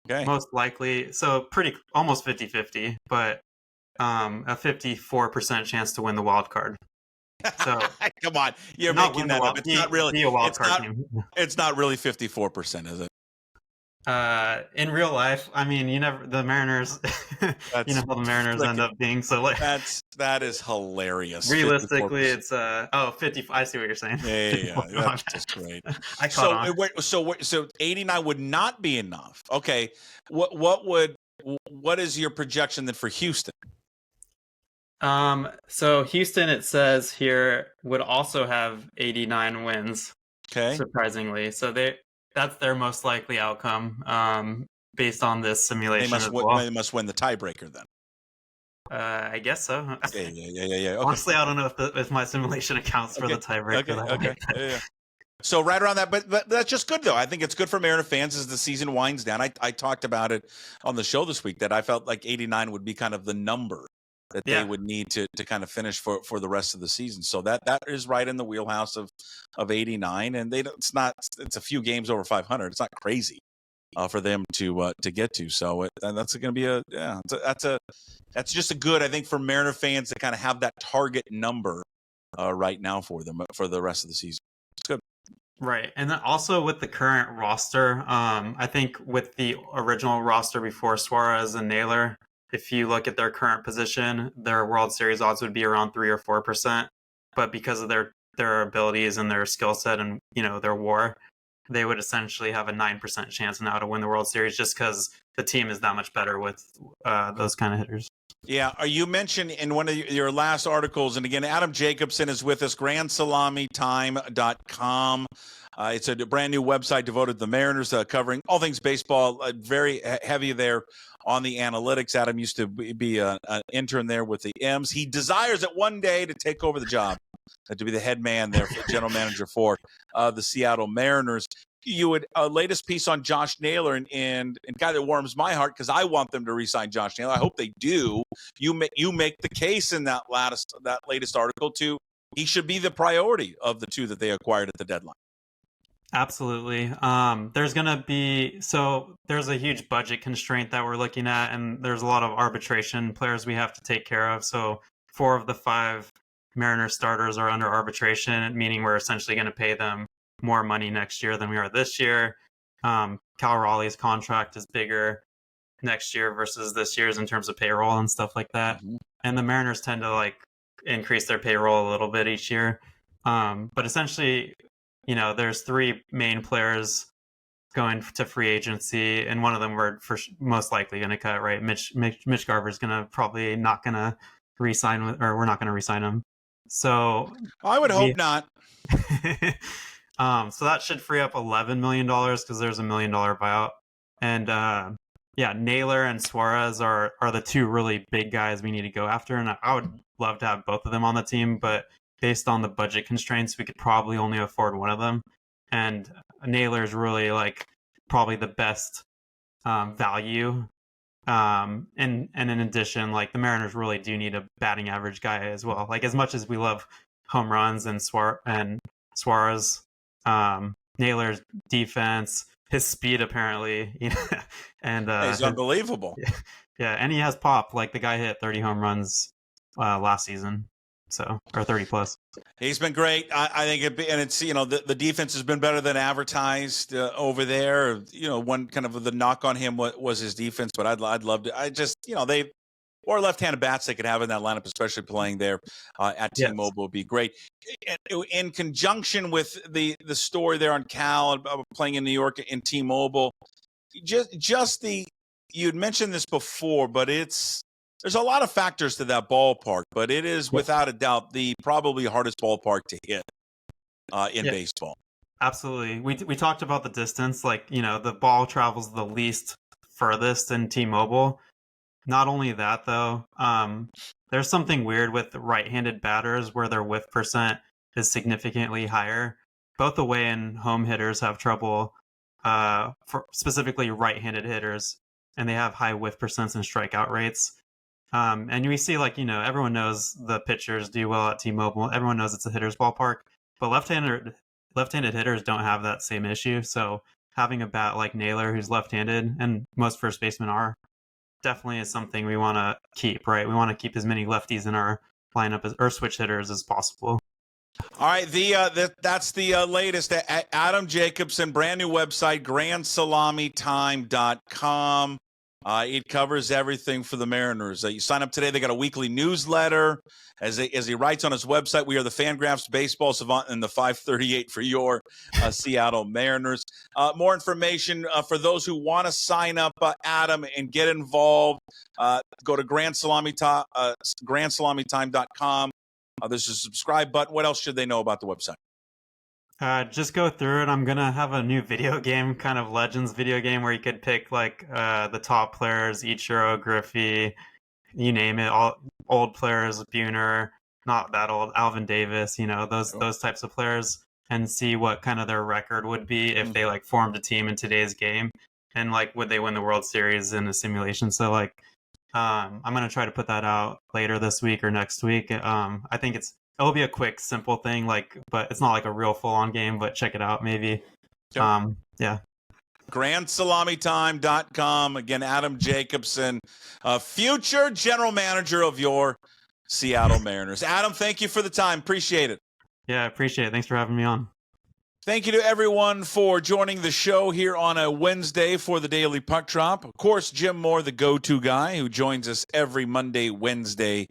Okay. Most likely. So almost 50-50, but a 54% chance to win the wild card. So come on, you're making that up. It's not really a wild card team. It's not really 54%, is it? In real life, I mean, the Mariners, you know how the Mariners end up being. So like, that is hilarious. Realistically, 54%. It's 50. I see what you're saying. Yeah, that's just great. I caught on. So 89 would not be enough. Okay, what is your projection then for Houston? So Houston, it says here, would also have 89 wins. Okay, surprisingly, so that's their most likely outcome, based on this simulation. They must win the tiebreaker then. I guess so. Yeah. Okay. Honestly, I don't know if my simulation accounts for the tiebreaker. Okay. Yeah. So right around that, but that's just good though. I think it's good for Mariner fans as the season winds down. I talked about it on the show this week that I felt like 89 would be kind of the number that they would need to kind of finish for the rest of the season. So that is right in the wheelhouse of 89, and it's a few games over 500. It's not crazy for them to get to. So that's going to be that's just a good, I think, for Mariner fans to kind of have that target number right now for them for the rest of the season. It's good. Right. And then also with the current roster, I think with the original roster before Suarez and Naylor, if you look at their current position, their World Series odds would be around 3 or 4%. But because of their abilities and their skill set and, you know, their WAR, they would essentially have a 9% chance now to win the World Series just because the team is that much better with those kind of hitters. Yeah, you mentioned in one of your last articles, and again, Adam Jacobsen is with us, GrandSalamiTime.com. It's a brand new website devoted to the Mariners, covering all things baseball, very heavy there on the analytics. Adam used to be an intern there with the M's. He desires it one day to take over the job, to be the head man there, general manager for the Seattle Mariners. you would latest piece on Josh Naylor and guy that warms my heart because I want them to re-sign Josh Naylor. I hope they do. You make the case in that latest article too. He should be the priority of the two that they acquired at the deadline. Absolutely. There's a huge budget constraint that we're looking at, and there's a lot of arbitration players we have to take care of. So 4 of the 5 Mariners starters are under arbitration, meaning we're essentially going to pay them more money next year than we are this year. Cal Raleigh's contract is bigger next year versus this year's in terms of payroll and stuff like that. Mm-hmm. And the Mariners tend to increase their payroll a little bit each year. But essentially, there's 3 main players going to free agency, and one of them we're most likely going to cut, right? Mitch Garver's probably not going to re-sign or we're not going to re-sign him. So I would hope not. So that should free up $11 million because there's $1 million buyout. And Naylor and Suarez are the 2 really big guys we need to go after. And I would love to have both of them on the team, but based on the budget constraints, we could probably only afford one of them. And Naylor is really probably the best value. And in addition, the Mariners really do need a batting average guy as well. As much as we love home runs and Suarez, Naylor's defense, his speed apparently, and he's unbelievable. Yeah, and he has pop. The guy hit 30 home runs last season. Or 30 plus. He's been great. I think it's the defense has been better than advertised over there. One kind of the knock on him was his defense, but I'd love to. Or left-handed bats they could have in that lineup, especially playing there at T-Mobile would be great. In conjunction with the story there on Cal playing in New York in T-Mobile, you'd mentioned this before, but there's a lot of factors to that ballpark, but it is without a doubt the probably hardest ballpark to hit in baseball. Absolutely. We talked about the distance, the ball travels the least furthest in T-Mobile. Not only that, though, there's something weird with right-handed batters where their whiff percent is significantly higher. Both away and home hitters have trouble, for specifically right-handed hitters, and they have high whiff percents and strikeout rates. And we see everyone knows the pitchers do well at T-Mobile. Everyone knows it's a hitter's ballpark, but left-handed hitters don't have that same issue. So having a bat like Naylor, who's left-handed, and most first basemen are, definitely is something we want to keep, right? We want to keep as many lefties in our lineup or switch hitters as possible. All right, that's the latest. Adam Jacobsen, brand new website, GrandSalamiTime.com. It covers everything for the Mariners. You sign up today. They got a weekly newsletter. As he writes on his website, we are the Fangraphs Baseball Savant and the 538 for your Seattle Mariners. More information for those who want to sign up, Adam, and get involved. Go to GrandSalamiTime.com. There's a subscribe button. What else should they know about the website? Just go through it. I'm going to have a new video game, kind of Legends video game, where you could pick the top players, Ichiro, Griffey, you name it, all old players, Buhner, not that old, Alvin Davis, those types of players, and see what kind of their record would be if they formed a team in today's game, and would they win the World Series in a simulation. So I'm going to try to put that out later this week or next week. I think it'll be a quick, simple thing, but it's not a real full-on game, but check it out, maybe. Yep. Yeah. GrandSalamiTime.com. Again, Adam Jacobsen, future general manager of your Seattle Mariners. Adam, thank you for the time. Appreciate it. Yeah, I appreciate it. Thanks for having me on. Thank you to everyone for joining the show here on a Wednesday for the Daily Puck Drop. Of course, Jim Moore, the go-to guy who joins us every Monday, Wednesday,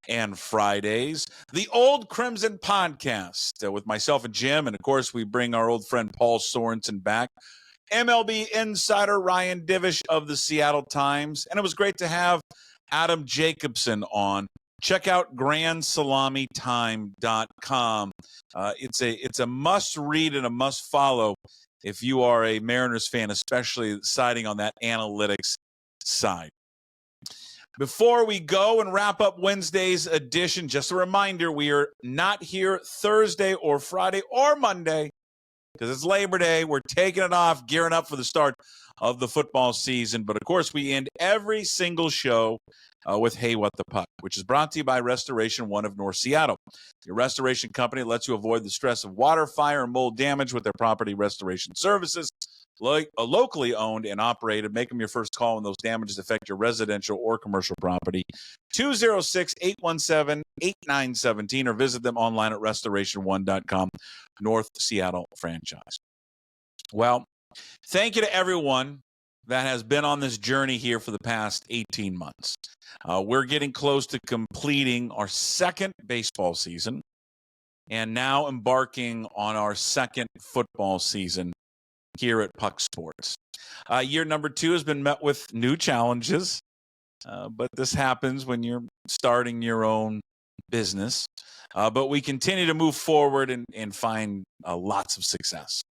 and Fridays. The Old Crimson Podcast with myself and Jim. And, of course, we bring our old friend Paul Sorensen back. MLB Insider Ryan Divish of the Seattle Times. And it was great to have Adam Jacobsen on. Check out GrandSalamiTime.com. It's a must-read and a must-follow if you are a Mariners fan, especially siding on that analytics side. Before we go and wrap up Wednesday's edition, just a reminder, we are not here Thursday or Friday or Monday. because it's Labor Day. We're taking it off, gearing up for the start of the football season. But, of course, we end every single show with Hey, What the Puck, which is brought to you by Restoration One of North Seattle. Your restoration company lets you avoid the stress of water, fire, and mold damage with their property restoration services. Locally owned and operated. Make them your first call when those damages affect your residential or commercial property. 206-817-8917 or visit them online at restoration1.com. North Seattle franchise. Well, thank you to everyone that has been on this journey here for the past 18 months. We're getting close to completing our second baseball season and now embarking on our second football season here at Puck Sports. Year number 2 has been met with new challenges, but this happens when you're starting your own business. But we continue to move forward and find lots of success.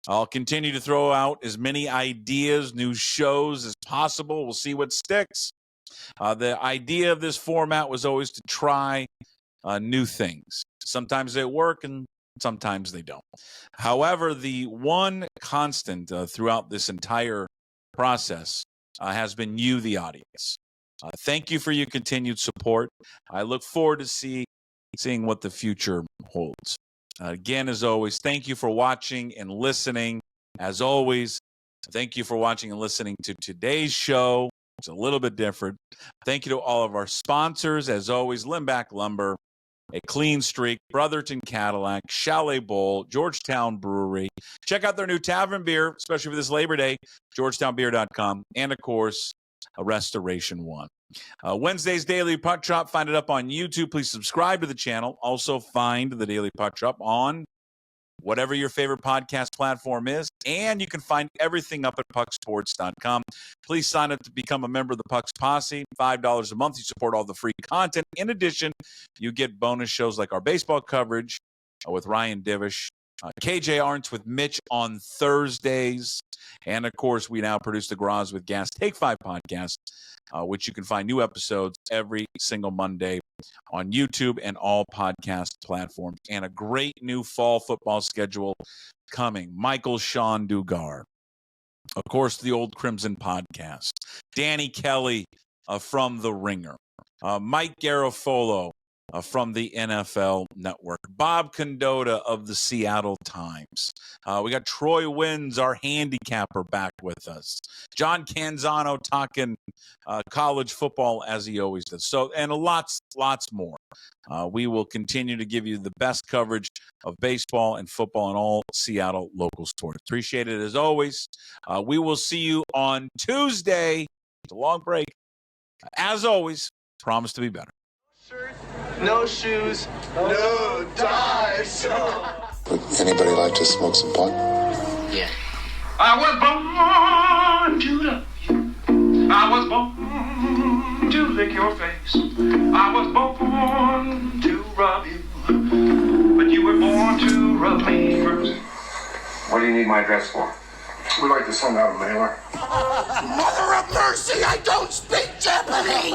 I'll continue to throw out as many ideas, new shows as possible. We'll see what sticks. The idea of this format was always to try new things. Sometimes they work and sometimes they don't. However, the one constant throughout this entire process has been you, the audience. Thank you for your continued support. I look forward to seeing what the future holds. Again, as always, thank you for watching and listening. As always, thank you for watching and listening to today's show. It's a little bit different. Thank you to all of our sponsors. As always, Limback Lumber, A Clean Streak, Brotherton Cadillac, Chalet Bowl, Georgetown Brewery. Check out their new tavern beer, especially for this Labor Day, georgetownbeer.com, and, of course, Restoration One. Wednesday's Daily Puck Drop, find it up on YouTube. Please subscribe to the channel. Also find the Daily Puck Drop on whatever your favorite podcast platform is. And you can find everything up at pucksports.com. Please sign up to become a member of the Pucks Posse. $5 a month. You support all the free content. In addition, you get bonus shows like our baseball coverage with Ryan Divish, KJ Arntz with Mitch on Thursdays. And, of course, we now produce the Garage with Gas Take 5 podcast, which you can find new episodes every single Monday on YouTube and all podcast platforms. And a great new fall football schedule coming. Michael Sean Dugar. Of course, the Old Crimson podcast. Danny Kelly from The Ringer. Mike Garofolo from the NFL Network. Bob Condotta of the Seattle Times. We got Troy Wins, our handicapper, back with us. John Canzano talking college football as he always does. So, and lots more. We will continue to give you the best coverage of baseball and football and all Seattle local sports. Appreciate it as always. We will see you on Tuesday. It's a long break. As always, promise to be better. No shoes, no ties. Would anybody like to smoke some pot? Yeah. I was born to love you. I was born to lick your face. I was born to rub you. But you were born to rub me first. What do you need my address for? We'd like to send out a mailer. Mother of mercy, I don't speak Japanese!